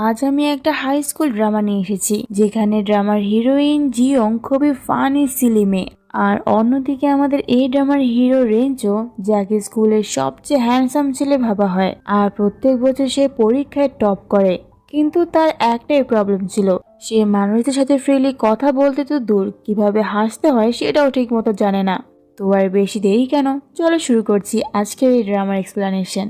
আজ আমি একটা হাই স্কুল ড্রামা নিয়ে এসেছি, যেখানে ড্রামার হিরোইন জিয়ং খুবই ফানি সিলি মেয়ে, আর অন্যদিকে আমাদের এই ড্রামার হিরো রেঞ্চো, যাকে স্কুলের সবচেয়ে হ্যান্ডসাম ছেলে ভাবা হয় আর প্রত্যেক বছর সে পরীক্ষায় টপ করে। কিন্তু তার একটাই প্রবলেম ছিল, সে মানুষদের সাথে ফ্রিলি কথা বলতে তো দূর, কিভাবে হাসতে হয় সেটাও ঠিক মতো জানে না। তো আর বেশি দেরি কেন, চলো শুরু করছি আজকের এই ড্রামার এক্সপ্লানেশন।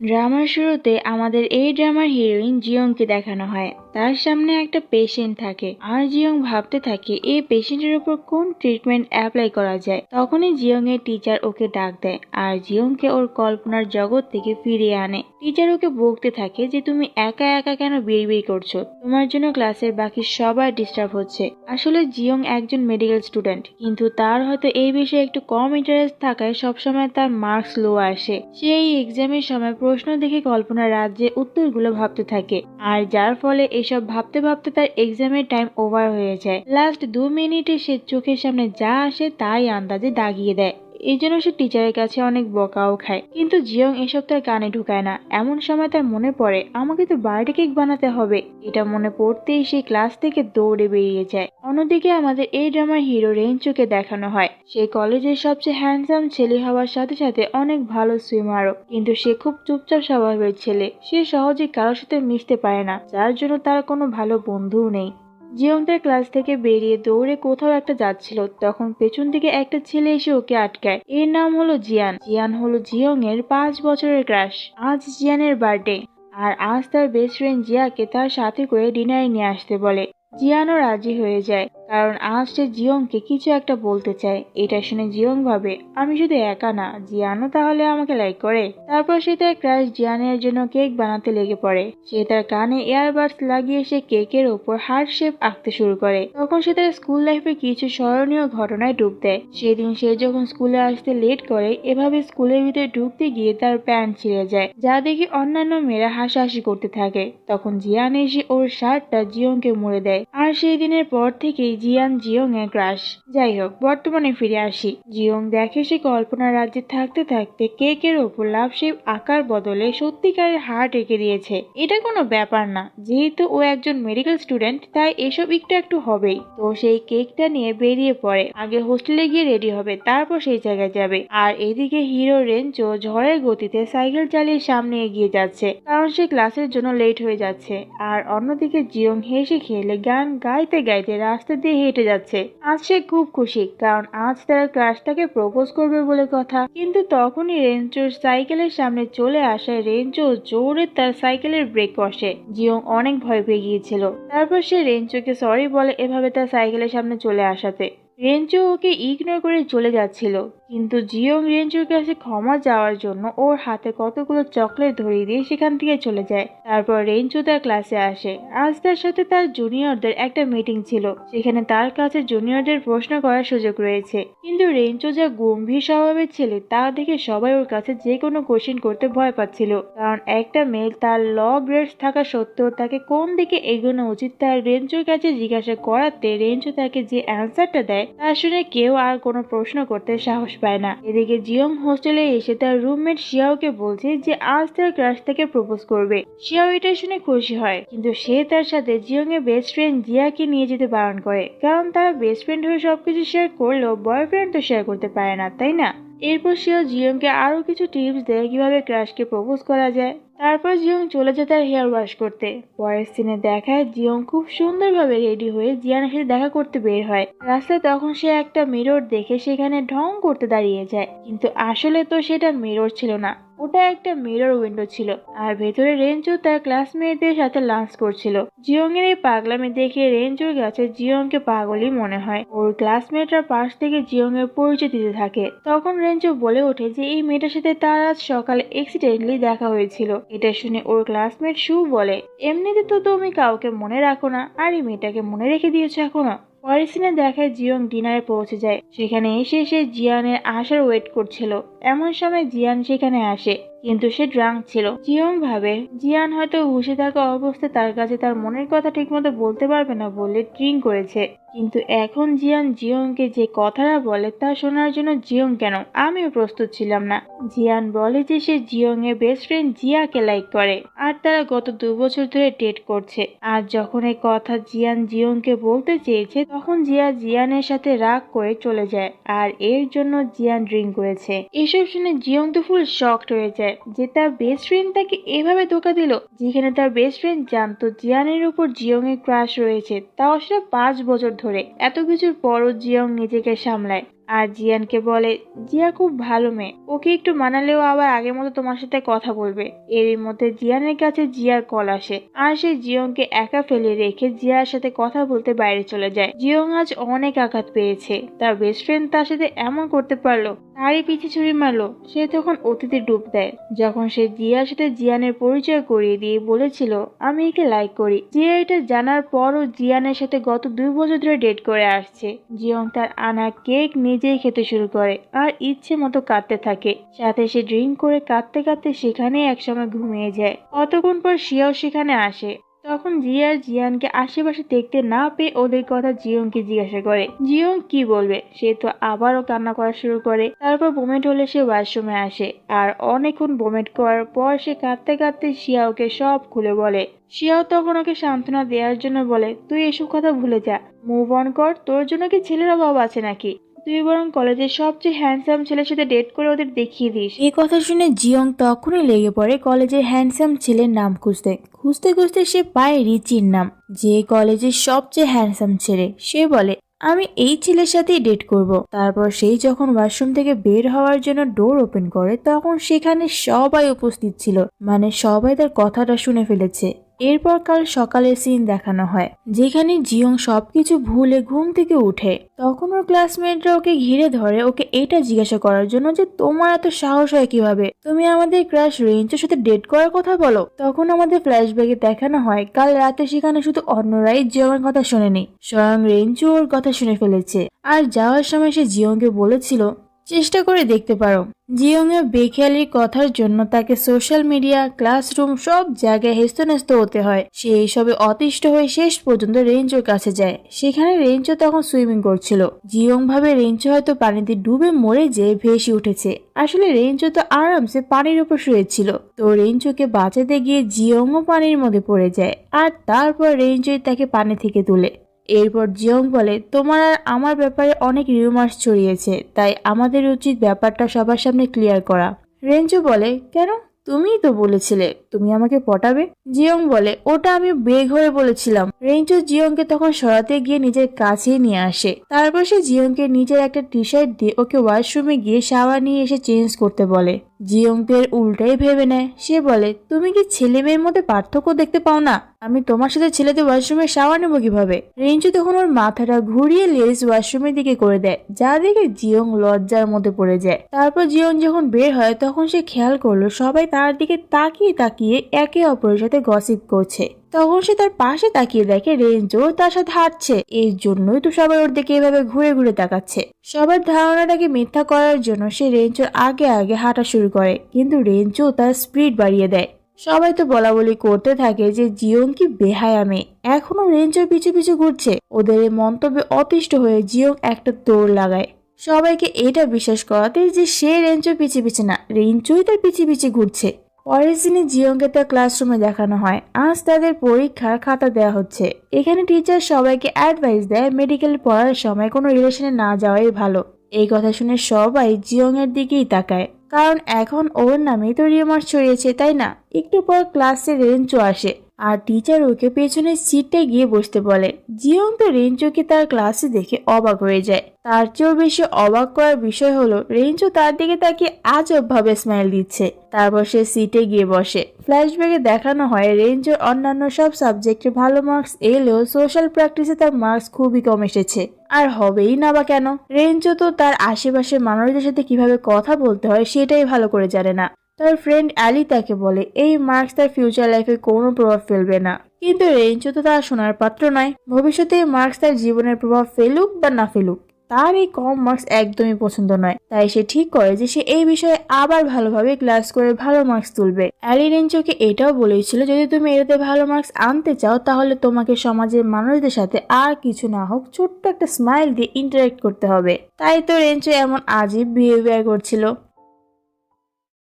ড্রামার শুরুতে আমাদের এই ড্রামার হিরোইন জিয়ংকে দেখানো হয়। তার সামনে একটা পেশেন্ট থাকে আর জিয়ং ভাবতে থাকে এই পেশেন্টের উপর কোন ট্রিটমেন্ট অ্যাপ্লাই করা যায়। তখনই জিয়ং এর টিচার ওকে ডাক দেয় আর জিয়ংকে ওর কল্পনার জগৎ থেকে ফিরিয়ে আনে। টিচার ওকে বকতে থাকে যে তুমি একা একা কেন বিড়বিড় করছো, তোমার জন্য ক্লাসের বাকি সবাই ডিস্টার্ব হচ্ছে। আসলে জিয়ং একজন মেডিকেল স্টুডেন্ট, কিন্তু তার হয়তো এই বিষয়ে একটু কম ইন্টারেস্ট থাকায় সবসময় তার মার্কস লো আসে। সে এই এক্সামের সময় প্রশ্ন দেখে কল্পনার রাজ্যে উত্তরগুলো ভাবতে থাকে, আর যার ফলে এসব ভাবতে ভাবতে তার এক্সামের টাইম ওভার হয়ে যায়। লাস্ট 2 মিনিটে সে চোখের সামনে যা আসে তাই আন্দাজে দাগিয়ে দেয়। এই জন্য সে টিচারের কাছে অনেক বকাও খায়। কিন্তু জিয়ং এসব তার কানে ঢুকায় না। এমন সময় তার মনে পড়ে আমাকে তো বার্থডে কেক বানাতে হবে। এটা মনে পড়তেই সে ক্লাস থেকে দৌড়ে বেরিয়ে যায়। অন্যদিকে আমাদের এই ড্রামার হিরো রেঞ্চোকে দেখানো হয়। সে কলেজের সবচেয়ে হ্যান্ডসাম ছেলে হওয়ার সাথে সাথে অনেক ভালো সুইমারও, কিন্তু সে খুব চুপচাপ স্বভাবের ছেলে। সে সহজে কারোর সাথে মিশতে পারে না, যার জন্য তার কোনো ভালো বন্ধুও নেই। জিয়ং তার ক্লাস থেকে বেরিয়ে দৌড়ে কোথাও একটা যাচ্ছিল, তখন পেছন থেকে একটা ছেলে এসে ওকে আটকায়। এর নাম হলো জিয়ান। জিয়ান হলো জিয়ং এর 5 বছরের ক্রাশ। আজ জিয়ানের বার্থডে, আর আজ তার বেস্ট ফ্রেন্ড জিয়াকে তার সাথে করে ডিনারে নিয়ে আসতে বলে। জিয়ানও রাজি হয়ে যায়, কারণ আজ সে জিয়ংকে কিছু একটা বলতে চায়। এটা শুনে জিয়ং ভাবে আমি শুধু একা না, জিয়ানও তাহলে আমাকে লাইক করে। তারপর সে তার ক্রাশ জিয়ানের জন্য কেক বানাতে লেগে পড়ে। সে তার কানে ইয়ারবাডস লাগিয়ে সে কেকের ওপর হার্ট শেপ আঁকতে শুরু করে। তখন সে তার স্কুল লাইফের কিছু স্মরণীয় ঘটনায় ডুব দেয়। সেদিন সে যখন স্কুলে আসতে লেট করে, এভাবে স্কুলের ভিতরে ঢুকতে গিয়ে তার প্যান্ট ছিঁড়ে যায়, যা দেখে অন্যান্য মেয়েরা হাসাহাসি করতে থাকে। তখন জিয়ান এসে ওর শার্টটা জিয়ংকে মুড়ে দেয়, আর সেই দিনের পর থেকেই জিয়ান জিয়ং এর ক্রাশ। যাই হোক, বর্তমানে ফিরে আসি। জিয়ং দেখে সে কল্পনার রাজ্যে থাকতে থাকতে কেকের ওপর লাভ শেপ আঁকার বদলে সত্যিকারের হার্ট এঁকে দিয়েছে। এটা কোনো ব্যাপার না, যেহেতু ও একজন মেডিকেল স্টুডেন্ট, তাই এসব একটু একটু হবেই। তো সেই কেকটা নিয়ে বেরিয়ে পড়ে। আগে হোস্টেলে গিয়ে রেডি হবে, তারপর সেই জায়গায় যাবে। আর এদিকে হিরো রেঞ্চো ঝড়ের গতিতে সাইকেল চালিয়ে সামনে এগিয়ে যাচ্ছে, কারণ সে ক্লাসের জন্য লেট হয়ে যাচ্ছে। আর অন্যদিকে জিয়ং হেসে খেলে গান গাইতে গাইতে রাস্তা দিয়ে হেঁটে যাচ্ছে। আজ সে খুব খুশি, কারণ আজ তার ক্রাশটাকে প্রপোজ করবে বলে কথা। কিন্তু তখনই রেঞ্চোর সাইকেলের সামনে চলে আসায় রেঞ্চো জোরে তার সাইকেলের ব্রেক কষে। জিয়ং অনেক ভয় পেয়ে গিয়েছিল। তারপর সে রেঞ্চোকে সরি বলে এভাবে তার সাইকেলের সামনে চলে আসাতে। রেঞ্চো ওকে ইগনোর করে চলে যাচ্ছিল, কিন্তু জিয়ং রেঞ্চোর কাছে ক্ষমা চাওয়ার জন্য ওর হাতে কতগুলো চকলেট ধরিয়ে দিয়ে সেখান থেকে চলে যায়। তারপর রেঞ্চো তার ক্লাসে আসে। আজ তার সাথে তার জুনিয়রদের একটা মিটিং ছিল, সেখানে তার কাছে জুনিয়রদের প্রশ্ন করার সুযোগ রয়েছে। কিন্তু রেঞ্চো যা গম্ভীর স্বভাবের ছেলে, তা দেখে সবাই ওর কাছে যে কোনো কোশ্চেন করতে ভয় পাচ্ছিল, কারণ একটা মেয়ে তার ল গ্রেডস থাকা সত্ত্বেও তাকে কোন দিকে এগোনো উচিত তার রেঞ্চোর কাছে জিজ্ঞাসা করাতে রেঞ্চো তাকে যে অ্যান্সারটা দেয় তা শুনে কেউ আর কোনো প্রশ্ন করতে সাহস পায় না। এদিকে জিয়ং হোস্টেলে এসে তার রুমমেট শিয়াওকে বলছে যে আজ তার ক্রাশ থেকে প্রপোজ করবে। শিয়াও এটা শুনে খুশি হয়, কিন্তু সে তার সাথে জিয়ং এর বেস্ট ফ্রেন্ড জিয়াকে নিয়ে যেতে বারণ করে, কারণ তারা বেস্ট ফ্রেন্ড হয়ে সবকিছু শেয়ার করলেও বয়ফ্রেন্ড তো শেয়ার করতে পারে না, তাই না? এরপর শিয়াও জিয়ংকে আরো কিছু টিপস দেয় কিভাবে ক্রাশকে প্রপোজ করা যায়। তারপর জিয়ং চলে যায় তার হেয়ার ওয়াশ করতে। পরের সিনে দেখায় জিয়ং খুব সুন্দরভাবে রেডি হয়ে জিয়ানের সাথে দেখা করতে বের হয়। রাস্তায় তখন সে একটা মিরর দেখে সেখানে ঢং করতে দাঁড়িয়ে যায়, কিন্তু আসলে তো সেটা মিরর ছিল না, ওটা একটা মিরর উইন্ডো ছিল। আর ভেতরে রেঞ্চো তার ক্লাসমেটদের সাথে লাঞ্চ করছিল। জিয়ং এর এই পাগলামি দেখে রেঞ্চোর কাছে জিয়ংকে পাগলই মনে হয়। ওর ক্লাসমেটরা পাশ থেকে জিয়ং এর পরিচয় দিতে থাকে। তখন রেঞ্চো বলে ওঠে যে এই মেয়েটার সাথে তার আজ সকালে এক্সিডেন্টলি দেখা হয়েছিল। এটা শুনে ওর ক্লাসমেট সু বলে এমনিতে তো তুমি কাউকে মনে রাখো না, আর এই মেয়েটাকে মনে রেখে দিয়েছো এখনো। পরের সিনে দেখায় জিয়ং ডিনারে পৌঁছে যায়। সেখানে এসে সে জিয়ানের আসার ওয়েট করছিল। এমন সময় জিয়ান সেখানে আসে, কিন্তু সে ড্রাঙ্ক ছিল। জিয়ং ভাবে জিয়ান হয়তো হুঁশে থাকা অবস্থায় তার কাছে তার মনের কথা ঠিকমতো বলতে পারবে না বলে ড্রিঙ্ক করেছে। কিন্তু এখন জিয়ান জিয়ংকে যে কথাটা বলে তা শোনার জন্য জিয়ং কেন আমিও প্রস্তুত ছিলাম না। জিয়ান বলে যে সে জিয়ং এর বেস্ট ফ্রেন্ড জিয়াকে লাইক করে আর তারা গত 2 বছর ধরে ডেট করছে। আর যখন এই কথা জিয়ান জিয়ংকে বলতে চেয়েছে তখন জিয়ানের সাথে রাগ করে চলে যায় আর এর জন্য জিয়ান ড্রিঙ্ক করেছে। এসব শুনে জিয়ং তো ফুল শকড হয়ে যায় যে তার বেস্ট ফ্রেন্ড তাকে এভাবে ধোকা দিল, যেখানে তার বেস্ট ফ্রেন্ড জানতো জিয়ানের উপর জিয়ং এর ক্রাশ রয়েছে, তাও সেটা 5 বছর ধরে। এত কিছুর পরও জিয়ং নিজেকে সামলায় আর জিয়ানকে বলে জিয়া খুব ভালো মেয়ে, ওকে একটু মানালেও আবার আগের মতো তোমার সাথে কথা বলবে। এরই মধ্যে জিয়ানের কাছে জিয়ার কল আসে আর সে জিয়ংকে একা ফেলে রেখে জিয়ার সাথে কথা বলতে বাইরে চলে যায়। জিয়ং আজ অনেক আঘাত পেয়েছে, তার বেস্ট ফ্রেন্ড তার সাথে এমন করতে পারলো, তারই পিছে ছুরি মারলো। সে তখন অতীতে ডুব দেয় যখন সে জিয়ার সাথে জিয়ানের পরিচয় করিয়ে দিয়ে বলেছিল আমি একে লাইক করি। জিয়া এটা জানার পরও জিয়ানের সাথে গত 2 বছর ধরে ডেট করে আসছে। জিয়ং তার আনা কেক নিজেই খেতে শুরু করে আর ইচ্ছে মতো কাঁদতে থাকে, সাথে সে ড্রিঙ্ক করে কাঁদতে কাঁদতে সেখানে একসময় ঘুমিয়ে যায়। অতক্ষণ পর শিয়াও সেখানে আসে। তখন জিয়া জিয়ানকে আশেপাশে দেখতে না পেয়ে ওদের কথা জিয়ংকে জিজ্ঞাসা করে। জিয়ং কি বলবে, সে তো আবারও কান্না করা শুরু করে। তারপর বোমেট হলে সে ওয়াশরুমে আসে আর অনেকক্ষণ বোমেট করার পর সে কাঁদতে কাঁদতে শিয়াওকে সব খুলে বলে। শিয়াও তখন ওকে সান্ত্বনা দেওয়ার জন্য বলে তুই এসব কথা ভুলে যা, মুভ অন কর, তোর জন্য কি ছেলের অভাব আছে নাকি? তুই বরং কলেজের সবচেয়ে হ্যান্ডসাম ছেলের সাথে ডেট করে ওদের দেখিয়ে দিস। এই কথা শুনে জিয়ং তখনই লেগে পড়ে কলেজের হ্যান্ডসাম ছেলের নাম খুঁজতে খুঁজতে খুঁজতে সে পায় রিচির নাম, যে কলেজের সবচেয়ে হ্যান্ডসাম ছেলে। সে বলে আমি এই ছেলের সাথেই ডেট করব। তারপর সেই যখন ওয়াশরুম থেকে বের হওয়ার জন্য ডোর ওপেন করে তখন সেখানে সবাই উপস্থিত ছিল, মানে সবাই তার কথাটা শুনে ফেলেছে। এরপর কাল সকালের সিন দেখানো হয় যেখানে জিয়ং সবকিছু ভুলে ঘুম থেকে উঠে। তখন ওর ক্লাসমেটরা ওকে ঘিরে ধরে ওকে এটা জিজ্ঞাসা করার জন্য যে তোমার এত সাহস হয় কিভাবে, তুমি আমাদের ক্রাশ রেঞ্জের সাথে ডেট করার কথা বলো। তখন আমাদের ফ্ল্যাশব্যাকে দেখানো হয় কাল রাতে সেখানে শুধু অন্যরাই জিয়ংয়ের কথা শোনেনি, স্বয়ং রেঞ্জও ওর কথা শুনে ফেলেছে। আর যাওয়ার সময় সে জিয়ংকে বলেছিল চেষ্টা করে দেখতে পারো। জিয়ং এর বেখেয়ালির কথার জন্য তাকে সোশ্যাল মিডিয়া, ক্লাসরুম সব জায়গায় হেস্তনেস্ত হতে হয়। সে এইসবে অতিষ্ঠ হয়ে শেষ পর্যন্ত রেঞ্জোর কাছে যায়। সেখানে রেঞ্জো তখন সুইমিং করছিল। জিয়ং ভাবে রেঞ্জো হয়তো পানিতে ডুবে মরে যেয়ে ভেসে উঠেছে, আসলে রেঞ্জো তো আরামসে পানির উপর শুয়েছিল। তো রেঞ্জোকে বাঁচাতে গিয়ে জিয়ংও পানির মধ্যে পড়ে যায় আর তারপর রেঞ্জোই তাকে পানি থেকে তুলে। এরপর জিয়ং বলে তোমার আর আমার ব্যাপারে অনেক রিউমার্স ছড়িয়েছে, তাই আমাদের উচিত ব্যাপারটা সবার সামনে ক্লিয়ার করা। রেঞ্জো বলে কেন, তুমিই তো বলেছিলে তুমি আমাকে পটাবে। জিয়ং বলে ওটা আমি বেঘরে বলেছিলাম। রেঞ্জো জিয়ংকে তখন সরাতে গিয়ে নিজের কাছেই নিয়ে আসে। তারপর সে জিয়ংকে নিজের একটা টি শার্ট দিয়ে ওকে ওয়াশরুমে গিয়ে শাওয়ার নিয়ে এসে চেঞ্জ করতে বলে। জিয়ং তো এর উল্টাই ভেবে নেয়। সে বলে তুমি কি ছেলে মেয়ের মধ্যে পার্থক্য দেখতে পাও না, আমি তোমার সাথে ছেলেদের ওয়াশরুমে শাওয়ার নেবো কিভাবে। রেঞ্জো তখন ওর মাথাটা ঘুরিয়ে লেজ ওয়াশরুমের দিকে করে দেয়, যা দেখে জিয়ং লজ্জার মধ্যে পড়ে যায়। তারপর জিয়ং যখন বের হয় তখন সে খেয়াল করলো সবাই তার দিকে তাকিয়ে তাকিয়ে একে অপরের সাথে গসিপ করছে। তখন সে তার পাশে তাকিয়ে দেখে রেঞ্জো তার সাথে হাঁটছে। এর জন্যই তো সবাই ওর দিকে এভাবে ঘুরে ঘুরে তাকাচ্ছে। সবার ধারণাটাকে মিথ্যা করার জন্য সে রেঞ্জোর আগে আগে হাঁটা শুরু করে, কিন্তু রেঞ্জো তার স্পিড বাড়িয়ে দেয়। সবাই তো বলা বলি করতে থাকে যে জিয়ং কি বেহায়া মেয়ে, এখনো রেঞ্জোর পিছু পিছু ঘুরছে। ওদের এই মন্তব্যে অতিষ্ঠ হয়ে জিয়ং একটা দৌড় লাগায় সবাইকে এটা বিশ্বাস করাতে যে সে রেঞ্জোর পিছে পিছে না, রেঞ্জোই তার পিছে পিছে ঘুরছে। পরের দিনে জিয়ংকে তার ক্লাসরুমে দেখানো হয় আজ তাদের পরীক্ষার খাতা দেওয়া হচ্ছে। এখানে টিচার সবাইকে অ্যাডভাইস দেয় মেডিকেল পড়ার সময় কোনো রিলেশনে না যাওয়াই ভালো। এই কথা শুনে সবাই জিয়ং এর দিকেই তাকায়, কারণ এখন ওর নামেই তো রিউমার ছড়িয়েছে, তাই না। একটু পর ক্লাসে রেঞ্জো আসে আর টিচার ওকে পেছনের সিটে গিয়ে বসতে বলে। জিয়ং তো রেঞ্জোকে তার ক্লাসে দেখে অবাক হয়ে যায়। তার চেয়েও বেশি অবাক করার বিষয় হলো রেঞ্জো তার দিকে তাকিয়ে আজব ভাবে স্মাইল দিচ্ছে। তারপর সে সিটে গিয়ে বসে। ফ্ল্যাশব্যাকে দেখানো হয় রেঞ্জোর অন্যান্য সব সাবজেক্টে ভালো মার্কস এলেও সোশ্যাল প্র্যাকটিসে তার মার্কস খুবই কম এসেছে। আর হবেই না বা কেন, রেঞ্জো তো তার আশেপাশের মানুষদের সাথে কিভাবে কথা বলতে হয় সেটাই ভালো করে জানে না। তার ফ্রেন্ড অ্যালি তাকে বলে এই মার্কস তার ফিউচার লাইফে কোনো প্রভাব ফেলবে না, কিন্তু রেঞ্জো তো তার শোনার পাত্র নয়। ভবিষ্যতে এই মার্কস তার জীবনের প্রভাব ফেলুক বা না ফেলুক, তার এই কম মার্কস একদমই পছন্দ নয়। তাই সে ঠিক করে যে সে এই বিষয়ে আবার ভালোভাবে ক্লাস করে ভালো মার্কস তুলবে। অ্যালি রেঞ্চোকে এটাও বলেছিল যদি তুমি এটাতে ভালো মার্কস আনতে চাও তাহলে তোমাকে সমাজের মানুষদের সাথে আর কিছু না হোক ছোট্ট একটা স্মাইল দিয়ে ইন্টারেক্ট করতে হবে। তাই তো রেঞ্চো এমন আজীব বিহেভিয়ার করছিল।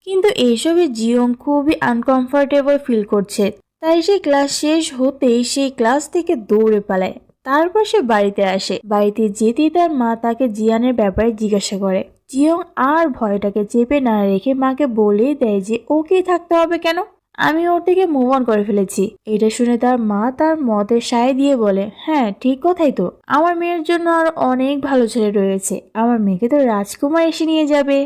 কিন্তু এইসবে জিয়ং খুবই আনকমফোর্টেবল ফিল করছে। তাই সে ক্লাস শেষ হতেই সেই ক্লাস থেকে দৌড়ে পালায়। তারপর সে বাড়িতে আসে। বাড়িতে যেতেই তার মা তাকে জিয়ানের ব্যাপারে জিজ্ঞাসা করে। জিয়ং আর ভয়টাকে চেপে না রেখে মাকে বলেই দেয় যে ওকেই থাকতে হবে কেন, আমি ওর থেকে মুভ অন করে ফেলেছি। এটা শুনে তার মা তার মতে সায় দিয়ে বলে, হ্যাঁ ঠিক কথাই তো, আমার মেয়ের জন্য আর অনেক ভালো ছেলে রয়েছে, আমার মেয়েকে তো রাজকুমার এসে নিয়ে যাবে।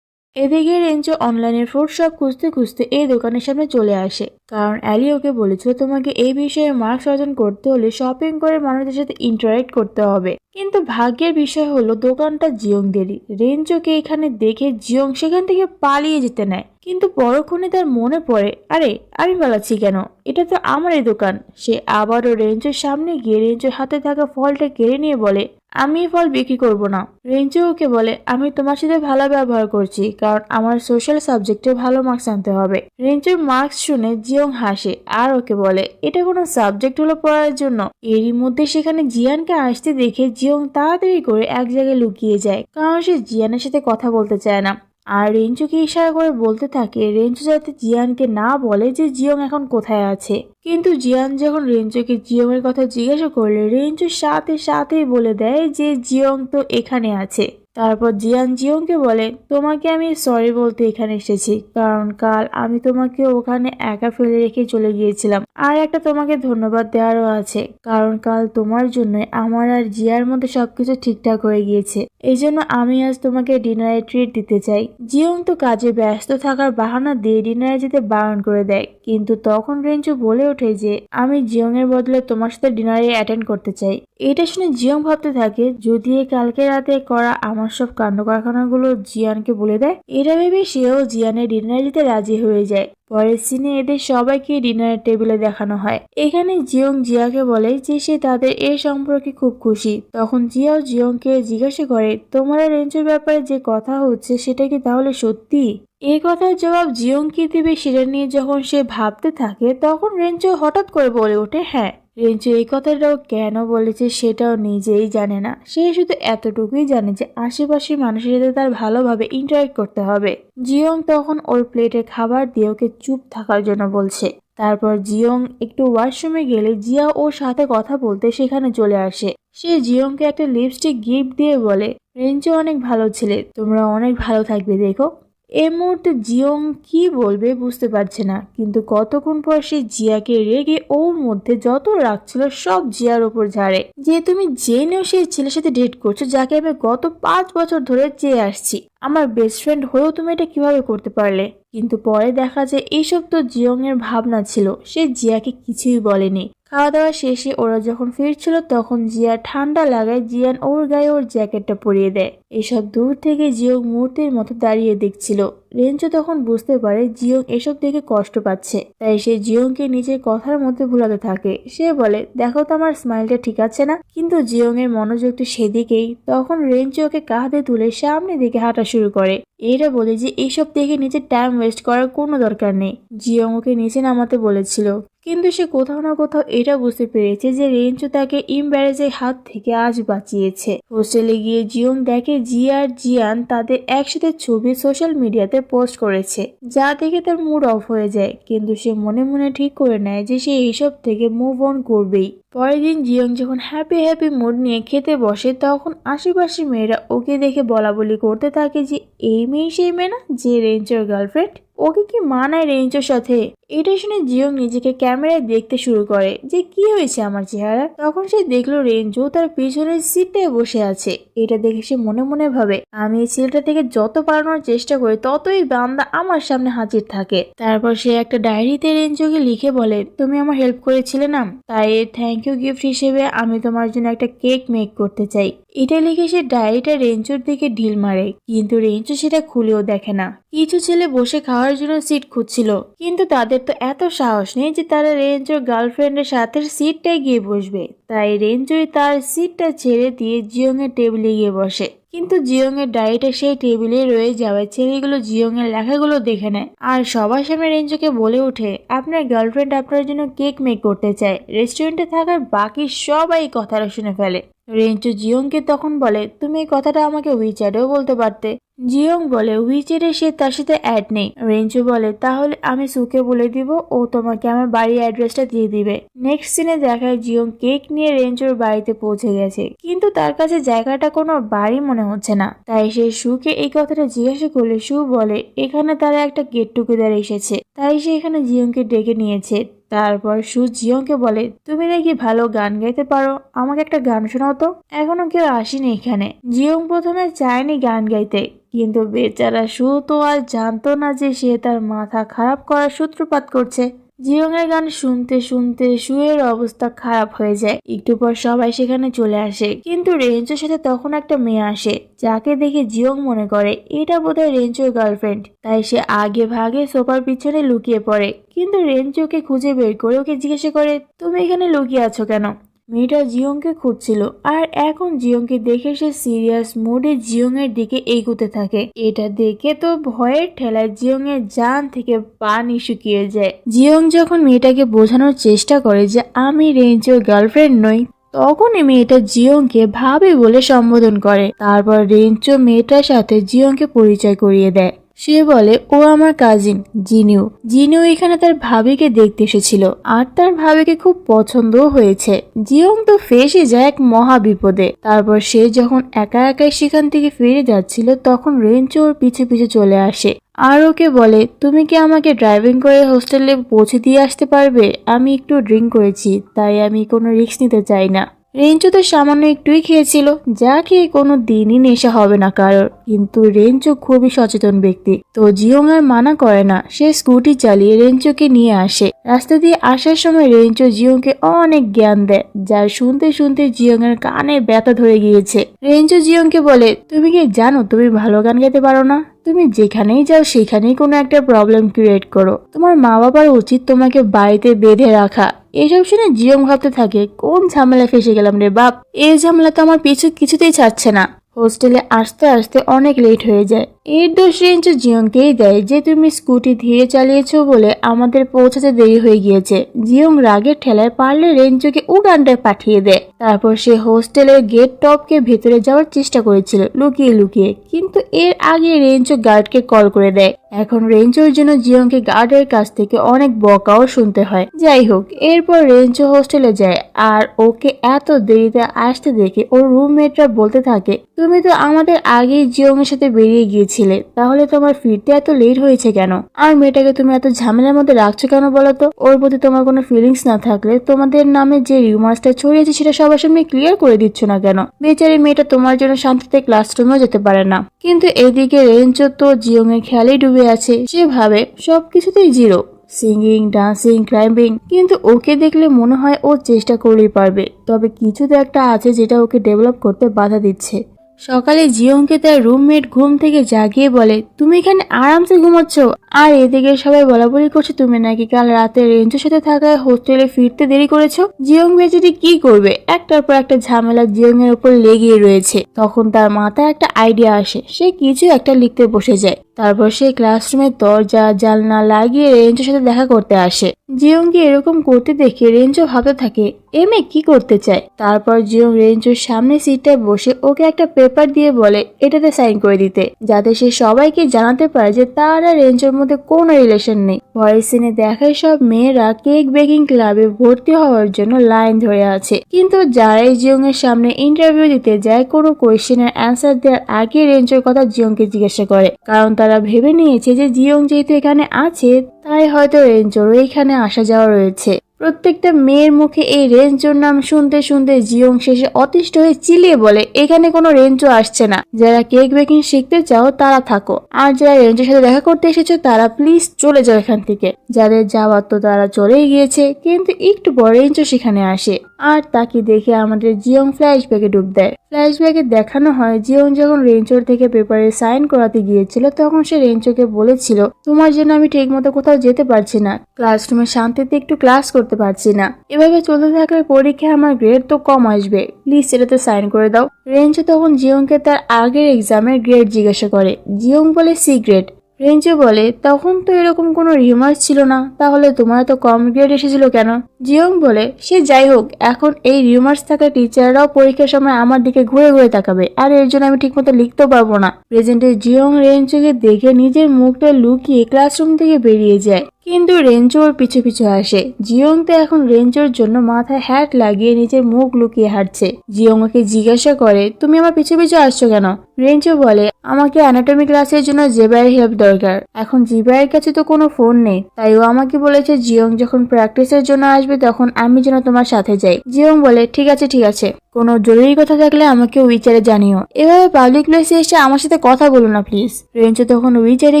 এদিকে রেঞ্চো অনলাইনের ফুড শপ খুঁজতে খুঁজতে এই দোকানের সামনে চলে আসে, কারণ অ্যালি ওকে বলেছিল তোমাকে এই বিষয়ে মার্কস অর্জন করতে হলে শপিং করে মানুষদের সাথে ইন্টারেক্ট করতে হবে। কিন্তু ভাগ্যের বিষয় হলো দোকানটা জিয়ংদেরই। রেঞ্চোকে এখানে দেখে জিয়ং সেখান থেকে পালিয়ে যেতে নেয়, কিন্তু পরক্ষণে তার মনে পড়ে, আরে আমি পালাচ্ছি কেন, এটা তো আমারই দোকান। সে আবারও রেঞ্চোর সামনে গিয়ে রেঞ্চোর হাতে থাকা ফলটা কেড়ে নিয়ে বলে, আমি এই ফল বিক্রি করব না। রেঞ্চো ওকে বলে, আমি তোমার সাথে ভালো ব্যবহার করছি কারণ আমার সোশ্যাল সাবজেক্টে ভালো মার্কস আনতে হবে। রেঞ্চোর মার্কস শুনে জিয়ং হাসে আর ওকে বলে, এটা কোনো সাবজেক্ট হলো পড়ার জন্য। এরই মধ্যে সেখানে জিয়ানকে আসতে দেখে জিয়ং তাড়াতাড়ি করে এক জায়গায় লুকিয়ে যায়, কারণ সে জিয়ানের সাথে কথা বলতে চায় না। আর রেঞ্চোকে ইশারা করে বলতে থাকে রেঞ্চো যাতে জিয়ানকে না বলে যে জিয়ং এখন কোথায় আছে। কিন্তু জিয়ান যখন রেঞ্চোকে জিয়ং এর কথা জিজ্ঞাসা করলে রেঞ্চো সাথে সাথেই বলে দেয় যে জিয়ং তো এখানে আছে। তারপর জিয়ান জিয়ংকে বলে, তোমাকে আমি সরি বলতে এখানে এসেছি, কারণ কাল আমি তোমাকে ওখানে একা ফেলে রেখে চলে গিয়েছিলাম। আর একটা তোমাকে ধন্যবাদ দেওয়ারও আছে, কারণ কাল তোমার জন্য আমার আর জিয়ার মধ্যে সবকিছু ঠিকঠাক হয়ে গিয়েছে। এই জন্য আমি আজ তোমাকে ডিনারে ট্রিট দিতে চাই। জিয়ং তো কাজে ব্যস্ত থাকার বাহানা দিয়ে ডিনারে যেতে বারণ করে দেয়, কিন্তু তখন রেঞ্চো বলে ওঠে যে আমি জিয়ং এর বদলে তোমার সাথে ডিনারে অ্যাটেন্ড করতে চাই। এটা শুনে জিয়ং ভাবতে থাকে যদি কালকে রাতে করা আমার সব কাণ্ড কারখানাগুলো জিয়ানকে বলে দেয়। এটা ভেবে সেও জিয়ানের ডিনারে যেতে রাজি হয়ে যায়। পরের সিনে এদের সবাইকে ডিনারের টেবিলে দেখানো হয়। এখানে জিয়ং জিয়াকে বলে যে সে তাদের এই সম্পর্কে খুব খুশি। তখন জিয়াও জিয়ংকে জিজ্ঞাসা করে, তোমার রেঞ্চোর ব্যাপারে যে কথা হচ্ছে সেটা কি তাহলে সত্যি? এই কথার জবাব জিয়ং কি দিবে সেটা নিয়ে যখন সে ভাবতে থাকে তখন রেঞ্চো হঠাৎ করে বলে ওঠে, হ্যাঁ। রেঞ্চো এই কথাটাও কেন বলেছে সেটাও নিজেই জানে না। সে শুধু এতটুকুই জানে যে আশেপাশের মানুষের সাথে তার ভালোভাবে ইন্টারেক্ট করতে হবে। জিয়ং তখন ওর প্লেটে খাবার দিয়ে ওকে চুপ থাকার জন্য বলছে। তারপর জিয়ং একটু ওয়াশরুমে গেলে জিয়া ওর সাথে কথা বলতে সেখানে চলে আসে। সে জিয়ংকে একটা লিপস্টিক গিফট দিয়ে বলে, রেঞ্চো অনেক ভালো ছেলে, তোমরা অনেক ভালো থাকবে দেখো। এই মুহূর্তে জিয়ং কি বলবে বুঝতে পারছে না, কিন্তু কতক্ষণ পর সে জিয়াকে রেগে ওর মধ্যে যত রাগ ছিল সব জিয়ার ওপর ঝাড়ে, যে তুমি জেনেও সেই ছেলের সাথে ডেট করছো যাকে আমি গত 5 বছর ধরে চেয়ে আসছি। আমার বেস্ট ফ্রেন্ড হয়েও তুমি এটা কিভাবে করতে পারলে? কিন্তু পরে দেখা যায় এইসব তো জিয়ং এর ভাবনা ছিল, সে জিয়াকে কিছুই বলেনি। খাওয়া দাওয়া শেষে ওরা যখন ফিরছিল তখন জিয়া ঠান্ডা লাগায় জিয়ান ওর গায়ে ওর জ্যাকেটটা পরিয়ে দেয়। এসব দূর থেকে জিয়ং মূর্তির মতো দাঁড়িয়ে দেখছিল। রেঞ্চো তখন বুঝতে পারে জিয়ং এসব দেখে কষ্ট পাচ্ছে, তাই সে জিয়ংকে নিজের কথার মধ্যে ভুলাতে থাকে। সে বলে, দেখো তো আমার স্মাইলটা ঠিক আছে না? কিন্তু জিয়ং এর মনোযোগ তো সেদিকেই। তখন রেঞ্চো ওকে কাঁধে তুলে সামনের দিকে হাঁটা শুরু করে। এটা বলে যে এইসব দেখে নিজের টাইম ওয়েস্ট করার কোনো দরকার নেই। জিয়ং ওকে নিচে নামাতে বলেছিল, কিন্তু সে কোথাও না কোথাও এটা বুঝতে পেরেছে যে রেঞ্চো তাকে ইমব্যারেজের হাত থেকে আজ বাঁচিয়েছে। হোস্টেলে গিয়ে জিয়ং দেখে জিয়া আর জিয়ান তাদের একসাথে ছবি সোশ্যাল মিডিয়াতে পোস্ট করেছে, যা দেখে তার মুড অফ হয়ে যায়। কিন্তু সে মনে মনে ঠিক করে নেয় যে সে এইসব থেকে মুভ অন করবেই। পরের দিন জিয়ং যখন হ্যাপি মুড নিয়ে খেতে বসে তখন আশেপাশে মেয়েরা ওকে দেখে বলা বলি করতে থাকে যে এই মেয়ে সেই মেয়ে না যে রেঞ্চোর গার্লফ্রেন্ড, ওকে কি মানায় রেঞ্চোর সাথে। এটা শুনে জিয়ং নিজেকে ক্যামেরায় দেখতে শুরু করে যে কি হয়েছে আমার চেহারা। তখন সে দেখলো রেঞ্চো তার পিছনের সিটটায় বসে আছে। এটা দেখে সে মনে মনে ভাবে, আমি এই ছেলেটা থেকে যত পালানোর চেষ্টা করি ততই বান্দা আমার সামনে হাজির থাকে। তারপর সে একটা ডায়েরিতে রেঞ্চোকে লিখে বলে, তুমি আমার হেল্প করেছিলে না, তাই থ্যাংক ইউ গিফট হিসেবে আমি তোমার জন্য একটা কেক মেক করতে চাই। এটা লিখে সে ডায়েরিটা রেঞ্চোর দিকে ঢিল মারে, কিন্তু রেঞ্চো সেটা খুলেও দেখে না। কিছু ছেলে বসে খাওয়ার জন্য সিট খুঁজছিল, কিন্তু তাদের তো এত সাহস নেই যে তারা রেঞ্চোর গার্লফ্রেন্ডের সাথে সিটটায় গিয়ে বসবে। তাই রেঞ্চোই তার সিটটা ছেড়ে দিয়ে জিয়ং এর টেবিলে গিয়ে বসে। কিন্তু জিয়ং এর ডায়েরিটা সেই টেবিলে রয়ে যাওয়ায় ছেলেগুলো জিয়ং এর লেখাগুলো দেখে নেয় আর সবার সামনে রেঞ্চোকে বলে ওঠে, আপনার গার্লফ্রেন্ড আপনার জন্য কেক মেক করতে চায়। রেস্টুরেন্টে থাকার বাকি সবাই কথাটা শুনে ফেলে। রেঞ্চো জিয়ংকে তখন বলে, তুমি এই কথাটা আমাকে উইচ্যাটেও বলতে পারতে। জিয়ং বলে, উইচ্যাটে সে তার সাথে অ্যাড নেই। রেঞ্চো বলে, তাহলে আমি সুকে বলে দিব, ও তোমাকে আমার বাড়ির অ্যাড্রেসটা দিয়ে দিবে। নেক্সট সিনে দেখায় জিয়ং কেক নিয়ে রেঞ্চোর বাড়িতে পৌঁছে গেছে, কিন্তু তার কাছে জায়গাটা কোনো বাড়ি মনে হচ্ছে না। তাই সে সুকে এই কথাটা জিজ্ঞাসা করলে সু বলে, এখানে তারা একটা গেট টুগেদার এসেছে, তাই সে এখানে জিয়ংকে ডেকে নিয়েছে। তারপর সু জিয়ংকে বলে, তুমি নাকি ভালো গান গাইতে পারো, আমাকে একটা গান শোনাও তো। এখনো কেউ আসেনি এখানে। জিয়ং প্রথমে চায়নি গান গাইতে, কিন্তু বেচারা সু তো আর জানতো না যে সে তার মাথা খারাপ করার সূত্রপাত করছে। জিয়ং এর গান শুনতে শুনতে সুয়ের অবস্থা খারাপ হয়ে যায়। একটু পর সবাই সেখানে চলে আসে, কিন্তু রেঞ্চোর সাথে তখন একটা মেয়ে আসে, যাকে দেখে জিয়ং মনে করে এটা বোধহয় রেঞ্চোর গার্লফ্রেন্ড। তাই সে আগে ভাগে সোফার পিছনে লুকিয়ে পড়ে, কিন্তু রেঞ্চোকে খুঁজে বের করে ওকে জিজ্ঞাসা করে, তুমি এখানে লুকিয়ে আছো কেন? মেয়েটা জিয়ংকে খুঁজছিল, আর এখন জিয়ংকে দেখে সে সিরিয়াস মুডে জিয়ং এর দিকে এগোতে থাকে। এটা দেখে তো ভয়ের ঠেলায় জিয়ং এর জান থেকে পানি শুকিয়ে যায়। জিয়ং যখন মেয়েটাকে বোঝানোর চেষ্টা করে যে আমি রেঞ্চোর গার্লফ্রেন্ড নই, তখন মেয়েটা জিয়ংকে ভাবি বলে সম্বোধন করে। তারপর রেঞ্চো মেয়েটার সাথে জিয়ংকে পরিচয় করিয়ে দেয়। সে বলে, ও আমার কাজিন জিনিউ। জিনিউ এখানে তার ভাবিকে দেখতে এসেছিল, আর তার ভাবিকে খুব পছন্দও হয়েছে। জিয়ং তো ফেসে যায় এক মহা বিপদে। তারপর সে যখন একা একাই সেখান থেকে ফিরে যাচ্ছিল, তখন রেঞ্চো ওর পিছু পিছু চলে আসে আর ওকে বলে, তুমি কি আমাকে ড্রাইভিং করে হোস্টেলে পৌঁছে দিয়ে আসতে পারবে? আমি একটু ড্রিঙ্ক করেছি, তাই আমি কোনো রিস্ক নিতে চাই না। রেঞ্চো তো সামান্য একটুই খেয়েছিল, যা খেয়ে কোনো দিনই নেশা হবে না কারোর। কিন্তু রেঞ্চো খুবই সচেতন ব্যক্তি, তো জিয়ং আর মানা করে না। সে স্কুটি চালিয়ে রেঞ্চোকে নিয়ে আসে। রাস্তা দিয়ে আসার সময় রেঞ্চো জিয়ংকে অনেক জ্ঞান দেয়, যার শুনতে শুনতে জিয়ং এর কানে ব্যথা ধরে গিয়েছে। রেঞ্চো জিয়ংকে বলে, তুমি কি জানো তুমি ভালো গান গাইতে পারো না? তুমি যেখানেই যাও সেখানেই কোনো একটা প্রবলেম ক্রিয়েট করো। তোমার মা বাবার উচিত তোমাকে বাড়িতে বেঁধে রাখা। এসব শুনে জিয়ং ভাবতে থাকে, কোন ঝামেলা ফেসে গেলাম রে বাপ, এই ঝামেলা তো আমার পিছু কিছুতেই ছাড়ছে না। হোস্টেলে আসতে আসতে অনেক লেট হয়ে যায়। এর দোষ রেঞ্চো জিয়ংকেই দেয় যে তুমি স্কুটি ধীরে চালিয়েছো বলে আমাদের পৌঁছাতে দেরি হয়ে গিয়েছে। জিয়ং রাগের ঠেলায় পারলে রেঞ্চোকে উগান্ডায় পাঠিয়ে দেয়। তারপর সে হোস্টেলের গেট টপকে ভেতরে যাওয়ার চেষ্টা করেছিল লুকিয়ে লুকিয়ে, কিন্তু এর আগে রেঞ্চো গার্ডকে কল করে দেয়। এখন রেঞ্চোর জন্য জিয়ংকে গার্ডের কাছ থেকে অনেক বকাও শুনতে হয়। যাই হোক, এরপর রেঞ্চো হোস্টেলে যায়, আর ওকে এত দেরিতে আসতে দেখে ওর রুমমেটরা বলতে থাকে, তুমি তো আমাদের আগেই জিয়ং এর সাথে বেরিয়ে গিয়েছিলে, তাহলে তোমার ফিরতে এত লেট হয়েছে কেন? আর মেয়েটাকে তুমি এত ঝামেলার মধ্যে রাখছো কেন বলো তো? ওর প্রতি তোমার কোনো ফিলিংস না থাকলে তোমাদের নামে যে রিউমার্সটা ছড়িয়েছে সেটা সবার সামনে ক্লিয়ার করে দিচ্ছ না কেন? বেচারি মেয়েটা তোমার জন্য শান্তিতে ক্লাসরুমেও যেতে পারে না। কিন্তু এদিকে রেঞ্চো তো জিয়ং এর খেয়ালেই ডুবে আছে। সে ভাবে সবকিছুতেই জিরো, সিঙ্গিং, ডান্সিং, ক্লাইম্বিং, কিন্তু ওকে দেখলে মনে হয় ও চেষ্টা করলেই পারবে। তবে কিছু তো একটা আছে যেটা ওকে ডেভেলপ করতে বাধা দিচ্ছে। সকালে জিয়ংকে তার রুমমেট ঘুম থেকে জাগিয়ে বলে, তুমি এখানে আরামসে ঘুমাচ্ছ, আর এদিকে সবাই বলাবলি করছে তুমি নাকি কাল রাতে রেঞ্চোর সাথে থাকায় হোস্টেলে ফিরতে দেরি করেছো। জিয়ং বেচারি কি করবে, একটার পর একটা ঝামেলা জিয়ং এর উপর লেগেই রয়েছে। তখন তার মাথায় একটা আইডিয়া আসে, সে কিছু একটা লিখতে বসে যায়। তারপর সে ক্লাসরুমের দরজা জানলা লাগিয়ে রেঞ্চোর সাথে দেখা করতে আসে। জিয়ংকে এরকম করতে দেখে রেঞ্চো ভাবতে থাকে, এ মেয়ে কি করতে চায়। তারপর জিয়ং রেঞ্চোর সামনে সিটটায় বসে ওকে একটা পেপার দিয়ে বলে এটাতে সাইন করে দিতে, যাতে সে সবাইকে জানাতে পারে যে তার আর রেঞ্চোর মধ্যে কোনো রিলেশন নেই। পরের সিনে দেখায় সব মেয়েরা কেক বেকিং ক্লাবে ভর্তি হওয়ার জন্য লাইন ধরে আছে, কিন্তু যারাই জিয়ং এর সামনে ইন্টারভিউ দিতে যায় কোনো কোয়েশ্চেনের অ্যান্সার দেওয়ার আগে রেঞ্চোর কথা জিয়ংকে জিজ্ঞাসা করে, কারণ তারা ভেবে নিয়েছে যে জিয়ং যেহেতু এখানে আছে তাই হয়তো রেঞ্চোরও এখানে আসা যাওয়া রয়েছে। প্রত্যেকটা মেয়ের মুখে এই রেঞ্চোর নাম শুনতে শুনতে জিয়ং শেষে অতিষ্ঠ হয়ে চিলিয়ে বলে, এখানে কোনো রেঞ্চো আসছে না। যারা কেক বেকিং শিখতে চাও তারা থাকো, আর যারা রেঞ্চোর সাথে দেখা করতে এসেছো তারা প্লিজ চলে যাও এখান থেকে। যাদের যাওয়ার তো তারা চলেই গিয়েছে। কিন্তু একটু পর রেঞ্চো সেখানে আসে। আর তাকে দেখে আমাদের জিয়ং ফ্ল্যাশব্যাকে ডুব দেয়। ফ্ল্যাশব্যাকে দেখানো হয় জিয়ং যখন রেঞ্চোর থেকে পেপারে সাইন করাতে গিয়েছিল তখন সে রেঞ্চোকে বলেছিল, তোমার জন্য আমি ঠিক মতো কোথাও যেতে পারছি না, ক্লাসরুমে শান্তিতে একটু ক্লাস করতে পারছি না, এভাবে চলতে থাকলে পরীক্ষায় আমার গ্রেড তো কম আসবে, প্লিজ সেটাতে সাইন করে দাও। রেঞ্চো তখন জিয়ংকে তার আগের এক্সামের গ্রেড জিজ্ঞাসা করে। জিয়ং বলে সি গ্রেড। রেঞ্চো বলে, তখন তো এরকম কোনো রিমার্স ছিল না, তাহলে তোমার তো কম গ্রেড এসেছিল কেন? জিয়ং বলে, সে যাই হোক, এখন এই রিমার্স থাকা টিচাররাও পরীক্ষার সময় আমার দিকে ঘুরে ঘুরে তাকাবে, আর এর জন্য আমি ঠিকমতো লিখতেও পারবো না। প্রেজেন্টে জিয়ং রেঞ্চোকে দেখে নিজের মুখটা লুকিয়ে ক্লাসরুম থেকে বেরিয়ে যায়, কিন্তু রেঞ্চো ওর পিছু পিছু আসে। জিয়ং তো এখন রেঞ্চোর জন্য মাথায় হ্যাট লাগিয়ে নিজের মুখ লুকিয়ে হাঁটছে। জিয়ং ওকে জিজ্ঞাসা করে, তুমি আমার পিছু পিছু আসছো কেন? রেঞ্চো বলে, আমাকে অ্যানাটমি ক্লাসের জন্য জেবাইয়ের হেল্প দরকার, এখন জিবাইয়ের কাছে তো কোনো ফোন নেই, তাই ও আমাকে বলেছে জিয়ং যখন প্র্যাকটিসের জন্য আসবে তখন আমি যেন তোমার সাথে যাই। জিয়ং বলে, ঠিক আছে ঠিক আছে, কোনো জরুরি কথা থাকলে আমাকে উইচারে জানিও, এভাবে পাবলিক প্লেসে এসে আমার সাথে কথা বলো না প্লিজ। রেঞ্চো তখন উইচারে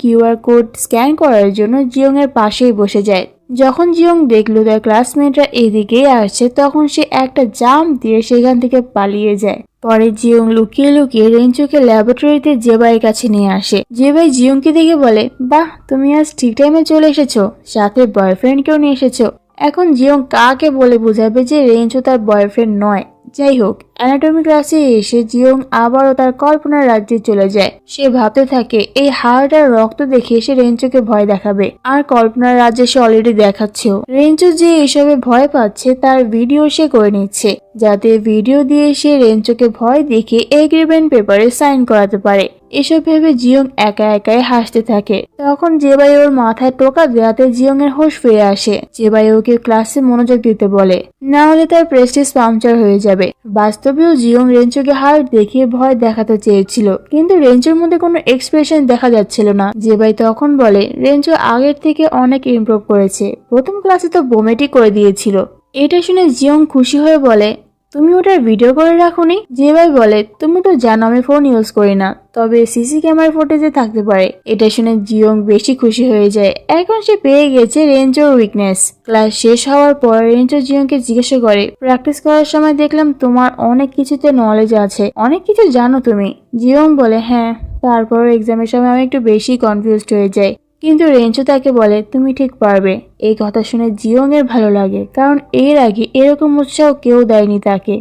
কিউআর কোড স্ক্যান করার জন্য জিয়ং এর পাশেই বসে যায়। যখন জিয়ং দেখলো তার ক্লাসমেটরা এদিকেই আসছে তখন সে একটা জাম্প দিয়ে সেখান থেকে পালিয়ে যায়। পরে জিয়ং লুকিয়ে লুকিয়ে রেঞ্চোকে ল্যাবরেটরিতে জেবাইয়ের কাছে নিয়ে আসে। জেবাই জিয়ংকে দেখে বলে, বাহ, তুমি আজ ঠিক টাইমে চলে এসেছো, সাথে বয়ফ্রেন্ডকেও নিয়ে এসেছো। এখন জিয়ং কাকে বলে বোঝাবে যে রেঞ্চো তার বয়ফ্রেন্ড নয়? যাই হোক, অ্যানাটমি ক্লাসে এসে জিয়ং আবারও তার কল্পনার রাজ্যে চলে যায়। সে ভাবতে থাকে এই হার্ট আর রক্ত দেখে সে রেঞ্চোকে ভয় দেখাবে, আর কল্পনার রাজ্যে সে অলরেডি দেখাচ্ছেও। রেঞ্চো যে এসবে ভয় পাচ্ছে তার ভিডিও সে করে নিচ্ছে, যাতে ভিডিও দিয়ে সে রেঞ্চোকে ভয় দেখে এগ্রিমেন্ট পেপারে সাইন করাতে পারে। এসব ভেবে জিয়ং একা একাই হাসতে থাকে। তখন জেবাই ওর মাথায় টোকা দেওয়াতে জিয়ং এর হোশ ফিরে আসে। জেবাই ওকে ক্লাসে মনোযোগ দিতে বলে, না হলে তার প্রেস্টিজ পাংচার হয়ে যাবে। বাস্তবেও জিয়ং রেঞ্চোকে হার্ট দেখিয়ে ভয় দেখাতে চেয়েছিল, কিন্তু রেঞ্চোর মধ্যে কোনো এক্সপ্রেশন দেখা যাচ্ছিল না। জেবাই তখন বলে, রেঞ্চো আগের থেকে অনেক ইমপ্রুভ করেছে, প্রথম ক্লাসে তো বমেটি করে দিয়েছিল। এটা শুনে জিয়ং খুশি হয়ে বলে, তুমি ওটার ভিডিও করে রাখোনি? জেবাই বলে, তুমি তো জানো আমি ফোন ইউজ করি না, তবে সিসি ক্যামেরা ফুটেজে থাকতে পারে। এটা শুনে জিয়ং বেশি খুশি হয়ে যায়, এখন সে পেয়ে গেছে রেঞ্চোর উইকনেস। ক্লাস শেষ হওয়ার পর রেঞ্চো জিয়ংকে জিজ্ঞাসা করে, প্র্যাকটিস করার সময় দেখলাম তোমার অনেক কিছুতে নলেজ আছে, অনেক কিছু জানো তুমি। জিয়ং বলে, হ্যাঁ, তারপর এক্সামের সময় আমি একটু বেশি কনফিউজড হয়ে যাই, কিন্তু রেঞ্চো তাকে বলে, তুমি ঠিক পারবে। এই কথা শুনে জিয়ং এর ভালো লাগে, কারণ এর আগে এরকম উৎসাহ কেউ দেয়নি তাকে।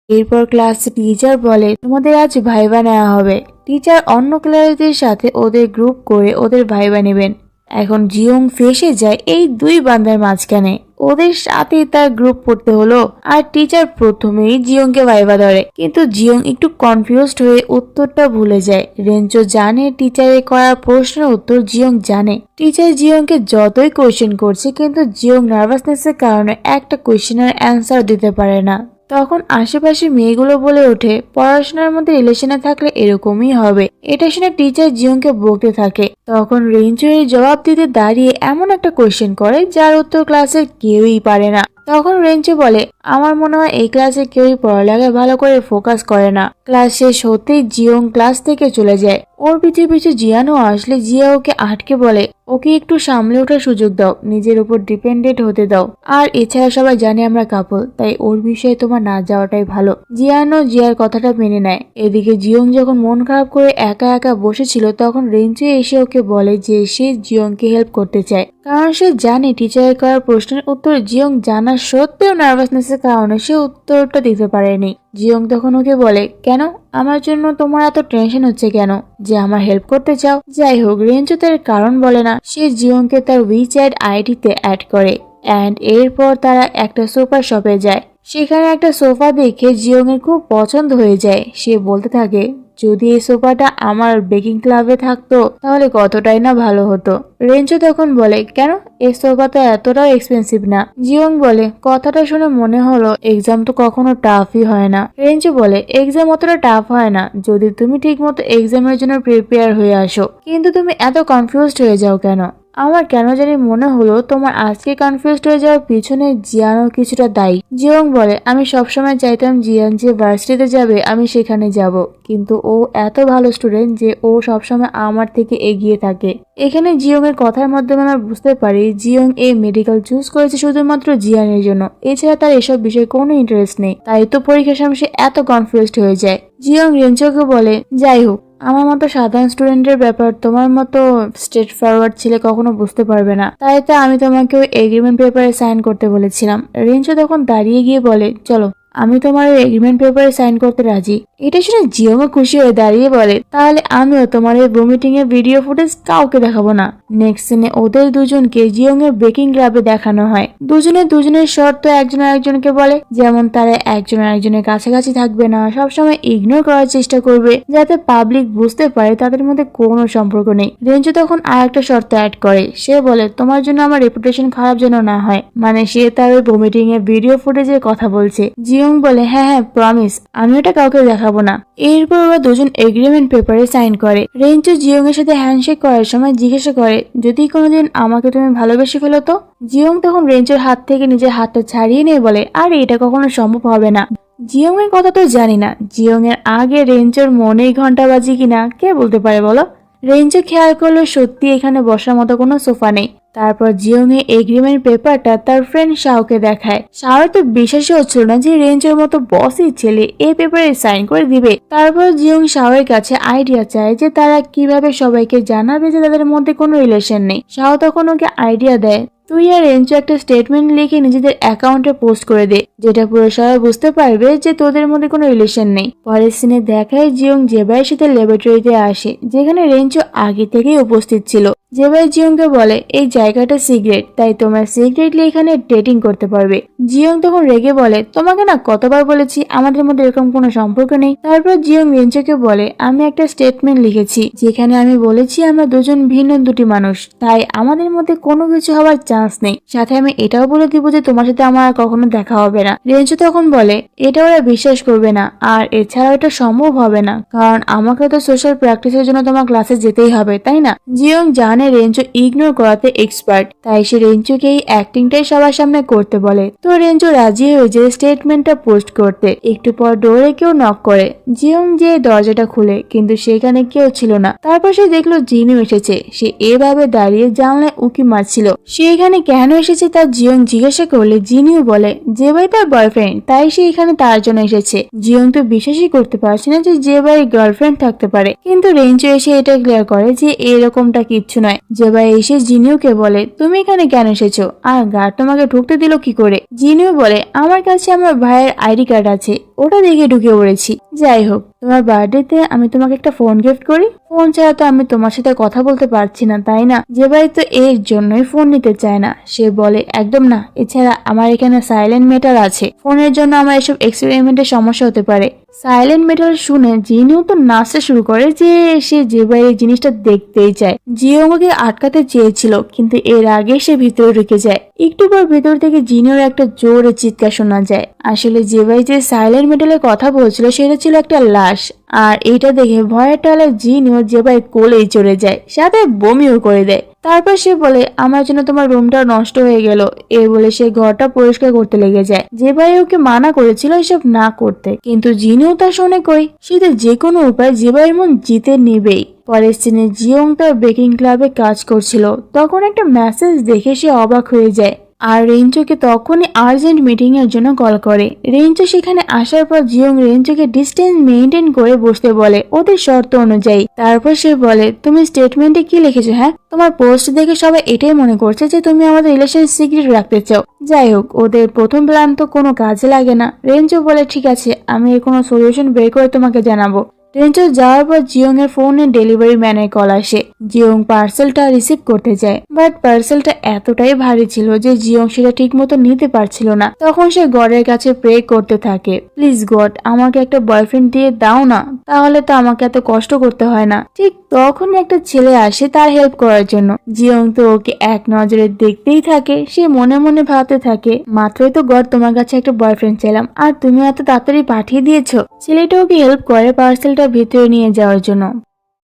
এরপর ক্লাসে টিচার বলে, তোমাদের আজ ভাইবা নেওয়া হবে। টিচার অন্য ক্লাসদের সাথে ওদের গ্রুপ করে ওদের ভাইবা নেবেন। এখন জিয়ং ফেসে যায় এই দুই বান্দার মাঝখানে, ওদের সাথে তার গ্রুপ পড়তে হলো। আর টিচার প্রথমেই জিয়ংকে ভাইবা ধরে, কিন্তু জিয়ং একটু কনফিউজড হয়ে উত্তরটা ভুলে যায়। রেঞ্চো জানে টিচারের করা প্রশ্নের উত্তর জিয়ং জানে। টিচার জিয়ংকে যতই কোয়েশ্চেন করছে, কিন্তু জিয়ং নার্ভাসনেসের কারণে একটা কোয়েশ্চেনের অ্যান্সার দিতে পারে না। তখন আশেপাশে মেয়েগুলো বলে ওঠে, পড়াশোনার মধ্যে রিলেশনে থাকলে এরকমই হবে। এটা শুনে টিচার জিয়ংকে বকতে থাকে। তখন রেঞ্চো এর জবাব দিতে দাঁড়িয়ে এমন একটা কোয়েশ্চেন করে যার উত্তর ক্লাসের কেউই পারে না। তখন রেঞ্চো বলে, আমার মনে হয় এই ক্লাসে কেউই পড়ালেখায় ভালো করে ফোকাস করে না। ক্লাস শেষ হতেই জিয়ং ক্লাস থেকে চলে যায়। ওর পিছু পিছু জিয়ানও আসলে জিয়া ওকে আটকে বলে, ওকে একটু সামলে ওঠার সুযোগ দাও, নিজের উপর ডিপেন্ডেন্ট হতে দাও। আর এছাড়া সবাই জানে আমরা কাপল, তাই ওর বিষয়ে তোমার না যাওয়াটাই ভালো। জিয়ানও জিয়ার কথাটা মেনে নেয়। এদিকে জিয়ং যখন মন খারাপ করে একা একা বসেছিল তখন রেঞ্চো এসে ওকে বলে যে সে জিয়ংকে হেল্প করতে চায়, কারণ সে জানে টিচারের করা প্রশ্নের উত্তর জিয়ং জানা সত্ত্বেও নার্ভাসনেসের কারণে সে উত্তরটা দিতে পারেনি। জিয়ং তখন ওকে বলে, কেন আমার জন্য তোমার এত টেনশন হচ্ছে কেন, যে আমার হেল্প করতে চাও? যাই হোক, রেঞ্চো তার কারণ বলে না। সে জিয়ংকে তার উইচ্যাট আইডিতে অ্যাড করে অ্যান্ড এরপর তারা একটা সোফা শপে যায়। সেখানে একটা সোফা দেখে জিয়ং এর খুব পছন্দ হয়ে যায়। সে বলতে থাকে, যদি এই সোফাটা আমার বেকিং ক্লাবে থাকতো তাহলে কতটাই না ভালো হতো। রেঞ্চো তখন বলে, কেন, এই সোফা তো এতটাও এক্সপেন্সিভ না। জিয়ং বলে, কথাটা শুনে মনে হলো এক্সাম তো কখনো টাফই হয় না। রেঞ্চো বলে, এক্সাম অতটা টাফ হয় না যদি তুমি ঠিক মতো এক্সামের জন্য প্রিপেয়ার হয়ে আসো, কিন্তু তুমি এত কনফিউজড হয়ে যাও কেন? আমার কেন জানি মনে হলো তোমার আজকে কনফিউজড হয়ে যাওয়ার পিছনে জিয়ানও কিছুটা দায়ী। জিয়ং বলে, আমি সবসময় চাইতাম জিয়ান যে ভার্সিটিতে যাবে আমি সেখানে যাব, কিন্তু ও এত ভালো স্টুডেন্ট যে ও সবসময় আমার থেকে এগিয়ে থাকে। এখানে জিয়ং এর কথার মাধ্যমে আমরা বুঝতে পারি জিয়ং এই মেডিকেল চুজ করেছে শুধুমাত্র জিয়ানের জন্য, এছাড়া তার এসব বিষয়ে কোনো ইন্টারেস্ট নেই, তাই তো পরীক্ষার সময় সে এত কনফিউজড হয়ে যায়। জিয়ং রেঞ্চোকে বলে, যাই হোক, আমার মতো সাধারণ স্টুডেন্টের ব্যাপার তোমার মতো স্ট্রেট ফরওয়ার্ড ছেলে কখনো বুঝতে পারবে না, তাই তো আমি তোমাকে ওই এগ্রিমেন্ট পেপারে সাইন করতে বলেছিলাম। রেঞ্চো তখন দাঁড়িয়ে গিয়ে বলে, চলো আমি তোমার ওই এগ্রিমেন্ট পেপারে সাইন করতে রাজি। এটা শুনে জিওমও খুশি হয়ে দাঁড়িয়ে বলে, তাহলে আমিও তোমার এই ভমিটিং এর ভিডিও ফুটেজ কাউকে দেখাবো না। নেক্সট সিনে ওদের দুজনকে জিওং এর বেকিং ক্লাবে দেখানো হয়। দুজনের শর্ত একজন আরেকজনকে বলে, যেমন তারা একজন আরেকজনের কাছাকাছি থাকবে না, সবসময় ইগনোর করার চেষ্টা করবে যাতে পাবলিক বুঝতে পারে তাদের মধ্যে কোনো সম্পর্ক নেই। রেঞ্জু তখন আর একটা শর্ত অ্যাড করে, সে বলে তোমার জন্য আমার রেপুটেশন খারাপ যেন না হয়, মানে সে তার ওই ভমিটিং এর ভিডিও ফুটেজের কথা বলছে। জিওং বলে, হ্যাঁ প্রমিস, আমি ওটা কাউকে দেখাবো না। এরপর ওরা দুজন এগ্রিমেন্ট পেপারে সাইন করে। রেঞ্চো জিওং এর সাথে হ্যান্ডশেক করার সময় জিজ্ঞাসা করে, যদি কোনোদিন আমাকে তুমি ভালোবেসে ফেলো তো? জিওং তখন রেঞ্চোর হাত থেকে নিজের হাতটা ছাড়িয়ে নিয়ে বলে, আরে এটা কখনো সম্ভব হবে না। জিওং এর কথা তো জানি না, জিওং এর আগে রেঞ্চোর মনেই ঘন্টা বাজি কিনা কে বলতে পারে বলো। রেঞ্চো খেয়াল করলো সত্যি এখানে বসার মতো কোনো সোফা নেই। তারপর জিওং এর এগ্রিমেন্ট পেপারটা তার ফ্রেন্ড শাওকে দেখায়। শাওর তো বিশ্বাসই হচ্ছিল না যে রেঞ্জের মতো বসই ছেলে এই পেপারে সাইন করে দিবে। তারপর জিওং শাওয়ের কাছে আইডিয়া চায় যে তারা কিভাবে সবাইকে জানাবে যে তাদের মধ্যে কোনো রিলেশন নেই। শাও তখন ওকে আইডিয়া দেয়, তুই আর রেঞ্চো একটা স্টেটমেন্ট লিখে নিজেদের অ্যাকাউন্টে পোস্ট করে দে, যেটা পুরো সবাই বুঝতে পারবে যে তোদের মধ্যে কোনো রিলেশন নেই। পরের সিনে দেখায় জিওং জেবাইয়ের সাথে ল্যাবরেটরিতে আসে, যেখানে রেঞ্চো আগে থেকেই উপস্থিত ছিল। জেবাই জিওংকে বলে, এই জায়গাটা সিক্রেট, তাই তোমরা সিক্রেটলি এখানে ডেটিং করতে পারবে। জিওং তখন রেগে বলে, তোমাকে না কতবার বলেছি আমাদের মধ্যে এরকম কোনো সম্পর্ক নেই। তারপর জিওং রেঞ্চোকে বলে, আমি একটা স্টেটমেন্ট লিখেছি যেখানে আমি বলেছি আমরা দুজন ভিন্ন দুটি মানুষ, তাই আমাদের মধ্যে কোনো কিছু হওয়ার চান্স নেই। সাথে আমি এটাও বলে দিব যে তোমার সাথে আমার আর কখনো দেখা হবে না। রেঞ্চো তখন বলে, এটা ওরা বিশ্বাস করবে না, আর এছাড়াও এটা সম্ভব হবে না, কারণ আমাকে তো সোশ্যাল প্র্যাকটিসের জন্য তোমার ক্লাসে যেতেই হবে, তাই না? জিওং জানে রেঞ্চো ইগনোর করাতে এক্সপার্ট, তাই সে রেঞ্চোকে এই অ্যাক্টিংটাই সবার সামনে করতে বলে। তো রেঞ্চো রাজি হয়ে যায় স্টেটমেন্টটা পোস্ট করতে। একটু পর ডোরে কেউ নক করে। জিওং যে দরজাটা খুলে, কিন্তু সেখানে কেউ ছিল না। তারপর সে দেখলো জিনু এসেছে। সে এভাবে দাঁড়িয়ে জানলায় উঁকি মারছিল। সে এখানে কেন এসেছে তা জিওং জিজ্ঞাসা করলে জিনিও বলে যে ভাই তার বয়ফ্রেন্ড, তাই সে এখানে তার জন্য এসেছে। জিওং তো বিশ্বাসই করতে পারছে না যে ভাই গার্লফ্রেন্ড থাকতে পারে, কিন্তু রেঞ্চো এসে এটা ক্লিয়ার করে যে এরকমটা কিচ্ছু নয়। জেবাই এসে জিনিউকে বলে, তুমি এখানে কেন এসেছো, আর গার্ড তোমাকে ঢুকতে দিল কি করে? জিনিউ বলে, আমার কাছে আমার ভাইয়ের আইডি কার্ড আছে, ওটা দেখে ঢুকে পড়েছি। যাই হোক, তোমার বার্থডেতে আমি তোমাকে একটা ফোন গিফট করি। ফোন ছাড়া তো আমি তোমার সাথে কথা বলতে পারছি না, তাই না? জেবাই তো এর জন্যই ফোন নিতে চায় না। সে বলে, একদম না, এছাড়া আমার এখানে সাইলেন্ট মেটার আছে, ফোনের জন্য আমার এসব এক্সপেরিমেন্টের সমস্যা হতে পারে। সাইলেন্ট মেটাল শুনে জিনিও তো নাচতে শুরু করে যে সে জেবাই এই জিনিসটা দেখতেই চায়। জিও ওকে আটকাতে চেয়েছিল, কিন্তু এর আগে সে ভিতরে ঢুকে যায়। একটু পর ভেতর থেকে জিনিওর একটা জোরে চিৎকার শোনা যায়। আসলে জেবাই যে সাইলেন্ট মেটালের কথা বলছিল সেটা ছিল একটা লাশ, আর এটা দেখে ভয়ের টালে জিনিও জেবাই কোলেই চড়ে যায়, সাথে বমিও করে দেয়। তারপর সে বলে, আমার জন্য তোমার রুমটা নষ্ট হয়ে গেল। এই বলে সে ঘরটা পরিষ্কার করতে লেগে যায়। জেবাই ওকে মানা করেছিল এসব না করতে, কিন্তু জিনিও তা শোনে কই। সে যে কোনো উপায় জেবাইয়ের মন জিতে নেবেই। পরের সিনে জিওং তার বেকিং ক্লাবে কাজ করছিল, তখন একটা মেসেজ দেখে সে অবাক হয়ে যায়। আর রেঞ্চোকে তখনই আর্জেন্ট মিটিং এর জন্য কল করে। রেঞ্চো সেখানে আসার পর জিওং রেঞ্চোকে ডিস্টেন্স মেনটেন করে বসতে বলে ওদের শর্ত অনুযায়ী। তারপর সে বলে, তুমি স্টেটমেন্টে কি লিখেছো? হ্যাঁ, তোমার পোস্ট দেখে সবাই এটাই মনে করছে যে তুমি আমাদের রিলেশন সিক্রেট রাখতে চাও। যাই হোক, ওদের প্রথম প্ল্যান তো কোনো কাজে লাগে না। রেঞ্চো বলে, ঠিক আছে, আমি এর কোনো সলিউশন বের করে তোমাকে জানাবো। রেঞ্চো যাওয়ার পর জিওং এর ফোনে ডেলিভারি ম্যানের কল আসে। জিওং পার্সেলটা রিসিভ করতে যায়, বাট পার্সেলটা এতটাই ভারী ছিল যে জিওং সেটা ঠিক মতো নিতে পারছিল না। তখন সে গডের কাছে প্রে করতে থাকে, প্লিজ গড, আমাকে একটা বয়ফ্রেন্ড দিয়ে দাও না, তাহলে তো আমাকে এত কষ্ট করতে হয় না। ঠিক তখন একটা ছেলে আসে তার হেল্প করার জন্য। জিওং তো ওকে এক নজরে দেখতেই থাকে। সে মনে মনে ভাবতে থাকে, মাত্রই তো গড তোমার কাছে একটা বয়ফ্রেন্ড চাইলাম, আর তুমি এত তাড়াতাড়ি পাঠিয়ে দিয়েছো। ছেলেটা ওকে হেল্প করে পার্সেলটা ভিতরে নিয়ে যাওয়ার জন্য।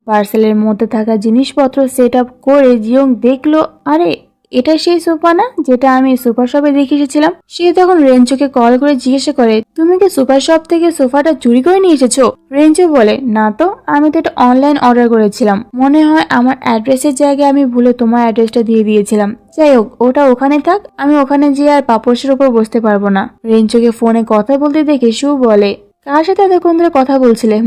পার্সেলের মধ্যে থাকা জিনিসপত্র সেট আপ করে জিয়ং দেখলো, আরে এটা সেই সোফা না যেটা আমি সুপার শপে দেখে এসেছিলাম। সে তখন রেঞ্চোকে কল করে জিজ্ঞাসা করে, তুমি কি সুপার শপ থেকে সোফাটা চুরি করে নিয়ে এসেছো? রেঞ্চো বলে, না তো, আমি তো এটা অনলাইন অর্ডার করেছিলাম, মনে হয় আমার অ্যাড্রেসের জায়গায় আমি ভুলে তোমার অ্যাড্রেসটা দিয়ে দিয়েছিলাম। যাই হোক, ওটা ওখানে থাক, আমি ওখানে যেয়ে আর পাপোশের উপর বসতে পারবো না। রেঞ্চোকে ফোনে কথা বলতে দেখে সু বলে, কার সাথে এতক্ষণ ধরে কথা বলছিলে?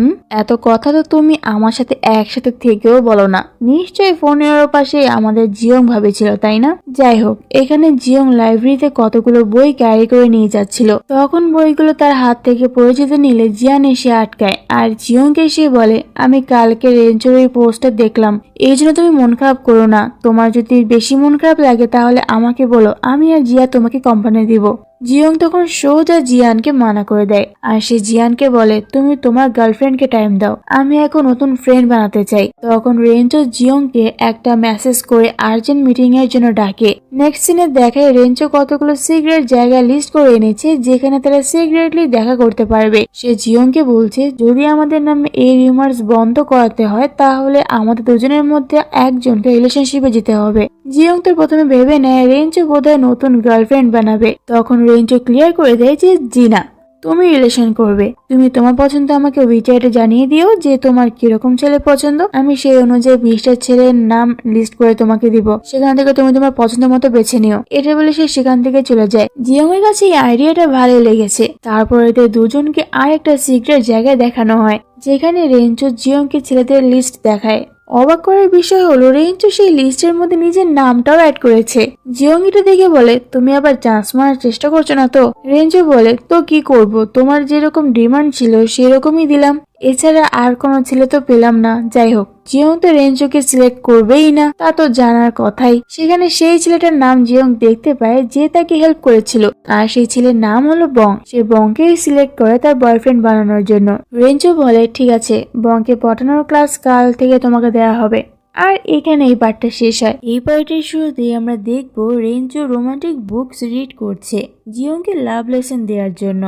এত কথা তো তুমি আমার সাথে একসাথে থেকেও বলো না। নিশ্চয়ই ফোনের পাশে আমাদের জিয়ং ভাবেছিল, তাই না? যাই হোক, এখানে জিয়ং লাইব্রেরিতে কতগুলো বই ক্যারি করে নিয়ে যাচ্ছিল। তখন বইগুলো তার হাত থেকে পড়ে যেতে নিলে জিয়ান এসে আটকায়, আর জিয়ংকে সে বলে, আমি কালকে রেঞ্চোর ওই পোস্টার দেখলাম, এই জন্য তুমি মন খারাপ করো না। তোমার যদি বেশি মন খারাপ লাগে তাহলে আমাকে বলো, আমি আর জিয়া তোমাকে কোম্পানি দিব। জিয়ং তখন সোজা জিয়ানকে মানা করে দেয়, আর সে জিয়ানকে বলে, তুমি তোমার গার্লফ্রেন্ডকে টাইম দাও, আমি এখন নতুন ফ্রেন্ড বানাতে চাই। তখন রেঞ্চো জিয়ংকে একটা মেসেজ করে আর্জেন্ট মিটিং এর জন্য ডাকে। নেক্সট সিনে দেখায় রেঞ্চো কতগুলো সিগারেট জায়গা লিস্ট করে এনেছে যেখানে তারা সিগারেটলি দেখা করতে পারবে। সে জিয়ংকে বলছে, যদি আমাদের নামে এই রিউমার্স বন্ধ করাতে হয় তাহলে আমাদের দুজনের মধ্যে একজনকে রিলেশনশিপে যেতে হবে। জিয়ং তো প্রথমে ভেবে নেয় রেঞ্চো বোধহয় নতুন গার্লফ্রেন্ড বানাবে। তখন রেঞ্চো ক্লিয়ার করে দেয় যে জি না, তুমি রিলেশন করবে। তুমি তোমার পছন্দ আমাকে উইচ্যাটে জানিয়ে দিও যে তোমার কিরকম ছেলে পছন্দ, আমি সেই অনুযায়ী 20টা ছেলের নাম লিস্ট করে তোমাকে দিব, সেখান থেকে তুমি তোমার পছন্দ মতো বেছে নিও। এটা বলে সে সেখান থেকে চলে যায়। জিয়ং এর কাছে এই আইডিয়াটা ভালো লেগেছে। তারপর এদের দুজনকে আর একটা সিক্রেট জায়গায় দেখানো হয় যেখানে রেঞ্চো জিয়ংকে ছেলেদের লিস্ট দেখায়। অবাক করার বিষয় হলো রেঞ্চো সেই লিস্টের মধ্যে নিজের নামটাও অ্যাড করেছে। জিয়ং এটা দেখে বলে, তুমি আবার চান্স মারার চেষ্টা করছো না তো? রেঞ্চো বলে, তো কি করব, তোমার যেরকম ডিমান্ড ছিল সেরকমই দিলাম, এছাড়া আর কোনো ছেলে তো পেলাম না। যাই হোক, জিয়ং তো রেঞ্চোকে সিলেক্ট করবেই না, তা তো জানার কথাই। সেখানে সেই ছেলেটার নাম জিয়ং দেখতে পায় যে তাকে হেল্প করেছিল, আর সেই ছেলের নাম হলো বং। সে বংকেই সিলেক্ট করে তার বয়ফ্রেন্ড বানানোর জন্য। রেঞ্চো বলে, ঠিক আছে, বংকে পটানোর ক্লাস কাল থেকে তোমাকে দেওয়া হবে। আর এখানে এই পার্টটা শেষ হয়। এই পার্টের শুরুতে আমরা দেখবো রেঞ্চো রোমান্টিক বুকস রিড করছে জিয়ংকে লাভ লেসন দেওয়ার জন্য।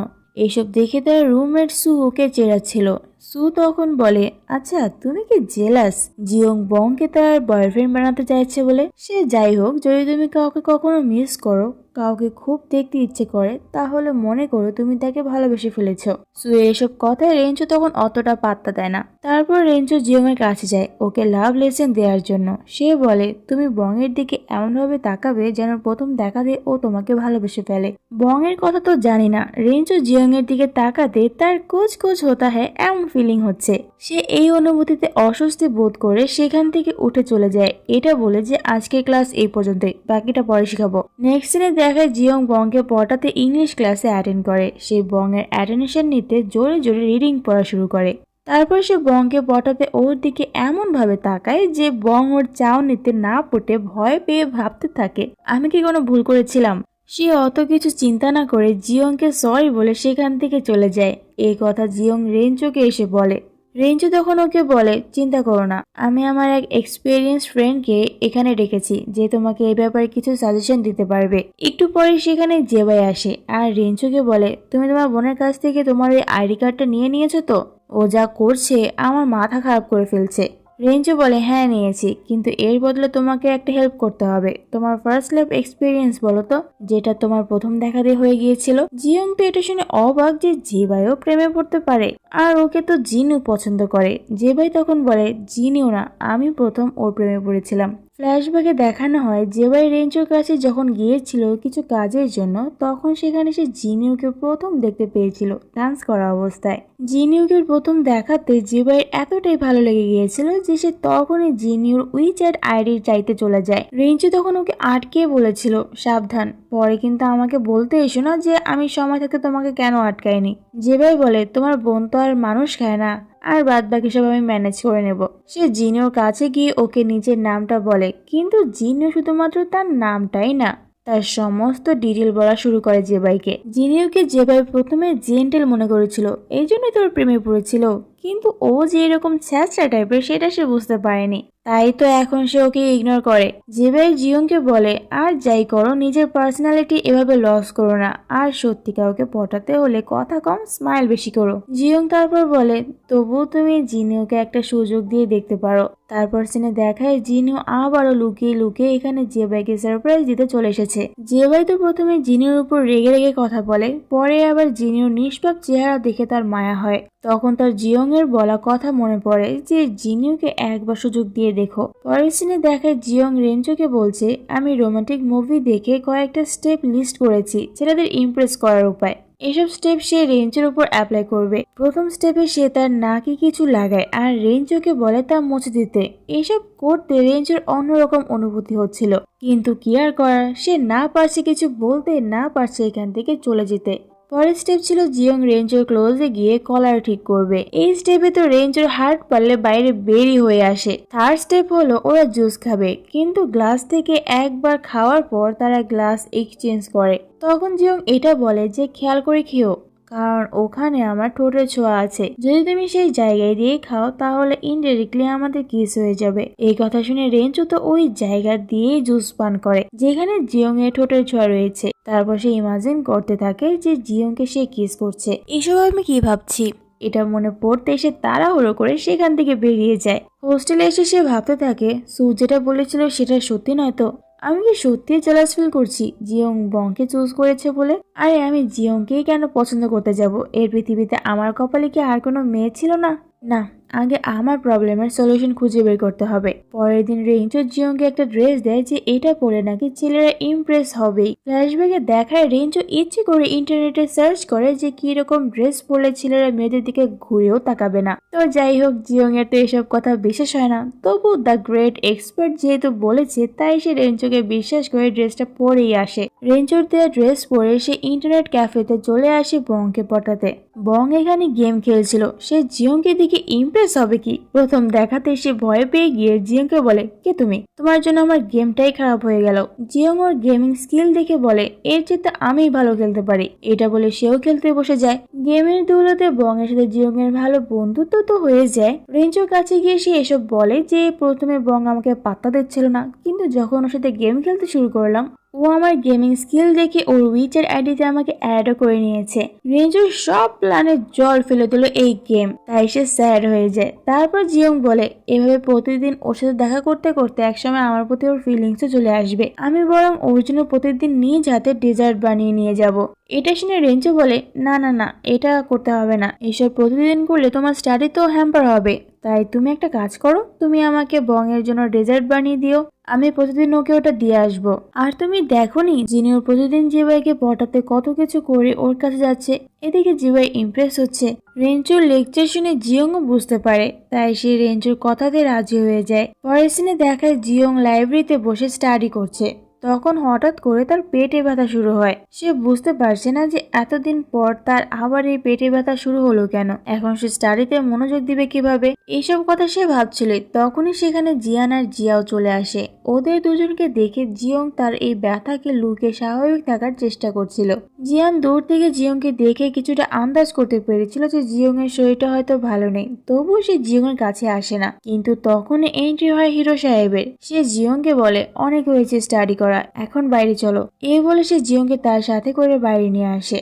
এসব দেখে তার রুমমেট সু ওকে চেড়াচ্ছিল। সু তখন বলে, আচ্ছা তুমি কি জেলাস জিয়ং বংকে তার বয়ফ্রেন্ড বানাতে চাইছে বলে? সে যাই হোক, যদি তুমি কাউকে কখনো মিস করো, কাউকে খুব দেখতে ইচ্ছে করে, তাহলে মনে করো তুমি তাকে ভালোবেসে ফেলেছো। সু এসব কথায় রেঞ্চো তখন অতটা পাত্তা দেয় না। তারপর রেঞ্চো জিয়ং এর কাছে যায় ওকে লাভ লেসন দেওয়ার জন্য। সে বলে, তুমি বং এর দিকে এমন ভাবে তাকাবে যেন প্রথম দেখাতে ও তোমাকে ভালোবেসে ফেলে। বং এর কথা তো জানি না, রেঞ্চো জিয়ং এর দিকে তাকাতে তার কোচ কোচ হতা হয় এমন ফিলিং হচ্ছে। সে এই অনুভূতিতে অস্বস্তি বোধ করে সেখান থেকে উঠে চলে যায়, এটা বলে যে আজকের ক্লাস এই পর্যন্তই, বাকিটা পরে শিখাবো। নেক্সট সিনে দেখায় জিয়ং বংকে পড়াতে ইংলিশ ক্লাসে অ্যাটেন্ড করে। সে বং এর অ্যাটেনশন নিতে জোরে জোরে রিডিং পড়া শুরু করে। তারপর সে বংকে পটাতে ওর দিকে এমন ভাবে তাকায় যে বং ওর চাও নিতে না পটে ভয় পেয়ে ভাবতে থাকে, আমি কি কোনো ভুল করেছিলাম? সে অত কিছু চিন্তা না করে জিয়ংকে সরি বলে সেখান থেকে চলে যায়। এই কথা জিয়ং রেঞ্চোকে এসে বলে। রেঞ্চো তখন ওকে বলে, চিন্তা করো না, আমি আমার এক এক্সপিরিয়েন্স ফ্রেন্ডকে এখানে ডেকেছি যে তোমাকে এই ব্যাপারে কিছু সাজেশন দিতে পারবে। একটু পরে সেখানে জেবাই আসে আর রেঞ্চোকে বলে, তুমি তোমার বোনের কাছ থেকে তোমার ওই আইডি কার্ডটা নিয়ে নিয়েছো তো? ও যা করছে আমার মাথা খারাপ করে ফেলছে। রেঞ্চো বলে, হ্যাঁ নিয়েছি, কিন্তু এর বদলে তোমাকে একটা হেল্প করতে হবে। তোমার ফার্স্ট লাভ এক্সপিরিয়েন্স বলো তো, যেটা তোমার প্রথম দেখাতে হয়ে গিয়েছিল। জিয়ং তো এটা শুনে অবাক যে জেবাইও প্রেমে পড়তে পারে, আর ওকে তো জিনু পছন্দ করে। জেবাই তখন বলে, জিনিও না, আমি প্রথম ওর প্রেমে পড়েছিলাম। ফ্ল্যাশব্যাকে দেখানো হয় জেবাই রেঞ্চোর কাছে যখন গিয়েছিল কিছু কাজের জন্য, তখন সেখানে সে জিনিউকে প্রথম দেখতে পেয়েছিল ডান্স করা অবস্থায়। জিনিউকে প্রথম দেখাতে জেবাইয়ের এতটাই ভালো লেগে গিয়েছিল যে সে তখনই জিনিউর উইচ্যাট আইডি চাইতে চলে যায়। রেঞ্চো তখন ওকে আটকে বলেছিল, সাবধান, পরে কিন্তু আমাকে বলতে এসো না যে আমি সময় থাকতে তোমাকে কেন আটকাইনি। জেবাই বলে, তোমার বোন তো আর মানুষ খায় না, আর বাদ বাকি সব আমি ম্যানেজ করে নেব। সে জিনিওর কাছে গিয়ে ওকে নিজের নামটা বলে, কিন্তু জিনিও শুধুমাত্র তার নামটাই না, তার সমস্ত ডিটেল বলা শুরু করে জেবাইকে। জিনিওকে জেবাই প্রথমে জেন্টেল মনে করেছিল, এই জন্যই তোর প্রেমে পড়েছিল, কিন্তু ও যে এরকম ছ্যাঁচড়া টাইপের সেটা সে বুঝতে পারেনি। তাই তো এখন সে ওকে ইগনোর করে। জিবাই জিয়ংকে বলে, আর যাই করো নিজের পার্সোনালিটি এভাবে লস করো না, আর সত্যি কাউকে পটাতে হলে কথা কম স্মাইল বেশি করো। জিয়ং তারপর বলে, তবুও তুমি জিনিওকে একটা সুযোগ দিয়ে দেখতে পারো। তারপর সিনে দেখায় জিনিও আবারও লুকিয়ে লুকিয়ে এখানে জেবাইকে সারপ্রাইজ দিতে চলে এসেছে। জেবাই তো প্রথমে জিনিওর উপর রেগে রেগে কথা বলে, পরে আবার জিনিওর নিষ্পাপ চেহারা দেখে তার মায়া হয়। তখন তার জিয়ং এর বলা কথা মনে পড়ে যে জিনিওকে একবার সুযোগ দিয়ে দেখো। পরের সিনে দেখায় জিয়ং রেঞ্চোকে বলছে, আমি রোমান্টিক মুভি দেখে কয়েকটা স্টেপ লিস্ট করেছি ছেলেদের ইমপ্রেস করার উপায়। এসব স্টেপ সে রেঞ্চের উপর অ্যাপ্লাই করবে। প্রথম স্টেপে সে তার নাকে কিছু লাগায় আর রেঞ্চোকে বলে তা মুছে দিতে। এসব করতে রেঞ্চের অন্যরকম অনুভূতি হচ্ছিল, কিন্তু কি আর করার, সে না পারছে কিছু বলতে, না পারছে এখান থেকে চলে যেতে। পরের স্টেপ ছিল জিয়ং রেঞ্জের ক্লোজে গিয়ে কলার ঠিক করবে। এই স্টেপে তো রেঞ্জের হার্ট পারলে বাইরে বেরি হয়ে আসে। থার্ড স্টেপ হলো ওরা জুস খাবে, কিন্তু গ্লাস থেকে একবার খাওয়ার পর তারা গ্লাস এক্সচেঞ্জ করে। তখন জিয়ং এটা বলে যে খেয়াল করে খেও, কারণ ওখানে আমার ঠোঁটের ছোঁয়া আছে, যদি তুমি সেই জায়গায় দিয়ে খাও তাহলে ইনডাইরেক্টলি আমাদের কিস হয়ে যাবে। এই কথা শুনে রেঞ্চো তো ওই জায়গা দিয়ে জুস পান করে যেখানে জিয়ং এর ঠোঁটের ছোঁয়া রয়েছে। তারপর সে ইমাজিন করতে থাকে যে জিয়ংকে সে কিস করছে। এসব আমি কি ভাবছি, এটা মনে পড়তে এসে তাড়াহুড়ো করে সেখান থেকে বেরিয়ে যায়। হোস্টেলে এসে সে ভাবতে থাকে, সু যেটা বলেছিল সেটা সত্যি নয় তো? আমি কি সত্যি জেলাস ফিল করছি জিয়ং বংকে চুজ করেছে বলে? আরে আমি জিয়ংকেই কেন পছন্দ করতে যাব? এর পৃথিবীতে আমার কপালে কি আর কোনো মেয়ে ছিল না? না, আগে আমার প্রবলেমের সলিউশন খুঁজে বের করতে হবে। পরের দিন রেঞ্চো জিয়ংকে একটা ড্রেস দেয় যে এটা পরে নাকি ছেলেরা ইমপ্রেস হবেই। ফ্ল্যাশব্যাকে দেখায় রেঞ্চো ইচ্ছে করে ইন্টারনেটে সার্চ করে যে কি রকম ড্রেস পরলে ছেলেরা মেয়েদের দিকে ঘুরেও তাকাবে না। তো যাই হোক, জিয়ং এর তো এসব কথা বিশ্বাস হয় না, তবু দ্য গ্রেট এক্সপার্ট যেহেতু বলেছে তাই সে রেঞ্চোকে বিশ্বাস করে ড্রেসটা পরেই আসে। রেঞ্চোর দেওয়া ড্রেস পরে সে ইন্টারনেট ক্যাফেতে চলে আসে বংকে পটাতে। বং এখানে গেম খেলছিল, সে জিয়ংকে দিকে ইমপ্রেস হবে কি? প্রথম দেখাতে সে ভয় পেয়ে গিয়ে জিয়ংকে বলে, কে তুমি? তোমার জন্য আমার গেমটাই খারাপ হয়ে গেল। জিয়ং ওর গেমিং স্কিল দেখে বলে, এর চেয়ে আমিই ভালো খেলতে পারি। এটা বলে সেও খেলতে বসে যায়। গেমের দৌলতে বং এর সাথে জিয়ং এর ভালো বন্ধুত্ব তো হয়ে যায়। রেঞ্চোর কাছে গিয়ে সে এসব বলে যে প্রথমে বং আমাকে পাত্তা দিচ্ছিল না, কিন্তু যখন ওর সাথে গেম খেলতে শুরু করলাম ও আমার গেমিং স্কিল দেখে ওর উইচার আইডিতে আমাকে অ্যাডও করে নিয়েছে। রেঞ্জোর সব প্ল্যানে জল ফেলে দিল এই গেম, তাই সে স্যাড হয়ে যায়। তারপর জিয়ং বলে, এভাবে প্রতিদিন ওর সাথে দেখা করতে করতে একসময় আমার প্রতি ওর ফিলিংসও চলে আসবে। আমি বরং ওর জন্য প্রতিদিন নিজ হাতে ডেজার্ট বানিয়ে নিয়ে যাব। এটা শুনে রেঞ্জো বলে, না না না, এটা করতে হবে না। এসব প্রতিদিন করলে তোমার স্টাডি তো হ্যাম্পার হবে। তাই তুমি একটা কাজ করো, তুমি আমাকে বং এর জন্য ডেজার্ট বানিয়ে দিও, আমি প্রতিদিন ওকে ওটা দিয়ে আসবো। আর তুমি দেখোনি জিনিও প্রতিদিন জিবাইকে পটাতে কত কিছু করে ওর কাছে যাচ্ছে, এদিকে জিবাই ইমপ্রেস হচ্ছে। রেঞ্চোর লেকচার শুনে জিয়ংও বুঝতে পারে, তাই সে রেঞ্চোর কথাতে রাজি হয়ে যায়। পরের সিনে দেখায় জিয়ং লাইব্রেরিতে বসে স্টাডি করছে। তখন হঠাৎ করে তার পেটে ব্যথা শুরু হয়। সে বুঝতে পারছে না যে এতদিন পর তার আবার এই পেটে ব্যথা শুরু হলো কেন। এখন সে স্টাডিতে মনোযোগ দিবে কিভাবে, এইসব কথা সে ভাবছিল। তখনই সেখানে জিয়ান আর জিয়াও চলে আসে। ওদের দুজনকে দেখে জিয়ং তার এই ব্যথাকে লুকিয়ে স্বাভাবিক থাকার চেষ্টা করছিল। জিয়ান দূর থেকে জিয়ংকে দেখে কিছুটা আন্দাজ করতে পেরেছিল যে জিয়ং এর শরীরটা হয়তো ভালো নেই, তবুও সে জিয়ং এর কাছে আসে না। কিন্তু তখনই এন্ট্রি হয় হিরো সাহেবের। সে জিয়ংকে বলে, অনেক হয়েছে স্টাডি করা, এখন বাইরে চলো। এই বলে সে জিয়ংকে তার সাথে করে বাইরে নিয়ে আসে।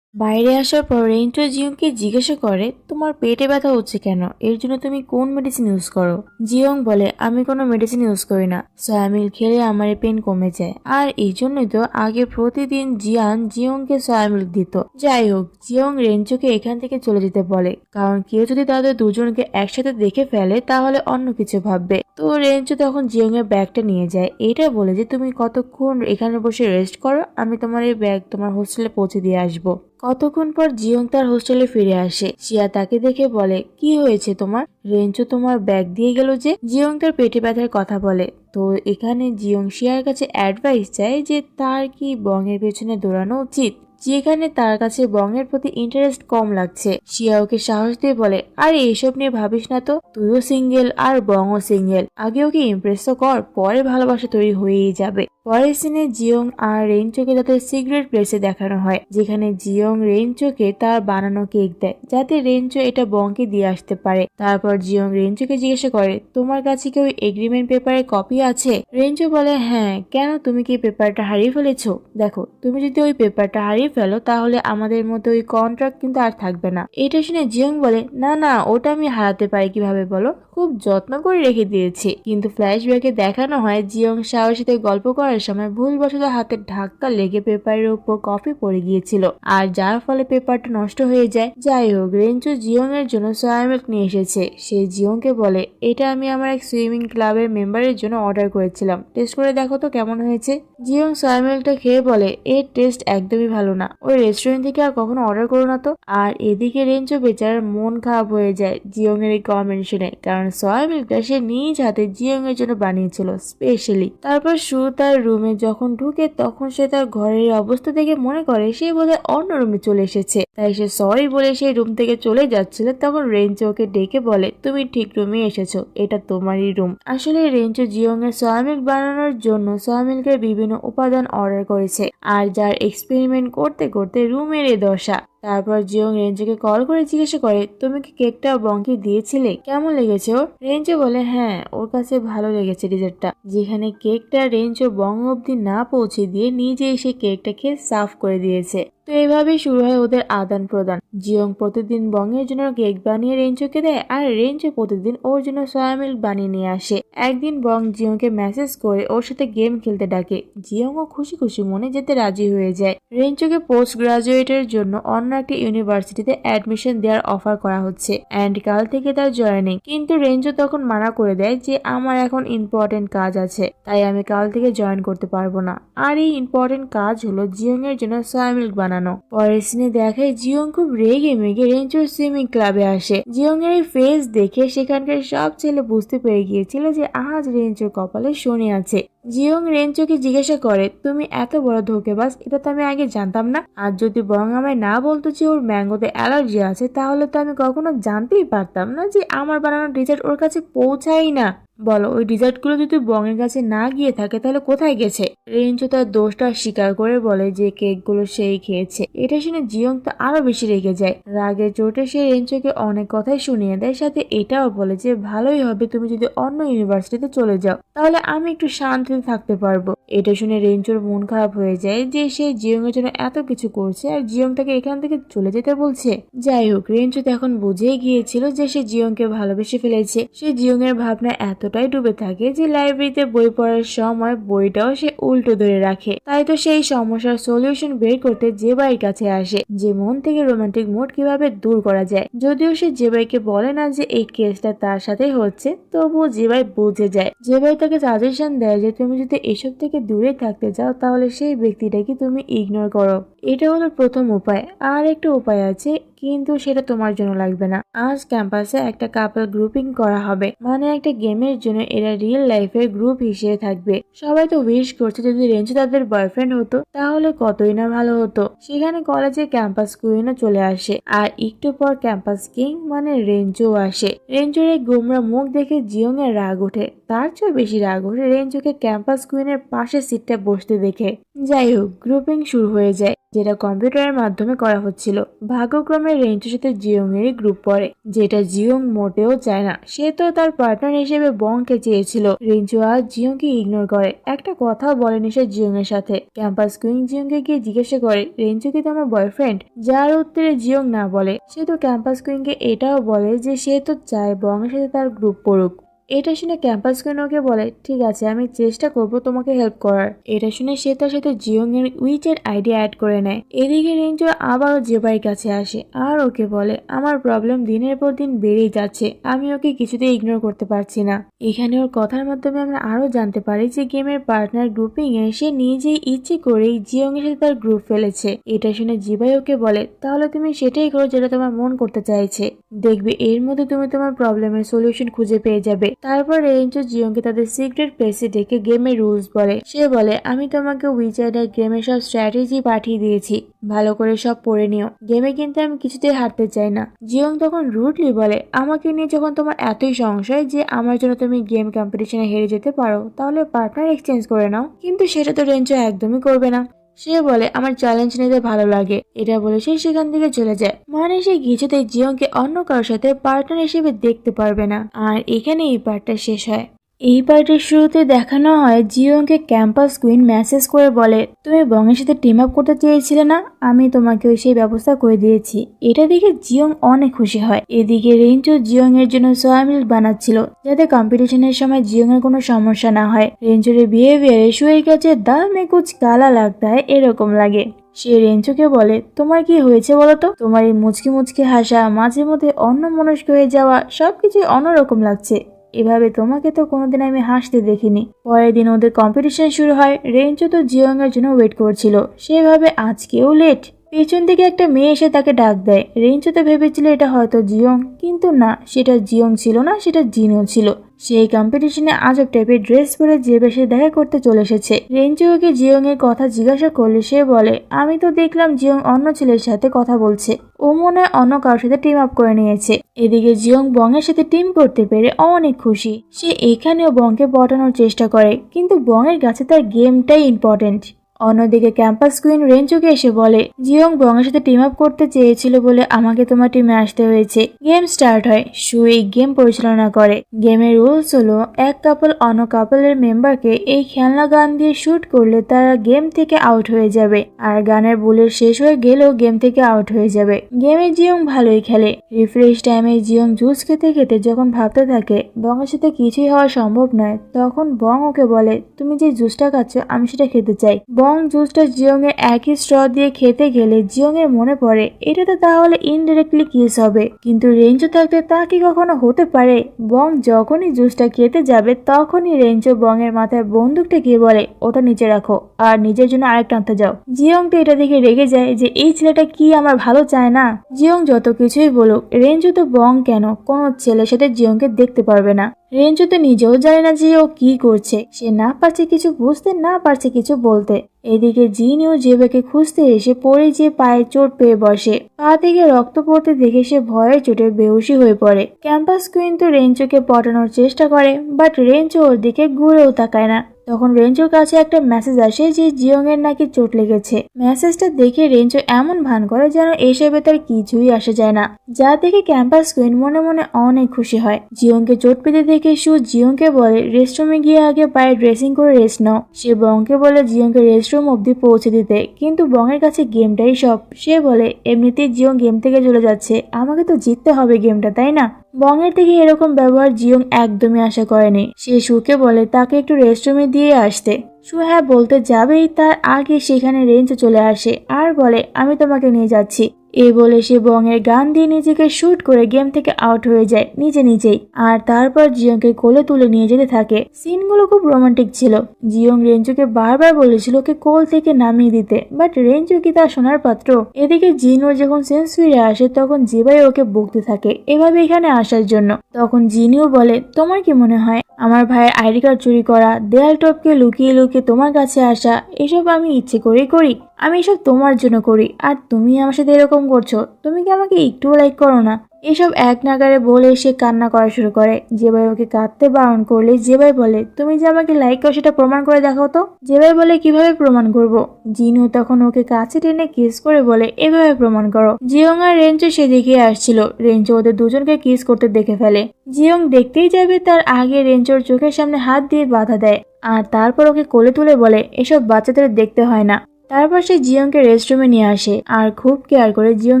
বাইরে আসার পর রেঞ্চো জিয়ংকে জিজ্ঞাসা করে, তোমার পেটে ব্যথা হচ্ছে কেন? এর জন্য তুমি কোন মেডিসিন ইউজ করো? জিয়ং বলে, আমি কোনো মেডিসিন ইউজ করি না, সয়ামিল খেলে আমার পেন কমে যায়। আর এই জন্যই তো আগে প্রতিদিন জিয়ান জিয়ংকে সয়ামিল দিত। যাই হোক, জিয়ং রেঞ্চোকে এখান থেকে চলে যেতে বলে, কারণ কেউ যদি তাদের দুজনকে একসাথে দেখে ফেলে তাহলে অন্য কিছু ভাববে। তো রেঞ্চো তখন জিয়ং এর ব্যাগটা নিয়ে যায়, এটা বলে যে তুমি কতক্ষণ এখানে বসে রেস্ট করো, আমি তোমার এই ব্যাগ তোমার হোস্টেলে পৌঁছে দিয়ে আসবো। কতক্ষণ পর জিয়ং তার হোস্টেলে ফিরে আসে। শিয়া তাকে দেখে বলে, কি হয়েছে তোমার? রেঞ্চো তোমার ব্যাগ দিয়ে গেল যে? জিয়ং তার পেটে ব্যথার কথা বলে। তো এখানে জিয়ং শিয়ার কাছে অ্যাডভাইস চায় যে তার কি বং এর পেছনে দৌড়ানো উচিত। যেখানে তার কাছে বংয়ের প্রতি ইন্টারেস্ট কম লাগছে। শিয়া ওকে সাহস দিয়ে বলে, আরে এইসব নিয়ে ভাবিস না তো, তুইও সিঙ্গেল আর বংও সিঙ্গেল, আগে ওকে ইমপ্রেস তো কর, পরে ভালোবাসা তৈরি হয়েই যাবে। পরের সিনে জিয়ং আর রেঞ্চোকে তাদের সিক্রেট প্লেসে দেখানো হয়, যেখানে জিয়ং রেঞ্চোকে তার বানানো কেক দেয় যাতে রেঞ্চো এটা বংকে দিয়ে আসতে পারে। তারপর জিয়ং রেঞ্চোকে জিজ্ঞাসা করে, তোমার কাছে কি ওই এগ্রিমেন্ট পেপারের কপি আছে? রেঞ্চো বলে, হ্যাঁ, কেন, তুমি কি পেপারটা হারিয়ে ফেলেছো? দেখো, তুমি যদি ওই পেপারটা হারিয়ে ফেলো তাহলে আমাদের মধ্যে ওই কন্ট্রাক্ট কিন্তু আর থাকবে না। এটা শুনে জিয়ং বলে, না না, ওটা আমি হারাতে পারি কিভাবে বলো, খুব যত্ন করে রেখে দিয়েছি। কিন্তু ফ্ল্যাশব্যাকে দেখানো হয় জিয়ং শাওর সাথে গল্প করার সময় ভুলবশত হাতের ধাক্কা লেগে পেপারের উপর কফি পড়ে গিয়েছিল, আর যার ফলে পেপারটা নষ্ট হয়ে যায়। যাই হোক, রেঞ্চো জিয়ং এর জন্য সয়া মিল্ক নিয়ে এসেছে। সে জিয়ংকে বলে, এটা আমি আমার এক সুইমিং ক্লাবের মেম্বারের জন্য অর্ডার করেছিলাম, টেস্ট করে দেখো তো কেমন হয়েছে। জিয়ং সয়া মিল্কটা খেয়ে বলে, এর টেস্ট একদমই ভালো না, ওই রেস্টুরেন্ট থেকে আর কখনো অর্ডার করো না তো। আর এদিকে রেঞ্চো বেচারার মন খারাপ হয়ে যায় জিয়ং এর এই কমেন্ট শুনে, কারণ সয়া মিল্কটা সে নিজ হাতে জিয়ং এর জন্য বানিয়েছিল স্পেশালি। তারপর সু তার রুমে যখন ঢুকে তখন সে তার ঘরের অবস্থা দেখে মনে করে সে বোধহয় অন্য রুমে চলে এসেছে, তাই সে সরি বলে সেই রুম থেকে চলে যাচ্ছিল। তখন রেঞ্চো ওকে ডেকে বলে, তুমি ঠিক রুমে এসেছো, এটা তোমারই রুম। আসলে রেঞ্চো জিয়ং এর সয়া মিল্ক বানানোর জন্য সয়া মিল্কের বিভিন্ন উপাদান অর্ডার করেছে, আর যার এক্সপেরিমেন্ট করতে করতে রুমের এ দশা। তারপর জিয়ং রেঞ্চোকে কল করে জিজ্ঞাসা করে, তুমি কি কেকটা বংকে দিয়েছিলে, কেমন লেগেছে ওর? রেঞ্চো বলে, হ্যাঁ, ওর কাছে ভালো লেগেছে ডিজার্টটা। যেখানে কেকটা রেঞ্চো বং অব্দি না পৌঁছে দিয়ে নিজেই সেই কেকটাকে সার্ভ করে দিয়েছে। তো এভাবেই শুরু হয় ওদের আদান প্রদান। জিয়ং প্রতিদিন বংয়ের জন্য কেক বানিয়ে রেঞ্চোকে দেয়, আর রেঞ্চো প্রতিদিন ওর জন্য সয়া মিল্ক বানিয়ে নিয়ে আসে। একদিন বং জিয়ংকে মেসেজ করে ওর সাথে গেম খেলতে ডাকে। জিয়ংও খুশি খুশি মনে যেতে রাজি হয়ে যায়। রেঞ্চোকে পোস্ট গ্রাজুয়েটের জন্য অন্য একটা ইউনিভার্সিটিতে অ্যাডমিশন দেওয়ার অফার করা হচ্ছে, এন্ড কাল থেকে তার জয়েনিং। কিন্তু রেঞ্চো তখন মানা করে দেয় যে আমার এখন ইম্পর্টেন্ট কাজ আছে, তাই আমি কাল থেকে জয়েন করতে পারবো না। আর এই ইম্পর্টেন্ট কাজ হলো জিয়ং এর জন্য সয়া মিল্ক বানানো। পরের সিনে দেখায় জিয়ং খুব রেগে মেগে রেঞ্চোর সুইমিং ক্লাবে আসে। জিয়ং এর এই ফেস দেখে সেখানকার সব ছেলে বুঝতে পেরে গিয়েছিল যে আজ রেঞ্চোর কপালে শনি আছে। জিয়ং রেঞ্চোকে জিজ্ঞাসা করে, তুমি এত বড় ধোঁকেবাজ, এটা তো আমি আগে জানতাম না। আর যদি বং আমায় না বলতো যে ওর ম্যাঙ্গোতে অ্যালার্জি আছে, তাহলে তো আমি কখনো জানতেই পারতাম না যে আমার বানানো ডেজার্ট ওর কাছে পৌঁছাই না। বলো, ওই ডিজার্ট গুলো যদি বংয়ের কাছে না গিয়ে থাকে তাহলে কোথায় গেছে? রেঞ্চো তার দোষটা স্বীকার করে বলে যে কেক গুলো সেই খেয়েছে। এটা শুনে জিয়ং তো আরো বেশি রেগে যায়। রাগের চোটে সে রেঞ্চোকে অনেক কথাই শুনিয়ে দেয়, সাথে এটাও বলে যে ভালোই হবে তুমি যদি অন্য ইউনিভার্সিটিতে চলে যাও, তাহলে আমি একটু শান্তিতে থাকতে পারবো। এটা শুনে রেঞ্চোর মন খারাপ হয়ে যায় যে সে জিয়ং এর জন্য এত কিছু করছে আর জিয়ং তাকে এখান থেকে চলে যেতে বলছে। যাই হোক, রেঞ্চো তো এখন বুঝেই গিয়েছিল যে সে জিয়ংকে ভালোবেসে ফেলেছে। সে জিয়ং এর ভাবনা এতটাই ডুবে থাকে যে লাইব্রেরিতে বই পড়ার সময় বইটাও সে উল্টো ধরে রাখে। তাই তো সেই সমস্যার সলিউশন বের করতে জেবাইয়ের কাছে আসে, যে মন থেকে রোমান্টিক মুড কিভাবে দূর করা যায়। যদিও সে জেবাইকে বলে না যে এই কেসটা তার সাথে হচ্ছে, তবুও জেবাই বুঝে যায়। জেবাই তাকে সাজেশন দেয় যে তুমি যদি এসব থেকে দূরে থাকতে চাও তাহলে সেই ব্যক্তিটাকে তুমি ইগনোর করো। এটা হলো প্রথম উপায়। আর একটা উপায় আছে, কিন্তু সেটা তোমার জন্য লাগবে না। আজ ক্যাম্পাসে একটা কাপল গ্রুপিং করা হবে, মানে একটা গেমের জন্য এরা রিয়েল লাইফের গ্রুপ হিসেবে থাকবে। সবাই তো উইশ করছে যদি রেঞ্চো তাদের বয়ফ্রেন্ড হতো তাহলে কতই না ভালো হতো। সেখানে কলেজে ক্যাম্পাস কুইনও চলে আসে, আর একটু পর ক্যাম্পাস কিং মানে রেঞ্চো আসে। রেঞ্চোর এই গোমরা মুখ দেখে জিয়ং এর রাগ ওঠে, তার চেয়ে বেশি রাগ ওঠে রেঞ্চোকে ক্যাম্পাস কুইনের পাশে সিটটা বসতে দেখে। যাই হোক, গ্রুপিং শুরু হয়ে যায়, যেটা কম্পিউটারের মাধ্যমে করা হচ্ছিল। ভাগ্যক্রমে রেঞ্চোর সাথে জিয়ং এরই গ্রুপ পড়ে, যেটা জিয়ং মোটেও চায় না। সে তো তার পার্টনার হিসেবে বংকে চেয়েছিল। রেঞ্চো আজ জিয়ংকে ইগনোর করে, একটা কথাও বলেনি সে জিয়ং এর সাথে। ক্যাম্পাস কুইন জিয়ংকে গিয়ে জিজ্ঞাসা করে, রেঞ্চো কি তোমার বয়ফ্রেন্ড? যার উত্তরে জিয়ং না বলে। সে তো ক্যাম্পাস কুইনকে এটাও বলে যে সে তো চায় বং এর সাথে তার গ্রুপ পড়ুক। এটা শুনে ক্যাম্পাস কুইন ওকে বলে, ঠিক আছে, আমি চেষ্টা করব তোমাকে হেল্প করার। এটা শুনে সে তার সাথে জিয়ং এর উইচের আইডিয়া অ্যাড করে নেয়। এদিকে রেঞ্চো আবারও জেবাইয়ের কাছে আসে আর ওকে বলে, আমার প্রবলেম দিনের পর দিন বেড়েই যাচ্ছে, আমি ওকে কিছুতেই ইগনোর করতে পারছি না। এখানে ওর কথার মাধ্যমে আমরা আরো জানতে পারি যে গেমের পার্টনার গ্রুপিং এ সে নিজেই ইচ্ছে করেই জিয়ং এর সাথে তার গ্রুপ ফেলেছে। এটা শুনে জিবাই ওকে বলে, তাহলে তুমি সেটাই করো যেটা তোমার মন করতে চাইছে, দেখবে এর মধ্যে তুমি তোমার প্রবলেমের সলিউশন খুঁজে পেয়ে যাবে। তারপর রেঞ্চো জিয়ংকে তাদের সিক্রেট প্লেসে ডেকে গেমের রুলস বলে। সে বলে আমি তোমাকে উইজার্ডের গেমের সব স্ট্র্যাটেজি পাঠিয়ে দিয়েছি, ভালো করে সব পড়ে নিও, গেমে কিন্তু আমি কিছুতেই হারতে চাই না। জিয়ং তখন রুডলি বলে আমাকে নিয়ে যখন তোমার এতই সংশয় যে আমার জন্য তুমি গেম কম্পিটিশনে হেরে যেতে পারো, তাহলে পার্টনার এক্সচেঞ্জ করে নাও। কিন্তু সেটা তো রেঞ্চো একদমই করবে না। সে বলে আমার চ্যালেঞ্জ নিতে ভালো লাগে, এটা বলে সে সেখান থেকে চলে যায়। মানে সে কিছুতেই জিয়ংকে অন্য কারোর সাথে পার্টনার হিসেবে দেখতে পারবে না। আর এখানে এই পার্টটা শেষ হয়। এই পার্টের শুরুতে দেখানো হয় জিয়ংকে ক্যাম্পাস কুইন মেসেজ করে বলে তুমি বংয়ের সাথে টিম আপ করতে চেয়েছিলে না, আমি তোমাকে সেই ব্যবস্থা করে দিয়েছি। এটা দেখে জিয়ং অনেক খুশি হয়। এদিকে রেঞ্চো জিয়ং এর জন্য সোয়া মিল্ক বানাচ্ছিল যাতে কম্পিটিশনের সময় জিয়ং এর কোনো সমস্যা না হয়। রেঞ্চোর বিহেভিয়ারে শুয়ের কাছে দাল মে কুছ কালা লাগতা হয় এরকম লাগে। সে রেঞ্চোকে বলে তোমার কি হয়েছে বলতো, তোমার এই মুচকি মুচকি হাসা, মাঝে মধ্যে অন্যমনস্ক হয়ে যাওয়া, সবকিছু অন্যরকম লাগছে। এভাবে তোমাকে তো কোনোদিন আমি হাসতে দেখিনি। পরের দিন ওদের কম্পিটিশন শুরু হয়। রেঞ্চো তো জিয়ং এর জন্য ওয়েট করছিল, সেভাবে আজকেও লেট। পেছন থেকে একটা মেয়ে এসে তাকে ডাক দেয়। রেঞ্চো তো ভেবেছিল এটা হয়তো জিয়ং, কিন্তু না, সেটা জিয়ং ছিল না, সেটা জিনও ছিল। সেই কম্পিটিশনে আজব টাইপের ড্রেস পরে যে বেশি দেখা করতে চলে এসেছে। রেঞ্চো ওকে জিয়ং এর কথা জিজ্ঞাসা করলে সে বলে আমি তো দেখলাম জিয়ং অন্য ছেলের সাথে কথা বলছে, ও মনে হয় অন্য কারোর সাথে টিম আপ করে নিয়েছে। এদিকে জিয়ং বং এর সাথে টিম করতে পেরে অনেক খুশি। সে এখানেও বংকে পটানোর চেষ্টা করে, কিন্তু বং এর কাছে তার গেমটাই ইম্পর্টেন্ট। অন্যদিকে ক্যাম্পাস কুইন রেঞ্চোকে এসে বলে জিয়ং বংয়ের সাথে টিম আপ করতে চেয়েছিল বলে আমাকে তোমার টিমে আসতে হয়েছে। গেম স্টার্ট হয়। শু এই গেম পরিচালনা করে। গেমের রুলস হলো এক কাপল অন্য কাপলের মেম্বারকে এই খেলনা গান দিয়ে শুট করলে তারা গেম থেকে আউট হয়ে যাবে, আর গানের বুলেট শেষ হয়ে গেলেও গেম থেকে আউট হয়ে যাবে। গেমে জিয়ং ভালোই খেলে। রিফ্রেশ টাইমে জিয়ং জুস খেতে খেতে যখন ভাবতে থাকে বংয়ের সাথে কিছুই হওয়া সম্ভব নয়, তখন বং ওকে বলে তুমি যে জুসটা খাচ্ছ আমি সেটা খেতে চাই। বং জুসটা জিয়ং এর একই স্ট্র দিয়ে খেতে গেলে জিয়ং এর মনে পড়ে এটা তো তাহলে ইনডিরেক্টলি কিস হবে, কিন্তু রেঞ্চো থাকতে তা কি কখনো হতে পারে? বং যখনই জুসটা খেতে যাবে তখনই রেঞ্চো বং এর মাথায় বন্দুকটা গিয়ে বলে ওটা নিচে রাখো আর নিজের জন্য আরেকটা আনতে যাও। জিয়ং তো এটা দেখে রেগে যায় যে এই ছেলেটা কি আমার ভালো চায় না। জিয়ং যত কিছুই বলুক রেঞ্চো তো বং কেন কোনো ছেলের সাথে জিয়ংকে দেখতে পারবে না। রেঞ্চো তো নিজেও জানে না যে ও কি করছে, সে না পারছে কিছু বুঝতে, না পারছে কিছু বলতে। এদিকে জিনিও জেবেকে খুঁজতে এসে পড়ে যে পায়ে চোট পেয়ে বসে। পা থেকে রক্ত পড়তে দেখে সে ভয়ের চোটে বেহুশি হয়ে পড়ে। ক্যাম্পাস কুইন তো রেঞ্চোকে পটানোর চেষ্টা করে, বাট রেঞ্চো ওর দিকে ঘুরেও তাকায় না। তখন রেঞ্চোর কাছে একটা মেসেজ আসে যে জিয়ং এর নাকি চোট লেগেছে। মেসেজটা দেখে রেঞ্চো এমন ভান করে যেন এসবে তার কিছুই আসে যায় না, যা দেখে ক্যাম্পাস কুইন মনে মনে অনেক খুশি হয়। জিয়ংকে চোট পেতে দেখে শু জিয়ংকে বলে রেস্টরুমে গিয়ে আগে পায়ে ড্রেসিং করে রেস্ট নাও। সে বংকে বলে জিয়ংকে রেস্টরুম অব্দি পৌঁছে দিতে, কিন্তু বংয়ের কাছে গেমটাই সব। সে বলে এমনিতেই জিয়ং গেম থেকে চলে যাচ্ছে, আমাকে তো জিততে হবে গেমটা, তাই না? বংয়ের থেকে এরকম ব্যবহার জিয়ং একদমই আশা করেনি। সে শুকে বলে তাকে একটু রেস্টরুমে দিয়ে আসতে। শু হ্যাঁ বলতে যাবেই তার আগে সেখানে রেঞ্চো চলে আসে আর বলে আমি তোমাকে নিয়ে যাচ্ছি। এই বলে সে বংয়ের গান দিয়ে নিজেকে শুট করে গেম থেকে আউট হয়ে যায় নিজে নিজেই। আর তারপর জিয়ংকে কোলে তুলে নিয়ে যেতে থাকে। সিনগুলো খুব রোমান্টিক ছিল। জিয়ং রেঞ্চোকে বারবার বলেছিল ওকে কোল থেকে নামিয়ে দিতে, বাট রেঞ্চো কি তা শোনার পাত্র? এদিকে জিনোর যখন সেন্স ফিরে আসে তখন জিবাই ওকে বকতে থাকে এভাবে এখানে আসার জন্য। তখন জিনিও বলে তোমার কি মনে হয় আমার ভাইয়ের আইডি কার্ড চুরি করা, দেয়াল টপকে লুকিয়ে লুকিয়ে তোমার কাছে আসা, এসব আমি ইচ্ছে করেই করি? আমি এসব তোমার জন্য করি, আর তুমি আমার সাথে এরকম করছো? তুমি কি আমাকে একটুও লাইক করো না? এসব এক নাগারে বলে সে কান্না করা শুরু করে। জেবাই ওকে কাঁদতে বারণ করলে জেবাই বলে তুমি যে আমাকে লাইক করো সেটা প্রমাণ করে দেখাও তো। জেবাই বলে কিভাবে প্রমাণ করব? জিনু তখন ওকে কাছে টেনে কিস করে বলে এভাবে প্রমাণ করো। জিয়ং আর রেঞ্চো সেদিকে আসছিল। রেঞ্চো ওদের দুজনকে কিস করতে দেখে ফেলে। জিয়ং দেখতেই যাবে তার আগে রেঞ্চোর চোখের সামনে হাত দিয়ে বাধা দেয়, আর তারপর ওকে কোলে তুলে বলে এসব বাচ্চাদের দেখতে হয় না। তারপর সে জিয়ংকে রেস্টরুমে নিয়ে আসে আর খুব কেয়ার করে জিয়ং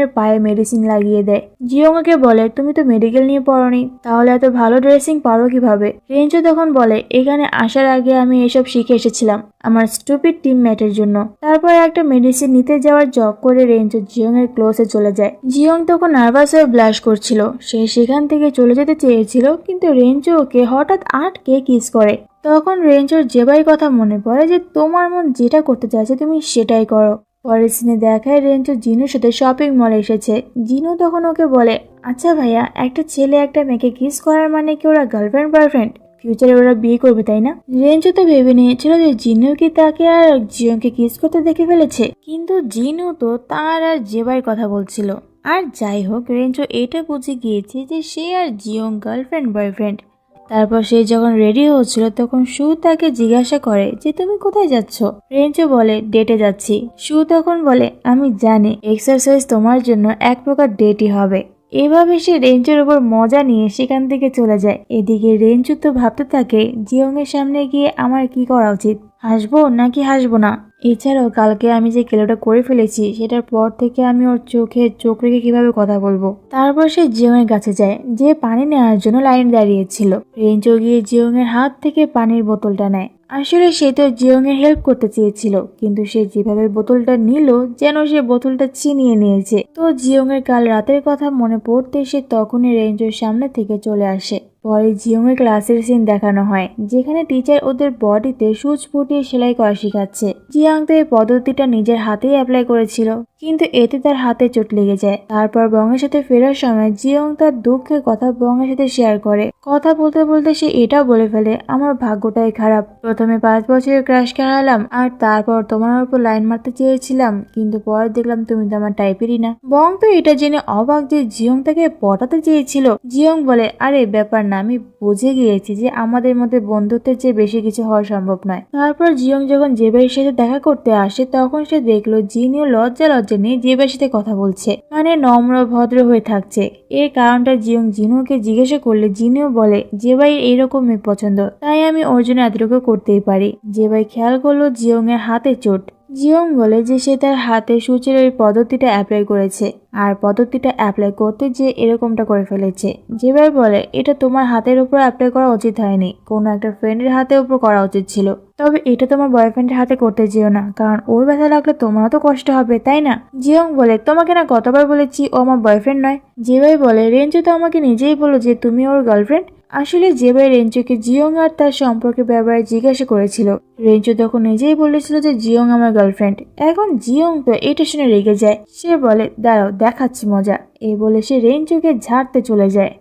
এর পায়ে মেডিসিন লাগিয়ে দেয়। জিয়ং ওকে বলে তুমি তো মেডিকেল নিয়ে পড়োনি, তাহলে এত ভালো ড্রেসিং পারো কিভাবে? রেঞ্চো তখন বলে এখানে আসার আগে আমি এসব শিখে এসেছিলাম আমার স্টুপিড টিমমেটের জন্য। তারপর একটা মেডিসিন নিতে যাওয়ার জগ করে রেঞ্চো জিয়ং এর ক্লোজে চলে যায়। জিয়ং তখন নার্ভাস হয়ে ব্লাশ করছিল। সে সেখান থেকে চলে যেতে চেয়েছিল, কিন্তু রেঞ্চো ওকে হঠাৎ আটকে কিস করে। তখন রেঞ্চোর জেবাই কথা মনে পড়ে যে তোমার মন যেটা করতে চাইছে তুমি সেটাই করো। পরের সিনে দেখায় রেঞ্চো জিনুর সাথে শপিং মলে এসেছে। জিনু তখন ওকে বলে, আচ্ছা ভাইয়া, একটা ছেলে একটা মেয়েকে কিস করার মানে কি ওরা গার্লফ্রেন্ড বয়ফ্রেন্ড? ফিউচারে ওরা বিয়ে করবে তাই না? রেঞ্চো তো ভেবে নিয়েছিল যে জিনু কি তাকে আর জিয়ংকে কিস করতে দেখে ফেলেছে, কিন্তু জিনু তো তার আর জেবাইয়ের কথা বলছিল। আর যাই হোক, রেঞ্চো এটা বুঝে গিয়েছে যে সে আর জিয়ং গার্লফ্রেন্ড বয়ফ্রেন্ড। তারপর সে যখন রেডি হচ্ছিল তখন সু তাকে জিজ্ঞাসা করে যে তুমি কোথায় যাচ্ছ? রেঞ্চো বলে, ডেটে যাচ্ছি। সু তখন বলে, আমি জানি এক্সারসাইজ তোমার জন্য এক প্রকার ডেটই হবে। এভাবে সে রেঞ্চোর উপর মজা নিয়ে সেখান থেকে চলে যায়। এদিকে রেঞ্চো তো ভাবতে থাকে জিয়ং এর সামনে গিয়ে আমার কি করা উচিত, হাসবো নাকি হাসবো না। এছাড়াও কালকে আমি যে কেলোটা করে ফেলেছি সেটার পর থেকে আমি ওর চোখে চোখ রেখে কিভাবে কথা বলবো। তারপর সে জিয়ং এর কাছে যায়, যে পানি নেওয়ার জন্য লাইনে দাঁড়িয়েছিল। রেঞ্চো গিয়ে জিয়ং এর হাত থেকে পানির বোতলটা নেয়। আসলে সে তো জিয়ং এর হেল্প করতে চেয়েছিল, কিন্তু সে যেভাবে বোতলটা নিল যেন সে বোতলটা ছিনিয়ে নিয়েছে। তো জিয়ং এর কাল রাতের কথা মনে পড়তে সে তখনই রেঞ্চোর সামনে থেকে চলে আসে। পরে জিয়ং এর ক্লাসের সিন দেখানো হয়, যেখানে টিচার ওদের বডিতে সুচ ফুটিয়ে সেলাই করা শেখাচ্ছে। জিয়াং তো এই পদ্ধতিটা নিজের হাতেই অ্যাপ্লাই করেছিল, কিন্তু এতে তার হাতে চোট লেগে যায়। তারপর বংয়ের সাথে ফেরার সময় জিয়ং তার দুঃখের কথা বংয়ের সাথে শেয়ার করে। কথা বলতে বলতে সে এটাও বলে ফেলে, আমার ভাগ্যটাই খারাপ, প্রথমে 5 বছরের ক্রাশ হারালাম, আর তারপর তোমার উপর লাইন মারতে চেয়েছিলাম, কিন্তু পরে দেখলাম তুমি তো আমার টাইপেরই না। বং তো এটা জেনে অবাক যে জিয়ং তাকে পটাতে চেয়েছিল। জিয়ং বলে, আরে ব্যাপার না, আমি বুঝে গিয়েছি যে আমাদের মধ্যে বন্ধুত্বের চেয়ে বেশি কিছু হওয়া সম্ভব নয়। তারপর জিয়ং যখন জেবের সাথে দেখা করতে আসে তখন সে দেখলো জিনিও লজ্জা নিয়ে জেবের সাথে কথা বলছে, মানে নম্র ভদ্র হয়ে থাকছে। এর কারণটা জিয়ং জিনুকে জিজ্ঞাসা করলে জিনিও বলে, জেবাই এইরকম মেয়ে পছন্দ, তাই আমি ওর জন্য এতটুকু করতেই পারি। জেবাই খেয়াল করলো জিয়ং এর হাতে চোট। জিয়ং বলে যে সে তার হাতে সূচের ওই পদ্ধতিটা অ্যাপ্লাই করেছে, আর পদ্ধতিটা অ্যাপ্লাই করতে যে এরকমটা করে ফেলেছে। জেবাই বলে, এটা তোমার হাতের উপর অ্যাপ্লাই করা উচিত হয়নি, কোনো একটা ফ্রেন্ডের হাতের উপর করা উচিত ছিল। তবে এটা তোমার বয়ফ্রেন্ডের হাতে করতে যেও না, কারণ ওর ব্যথা লাগলে তোমারও তো কষ্ট হবে, তাই না? জিয়ং বলে, তোমাকে না কতবার বলেছি ও আমার বয়ফ্রেন্ড নয়। জেবাই বলে, রেঞ্জু তো আমাকে নিজেই বলল যে তুমি ওর গার্লফ্রেন্ড। আসলে জেবাই রেঞ্চুকে জিয়ং আর তার সম্পর্কের ব্যাপারে জিজ্ঞাসা করেছিল। রেঞ্চু তখন নিজেই বলেছিল যে জিয়ং আমার গার্লফ্রেন্ড। এখন জিয়ং তো এটা শুনে রেগে যায়। সে বলে, দাঁড়াও দেখাচ্ছি মজা। এই বলে সে রেঞ্চুকে ঝাড়তে চলে যায়।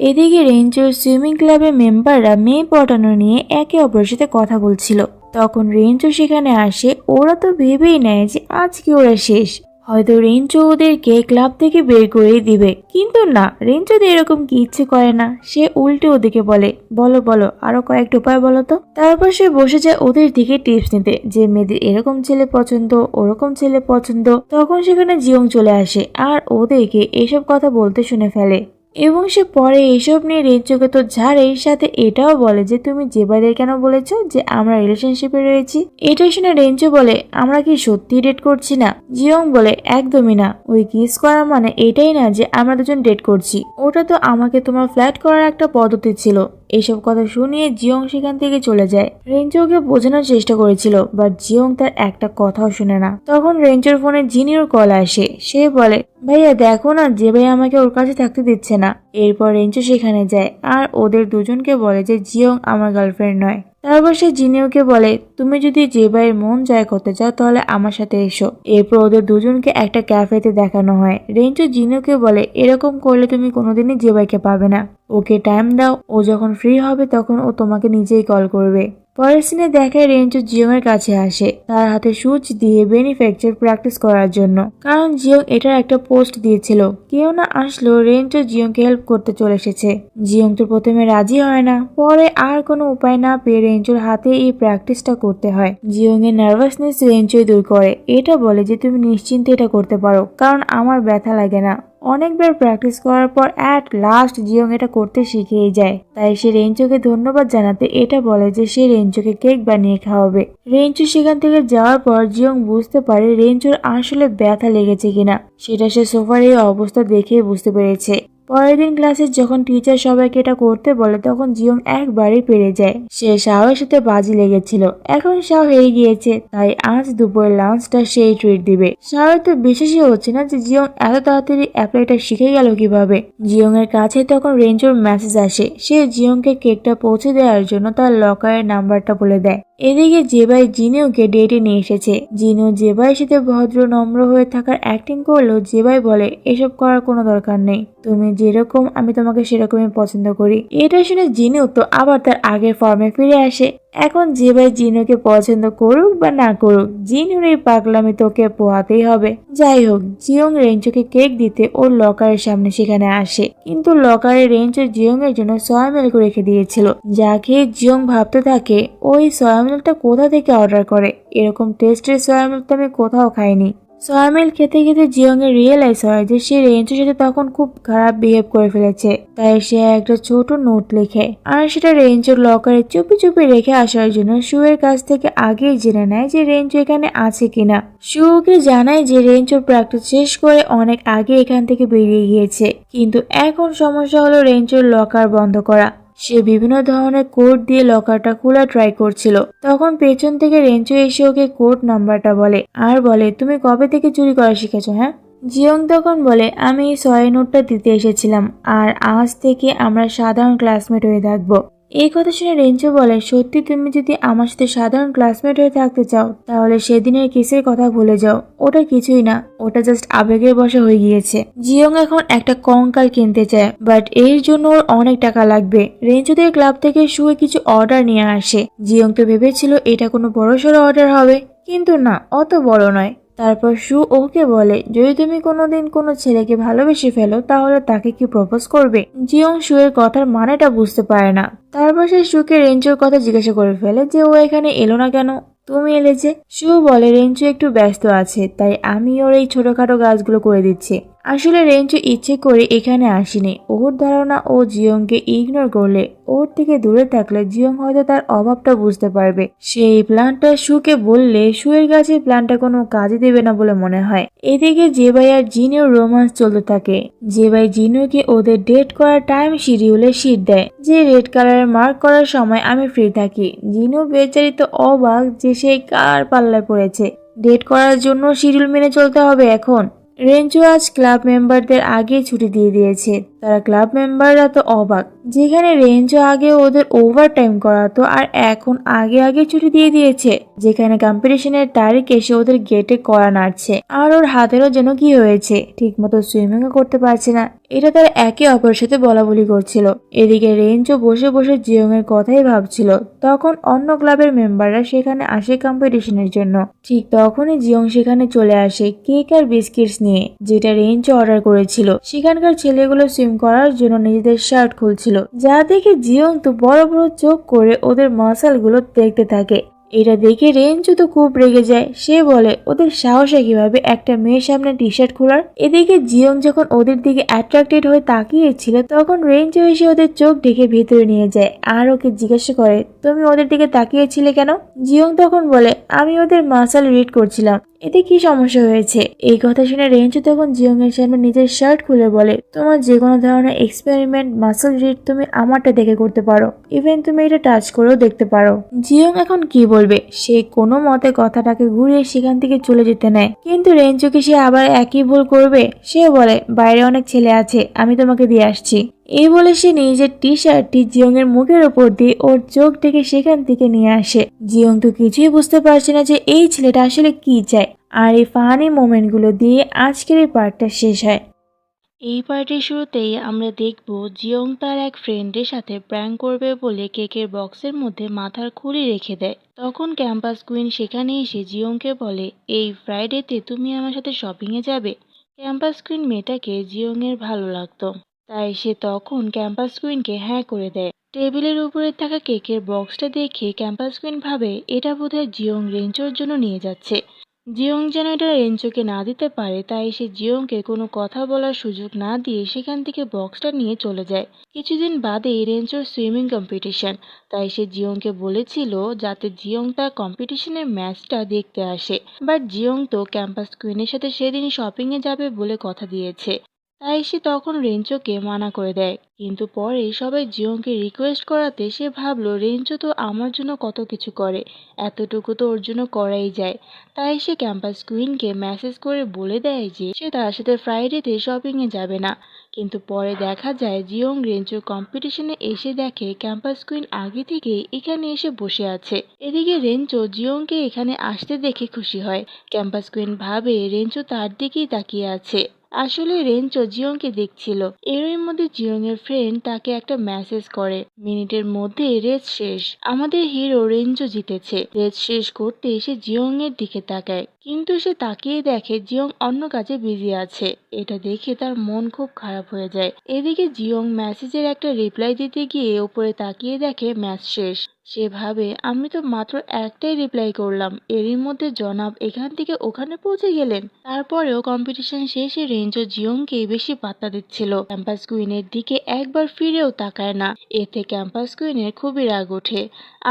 এদিকে রেঞ্চুর সুইমিং ক্লাবের মেম্বাররা মেয়ে পটানো নিয়ে একে অপরের সাথে কথা বলছিল। তখন রেঞ্চু সেখানে আসে। ওরা তো ভেবেই নেয় যে আজকে ওরা শেষ, হয়তো রেঞ্চো ওদেরকে ক্লাব থেকে বের করে দিবে, কিন্তু না, রেঞ্চো এরকম কিচ্ছু করে না। সে উল্টে ওদেরকে বলে, বলো বলো আরো কয়েকটা উপায় বলো তো। তারপর সে বসে যায় ওদের দিকে টিপস নিতে, যে মেয়েদের এরকম ছেলে পছন্দ, ওরকম ছেলে পছন্দ। তখন সেখানে জিয়ং চলে আসে আর ওদেরকে এসব কথা বলতে শুনে ফেলে, এবং সে পরে এইসব নিয়ে রেঞ্চোকে তো ঝাড়ের সাথে এটাও বলে যে তুমি জেবাইদের কেন বলেছো যে আমরা রিলেশনশিপে রয়েছি। এটা শুনে রেঞ্চো বলে, আমরা কি সত্যি ডেট করছি না? জিয়ং বলে, একদমই না, ওই কিস করা মানে এটাই না যে আমরা দুজন ডেট করছি, ওটা তো আমাকে তোমার ফ্ল্যাট করার একটা পদ্ধতি ছিল। এসব কথা শুনিয়ে জিয়ং সেখান থেকে চলে যায়। রেঞ্চোকে বোঝানোর চেষ্টা করেছিল, বাট জিয়ং তার একটা কথাও শুনে না। তখন রেঞ্চোর ফোনে জিনির কল আসে। সে বলে, ভাইয়া দেখো না, যে ভাই আমাকে ওর কাছে থাকতে দিচ্ছে না। এরপর রেঞ্চো সেখানে যায় আর ওদের দুজনকে বলে যে জিয়ং আমার গার্লফ্রেন্ড নয়। তারপর সে জিনিওকে বলে, তুমি যদি যে ভাইয়ের মন জয় করতে চাও তাহলে আমার সাথে এসো। এরপর ওদের দুজনকে একটা ক্যাফেতে দেখানো হয়। রেঞ্চো জিনিওকে বলে, এরকম করলে তুমি কোনোদিনই যে ভাইকে পাবে না, ওকে টাইম দাও, ও যখন ফ্রি হবে তখন ও তোমাকে নিজেই কল করবে। পরের সিনে দেখায় রেঞ্চো জিয়ং এর কাছে আসে, তার হাতে সুচ দিয়ে বেনিফ্যাকচার প্র্যাকটিস করার জন্য, কারণ জিয়ং এটার একটা পোস্ট দিয়েছিল। কেউ না আসলো, রেঞ্চো জিয়ংকে হেল্প করতে চলে এসেছে। জিয়ং তো প্রথমে রাজি হয় না, পরে আর কোনো উপায় না পেয়ে রেঞ্চোর হাতে এই প্র্যাকটিসটা করতে হয়। জিয়ং এর নার্ভাসনেস রেঞ্চোই দূর করে, এটা বলে যে তুমি নিশ্চিন্তে এটা করতে পারো, কারণ আমার ব্যথা লাগে না। অনেকবার প্র্যাকটিস করার পর অ্যাট লাস্ট জিয়ং এটা করতে শিখেই যায়। তাই সে রেঞ্চোকে ধন্যবাদ জানাতে এটা বলে যে সে রেঞ্চোকে কেক বানিয়ে খাওয়াবে। রেঞ্চো সেখান থেকে যাওয়ার পর জিয়ং বুঝতে পারে রেঞ্চোর আসলে ব্যথা লেগেছে কিনা, সেটা সে সোফার এই অবস্থা দেখে বুঝতে পেরেছে। পরের দিন ক্লাসে যখন টিচার সবাইকে এটা করতে বলে তখন জিয়ং একবারই পেরে যায়। সে শাওয়ের সাথে বাজি লেগেছিল, এখন শাও হেরে গিয়েছে, তাই আজ দুপুরের লাঞ্চটা সেই ট্রিট দিবে। শাওয়ের তো বিশ্বাসই হচ্ছে না যে জিয়ং এত তাড়াতাড়ি অ্যাপ্লাইটা শিখে গেল কিভাবে। জিয়ং এর কাছে তখন রেঞ্জোর মেসেজ আসে, সে জিয়ংকে কেকটা পৌঁছে দেওয়ার জন্য তার লকারের নাম্বারটা বলে দেয়। এদিকে জেবাই জিনিওকে ডেটে নিয়ে এসেছে। জিনিও জেবাইয়ের সাথে ভদ্র নম্র হয়ে থাকার অ্যাক্টিং করলেও জেবাই বলে এসব করার কোনো দরকার নেই, তুমি যেরকম আমি তোমাকে সেরকমই পছন্দ করি। এটা শুনে জিনিও তো আবার তার আগের ফর্মে ফিরে আসে। এখন জেবাই জিনিওকে পছন্দ করুক বা না করুক, জিনিওর এই পাগলামি তোকে পোহাতেই হবে। যাই হোক, জিয়ং রেঞ্জোকে কেক দিতে ওর লকারের সামনে সেখানে আসে, কিন্তু লকারে রেঞ্জো জিয়ং এর জন্য সয়া মিল্ক রেখে দিয়েছিল, যা খেয়ে জিয়ং ভাবতে থাকে ওই সয়া মিল্কটা কোথা থেকে অর্ডার করে, এরকম টেস্টের সয়া মিল্ক তো আমি কোথাও খাইনি। সয়া মিল্ক খেতে খেতে জিয়ং এর রিয়েলাইজ হয় যে সে রেঞ্জোর সাথে তখন খুব খারাপ বিহেভ করে ফেলেছে, তাই সে একটা ছোট নোট লেখে আর সেটা রেঞ্জোর লকারে চুপি চুপি রেখে আসার জন্য শুয়ের কাছ থেকে আগেই জেনে নেয় যে রেঞ্জো এখানে আছে কিনা। শুকে জানায় যে রেঞ্জোর প্র্যাকটিস শেষ করে অনেক আগে এখান থেকে বেরিয়ে গিয়েছে, কিন্তু এখন সমস্যা হলো রেঞ্জোর লকার বন্ধ করা। সে বিভিন্ন ধরনের কোড দিয়ে লকারটা খোলা ট্রাই করছিল, তখন পেছন থেকে রেঞ্জো এসে ওকে কোড নাম্বারটা বলে আর বলে তুমি কবে থেকে চুরি করা শিখেছো হ্যাঁ? জিয়ং তখন বলে আমি এই সয় নোটটা দিতে এসেছিলাম আর আজ থেকে আমরা সাধারণ ক্লাসমেট হয়ে থাকবো। এই কথা শুনে রেঞ্জো বলে সত্যি তুমি যদি আমার সাথে সাধারণ ক্লাসমেট হয়ে থাকতে চাও তাহলে সেদিনের কিসের কথা ভুলে যাও, ওটা কিছুই না, ওটা জাস্ট আবেগের বশে হয়ে গিয়েছে। জিয়ং এখন একটা কঙ্কাল কিনতে চায়, বাট এর জন্য ওর অনেক টাকা লাগবে। রেঞ্জোদের ক্লাব থেকে শুয়ে কিছু অর্ডার নিয়ে আসে। জিয়ং তো ভেবেছিল এটা কোনো বড়সড় অর্ডার হবে, কিন্তু না, অত বড় নয়। তারপর সু ওকে বলে যদি তুমি কোনোদিন কোনো ছেলেকে ভালোবেসে ফেলো তাহলে তাকে কি প্রপোজ করবে। জিয়ং শুয়ের কথার মানেটা বুঝতে পারে না। তারপর সে সুকে রেঞ্জোর কথা জিজ্ঞাসা করে ফেলে যে ও এখানে এলো না কেন, তুমি এলে যে। সু বলে রেঞ্জো একটু ব্যস্ত আছে, তাই আমি ওর এই ছোটখাটো কাজগুলো করে দিচ্ছি। আসলে রেঞ্জো ইচ্ছে করে এখানে আসেনি, ওর ধারণা ও জিয়ংকে ইগনোর করলে, ওর থেকে দূরে থাকলে জিয়ং হয়তো তার অভাবটা বুঝতে পারবে। সেই প্ল্যানটা সুকে বললে সুয়ের কাছে প্ল্যানটা কোনো কাজে দেবে না বলে মনে হয়। এদিকে জেবাই আর জিনিওর রোমান্স চলতে থাকে। জেবাই জিনিওকে ওদের ডেট করার টাইম শিডিউলে শীট দেয় যে রেড কালারের মার্ক করার সময় আমি ফ্রি থাকি। জিনিও বেচারি তো অবাক যে সে কার পাল্লায় পড়েছে, ডেট করার জন্য শিডিউল মেনে চলতে হবে এখন। রেঞ্জো আজ ক্লাব মেম্বারদের আগে ছুটি দিয়ে দিয়েছে, তারা ক্লাব মেম্বাররা তো অবাক, যেখানে রেঞ্জো আগে ওদের ওভার টাইম করাতো আর এখন আগে আগে ছুটি দিয়ে দিয়েছে। যেখানে কম্পিটিশনের তারিখ এসে ওদের গেটে কড়া নাড়ছে আর ওর হাতেরও যেন কি হয়েছে, ঠিক মতো সুইমিংও করতে পারছে না। এটা তারা একে অপরের সাথে বলা বলি করছিল। এদিকে রেঞ্জো বসে বসে জিয়ং এর কথাই ভাবছিল। তখন অন্য ক্লাবের মেম্বাররা সেখানে আসে কম্পিটিশনের জন্য। ঠিক তখনই জিয়ং সেখানে চলে আসে কেক আর বিস্কিটস নিয়ে, যেটা রেঞ্জো অর্ডার করেছিল। সেখানকার ছেলেগুলো সুইম করার জন্য নিজেদের শার্ট খুলছিল, যা দেখে জিয়ং তো বড় বড় চোখ করে ওদের মাসাল গুলো দেখতে থাকে। এটা দেখে রেঞ্জো তো খুব রেগে যায়, সে বলে ওদের সাহসে কিভাবে একটা মেয়ের সামনে টি শার্ট খোলার। এদিকে জিয়ং যখন ওদের দিকে অ্যাট্রাক্টেড হয়ে তাকিয়েছিল তখন রেঞ্জো এসে ওদের চোখ ঢেকে ভিতরে নিয়ে যায় আর ওকে জিজ্ঞাসা করে তুমি ওদের দিকে তাকিয়েছিলে কেন। জিয়ং তখন বলে আমি ওদের মাসাল রিড করছিলাম, এতে কি সমস্যা হয়েছে। এই কথা শুনে রেঞ্জো তখন জিয়ং এর সামনে নিজের শার্ট খুলে বলে তোমার যে কোনো ধরনের এক্সপেরিমেন্ট মাসল রিড তুমি আমারটা দেখে করতে পারো, ইভেন তুমি এটা টাচ করেও দেখতে পারো। জিয়ং এখন কি বলবে, সে কোনো মতে কথাটাকে ঘুরিয়ে সেখান থেকে চলে যেতে নেয়, কিন্তু রেঞ্জোকে সে আবার একই ভুল করবে। সে বলে বাইরে অনেক ছেলে আছে, আমি তোমাকে দিয়ে আসছি। এই বলে সে নিজের টি শার্টটি জিয়ং এর মুখের ওপর দিয়ে ওর চোখ থেকে সেখান থেকে নিয়ে আসে। জিয়ং তো কিছুই বুঝতে পারছে না যে এই ছেলেটা আসলে কি চায়। আর এই ফানি মোমেন্ট গুলো দিয়ে আজকের এই পার্টটা শেষ হয়। এই পার্টির শুরুতেই আমরা দেখব জিয়ং তার এক ফ্রেন্ডের সাথে প্র্যাঙ্ক করবে বলে কেকের বক্সের মধ্যে মাথার খুলি রেখে দেয়। তখন ক্যাম্পাস কুইন সেখানে এসে জিয়ংকে বলে এই ফ্রাইডেতে তুমি আমার সাথে শপিংয়ে যাবে। ক্যাম্পাস কুইন মেয়েটাকে জিয়ং এর ভালো লাগতো, তাই সে তখন ক্যাম্পাস কুইনকে হ্যাঁ করে দেয়। টেবিলের উপরে থাকা কেকের বক্সটা দেখে ক্যাম্পাস কুইন ভাবে এটা বোধহয় জিয়ং রেঞ্জোর জন্য নিয়ে যাচ্ছে। জিয়ং যেন এটা রেঞ্জোকে না দিতে পারে, তাই সে জিয়ংকে কোনো কথা বলার সুযোগ না দিয়ে সেখান থেকে বক্সটা নিয়ে চলে যায়। কিছুদিন বাদেই রেঞ্জোর সুইমিং কম্পিটিশন, তাই সে জিয়ংকে বলেছিল যাতে জিয়ং তার কম্পিটিশনের ম্যাচটা দেখতে আসে। বাট জিয়ং তো ক্যাম্পাস কুইনের সাথে সেদিন শপিংয়ে যাবে বলে কথা দিয়েছে, তাই সে তখন রেঞ্চোকে মানা করে দেয়। কিন্তু পরে সবাই জিয়ংকে রিকোয়েস্ট করাতে সে ভাবলো রেঞ্চো তো আমার জন্য কত কিছু করে, এতটুকু তো ওর জন্য করাই যায়। তাই সে ক্যাম্পাস কুইনকে মেসেজ করে বলে দেয় যে সে তার সাথে ফ্রাইডেতে শপিংয়ে যাবে না। কিন্তু পরে দেখা যায় জিয়ং রেঞ্চোর কম্পিটিশনে এসে দেখে ক্যাম্পাস কুইন আগে থেকেই এখানে এসে বসে আছে। এদিকে রেঞ্চো জিয়ংকে এখানে আসতে দেখে খুশি হয়। ক্যাম্পাস কুইন ভাবে রেঞ্চো তার দিকেই তাকিয়ে আছে। আসলে রেঞ্চো জিয়ংকে দেখছিল। এরই মধ্যে জিয়ং এর ফ্রেন্ড তাকে একটা মেসেজ করে, মিনিটের মধ্যে রেস শেষ, আমাদের হিরো রেঞ্চো জিতেছে। রেস শেষ করতে সে জিয়ং এর দিকে তাকায়, কিন্তু সে তাকিয়ে দেখে জিয়ং অন্য কাজে বিজি আছে। এটা দেখে তার মন খুব খারাপ হয়ে যায়। এদিকে জিয়ং মেসেজের একটা রিপ্লাই দিতে গিয়ে উপরে তাকিয়ে দেখে ম্যাচ শেষ। সে ভাবে আমি তো মাত্র একটাই রিপ্লাই করলাম, এরই মধ্যে জনাব এখান থেকে ওখানে পৌঁছে গেলেন। তারপরেও কম্পিটিশন শেষে রেঞ্চো জিয়ংকে বেশি পাত্তা দিচ্ছিল, ক্যাম্পাস কুইনের দিকে একবার ফিরেও তাকায় না। এতে ক্যাম্পাস কুইনের খুবই রাগ ওঠে।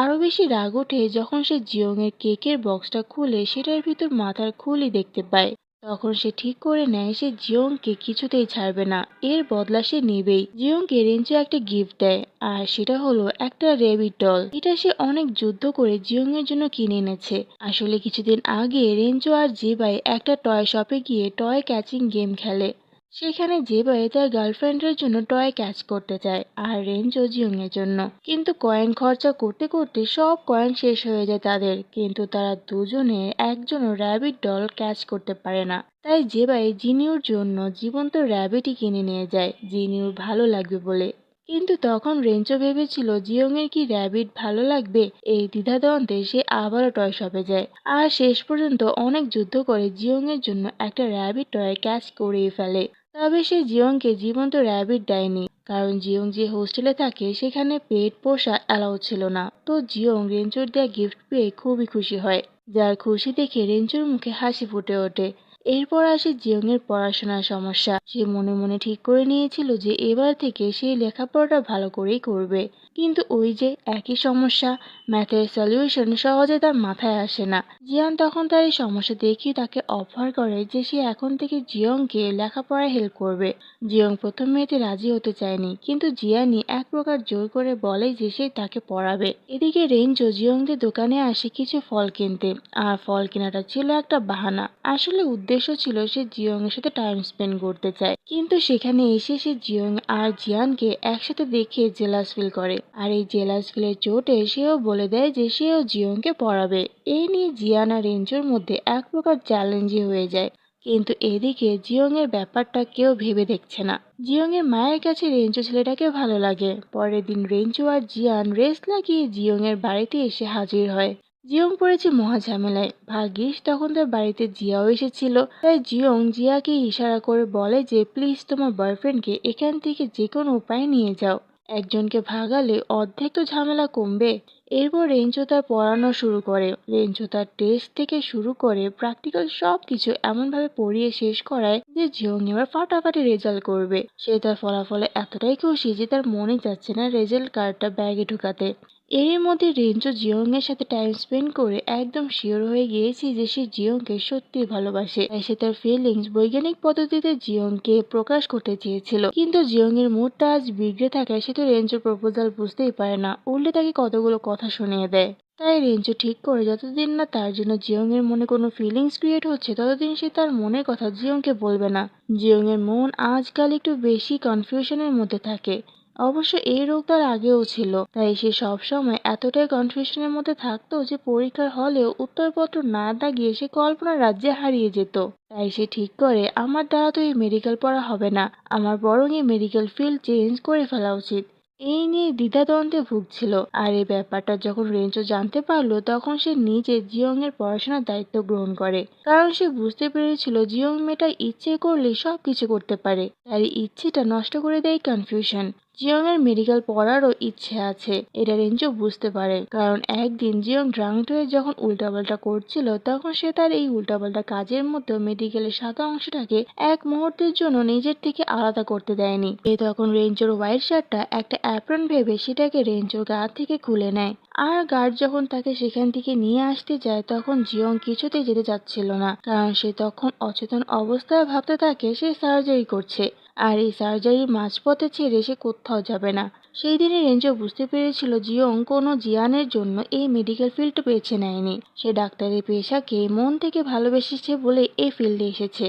আরো বেশি রাগ ওঠে যখন সে জিয়ং এর কেকের বক্সটা খুলে সেটার ভিতর মাথার খুলি দেখতে পায়। তখন সে ঠিক করে নেয় সে জিয়ংকে কিছুতেই ছাড়বে না, এর বদলা সে নেবেই। জিয়ংকে রেঞ্চো একটা গিফট দেয়, আর সেটা হলো একটা রেবিট ডল। এটা সে অনেক যুদ্ধ করে জিয়ং এর জন্য কিনে এনেছে। আসলে কিছুদিন আগে রেঞ্চো আর জেবাই একটা টয় শপে গিয়ে টয় ক্যাচিং গেম খেলে। সেখানে জেবাই তার গার্লফ্রেন্ডের জন্য টয় ক্যাচ করতে চায় আর রেঞ্চো জিয়ং এর জন্য, কিন্তু কয়েন খরচা করতে করতে সব কয়েন শেষ হয়ে যায় তাদের। কিন্তু তারা দুজনে একজনও র্যাবিট ডল ক্যাচ করতে পারে না। তাই জেবাই জিনিউর জন্য জীবন্ত র্যাবিটই কিনে নিয়ে যায় জিনিউর ভালো লাগবে বলে। কিন্তু তখন রেঞ্চো ভেবেছিল জিয়ং এর কি র্যাবিট ভালো লাগবে। এই দ্বিধাদ্বন্দ্বে সে আবারও টয় শপে যায় আর শেষ পর্যন্ত অনেক যুদ্ধ করে জিয়ং এর জন্য একটা র্যাবিট টয় ক্যাচ করেই ফেলে। তবে সে জিয়ংকে জীবন্ত র্যাবিট দেয়নি, কারণ জিয়ং যে হোস্টেলে থাকে সেখানে পেট পোষা অ্যালাউ ছিল না। তো জিয়ং রেঞ্চোর দেয়া গিফট পেয়ে খুবই খুশি হয়, যার খুশি দেখে রেঞ্চোর মুখে হাসি ফুটে ওঠে। এরপর আসে জিয়ং এর পড়াশোনার সমস্যা। সে মনে মনে ঠিক করে নিয়েছিল যে এবার থেকে সে লেখাপড়াটা ভালো করেই করবে, কিন্তু ওই যে একই সমস্যা, ম্যাথের সলিউশন সহজে তার মাথায় আসে না। জিয়ান তখন তার এই সমস্যা দেখেই তাকে অফার করে যে সে এখন থেকে জিয়ংকে লেখাপড়ায় হেল্প করবে। জিয়ং প্রথমে এতে রাজি হতে চায়নি, কিন্তু জিয়ানই এক প্রকার জোর করে বলে যে সে তাকে পড়াবে। এদিকে রেঞ্জো জিয়ংদের দোকানে আসে কিছু ফল কিনতে, আর ফল কেনাটা ছিল একটা বাহানা। আসলে উদ্দেশ্য ছিল সে জিয়ং এর সাথে টাইম স্পেন্ড করতে চায়। কিন্তু সেখানে এসে সে জিয়ং আর জিয়ানকে একসাথে দেখে জেলাস ফিল করে, আর এই জেলাস ফিলের চোটে সেও বলে দেয় যে সেও জিয়ংকে পড়াবে। এই নিয়ে জিয়ান আর রেঞ্জোর মধ্যে এক প্রকার চ্যালেঞ্জই হয়ে যায়। কিন্তু এদিকে জিয়ং এর ব্যাপারটা কেউ ভেবে দেখছে না। জিয়ং এর মায়ের কাছে রেঞ্চো ছেলেটাকে ভালো লাগে। পরের দিন রেঞ্চো আর জিয়ান রেস্ট লাগিয়ে জিয়ং এর বাড়িতে এসে হাজির হয়। জিয়ং পড়েছে মহা ঝামেলায়। ভাগ্যিস তখন তার বাড়িতে জিয়াও এসেছিল। তাই জিয়ং জিয়াকে ইশারা করে বলে যে প্লিজ তোমার বয়ফ্রেন্ডকে এখান থেকে যে কোনো উপায়ে নিয়ে যাও, একজনকে ভাগালে অর্ধেক তো ঝামেলা কমবে। এরপর রেঞ্চো তার পড়ানো শুরু করে। রেঞ্চো তার টেস্ট থেকে শুরু করে প্র্যাকটিক্যাল সবকিছু এমনভাবে পড়িয়ে শেষ করায় যে জিয়ং এবার ফাটাফাটি রেজাল্ট করবে। সে তার ফলাফলে এতটাই খুশি যে তার মনে যাচ্ছে না রেজাল্ট কার্ডটা ব্যাগে ঢুকাতে। এরই মধ্যে রেঞ্চো জিয়ং এর সাথে টাইম স্পেন্ড করে একদম শিওর হয়ে গিয়েছে যে সে জিয়ংকে সত্যি ভালোবাসে। তাই সে তার ফিলিংস বৈজ্ঞানিক পদ্ধতিতে জিয়ংকে প্রকাশ করতে চেয়েছিল, কিন্তু জিয়ং এর মুডটা আজ বিগড়ে থাকায় সে তো রেঞ্চোর প্রপোজাল বুঝতেই পারে না, উল্টে তাকে কতগুলো কথা শুনিয়ে দেয়। তাই রেঞ্চো ঠিক করে যতদিন না তার জন্য জিয়ং এর মনে কোনো ফিলিংস ক্রিয়েট হচ্ছে ততদিন সে তার মনের কথা জিয়ংকে বলবে না। জিয়ং এর মন আজকাল একটু বেশি কনফিউশনের মধ্যে থাকে। অবশ্য এই রোগ তার আগেও ছিল, তাই সে সবসময় এতটাই কনফিউশনের মধ্যে থাকতো যে পরীক্ষার হলেও উত্তরপত্র না দাগিয়ে সে কল্পনার রাজ্যে হারিয়ে যেত। তাই সে ঠিক করে আমার দ্বারা তো এই মেডিকেল পড়া হবে না, আমার বরং এই মেডিকেল ফিল্ড চেঞ্জ করে ফেলা উচিত। এই নিয়ে দ্বিধাদ্বন্দ্বে ভুগছিল। আর এই ব্যাপারটা যখন রেঞ্চো জানতে পারলো তখন সে নিজে জিয়ং এর পড়াশোনার দায়িত্ব গ্রহণ করে, কারণ সে বুঝতে পেরেছিল জিয়ং মেয়েটা ইচ্ছে করলে সবকিছু করতে পারে, তার ইচ্ছেটা নষ্ট করে দেয় কনফিউশন। জিয়ং এর মেডিকেল পড়ারও ইচ্ছে আছে, এটা রেঞ্চো বুঝতে পারে, কারণ একদিন জিয়ং ড্রাঙ্কড হয়ে যখন উল্টাপাল্টা করছিল তখন সে তার এই উল্টাপাল্টা কাজের মধ্যে মেডিকেলের সাদা অংশটাকে এক মুহূর্তের জন্য নিজের থেকে আলাদা করতে দেয়নি। এ তখন রেঞ্চোর হোয়াইট শার্টটা একটা অ্যাপ্রন ভেবে সেটাকে রেঞ্চোর গা থেকে খুলে নেয়। আর গার্ড যখন তাকে সেখান থেকে নিয়ে আসতে যায় তখন জিয়ং কিছুতেই যেতে চাচ্ছিল না, কারণ সে তখন অচেতন অবস্থায় ভাবতে থাকে সে সার্জারি করছে। আর এই সার্জারির মাঝপথে ছেড়ে সে কোথাও যাবে না। সেই দিনে রেঞ্জো বুঝতে পেরেছিল জিয়ং কোনো জিয়ানের জন্য এই মেডিকেল ফিল্ড বেছে নেয়নি। সে ডাক্তারের পেশাকে মন থেকে ভালোবেসেছে বলে এই ফিল্ডে এসেছে।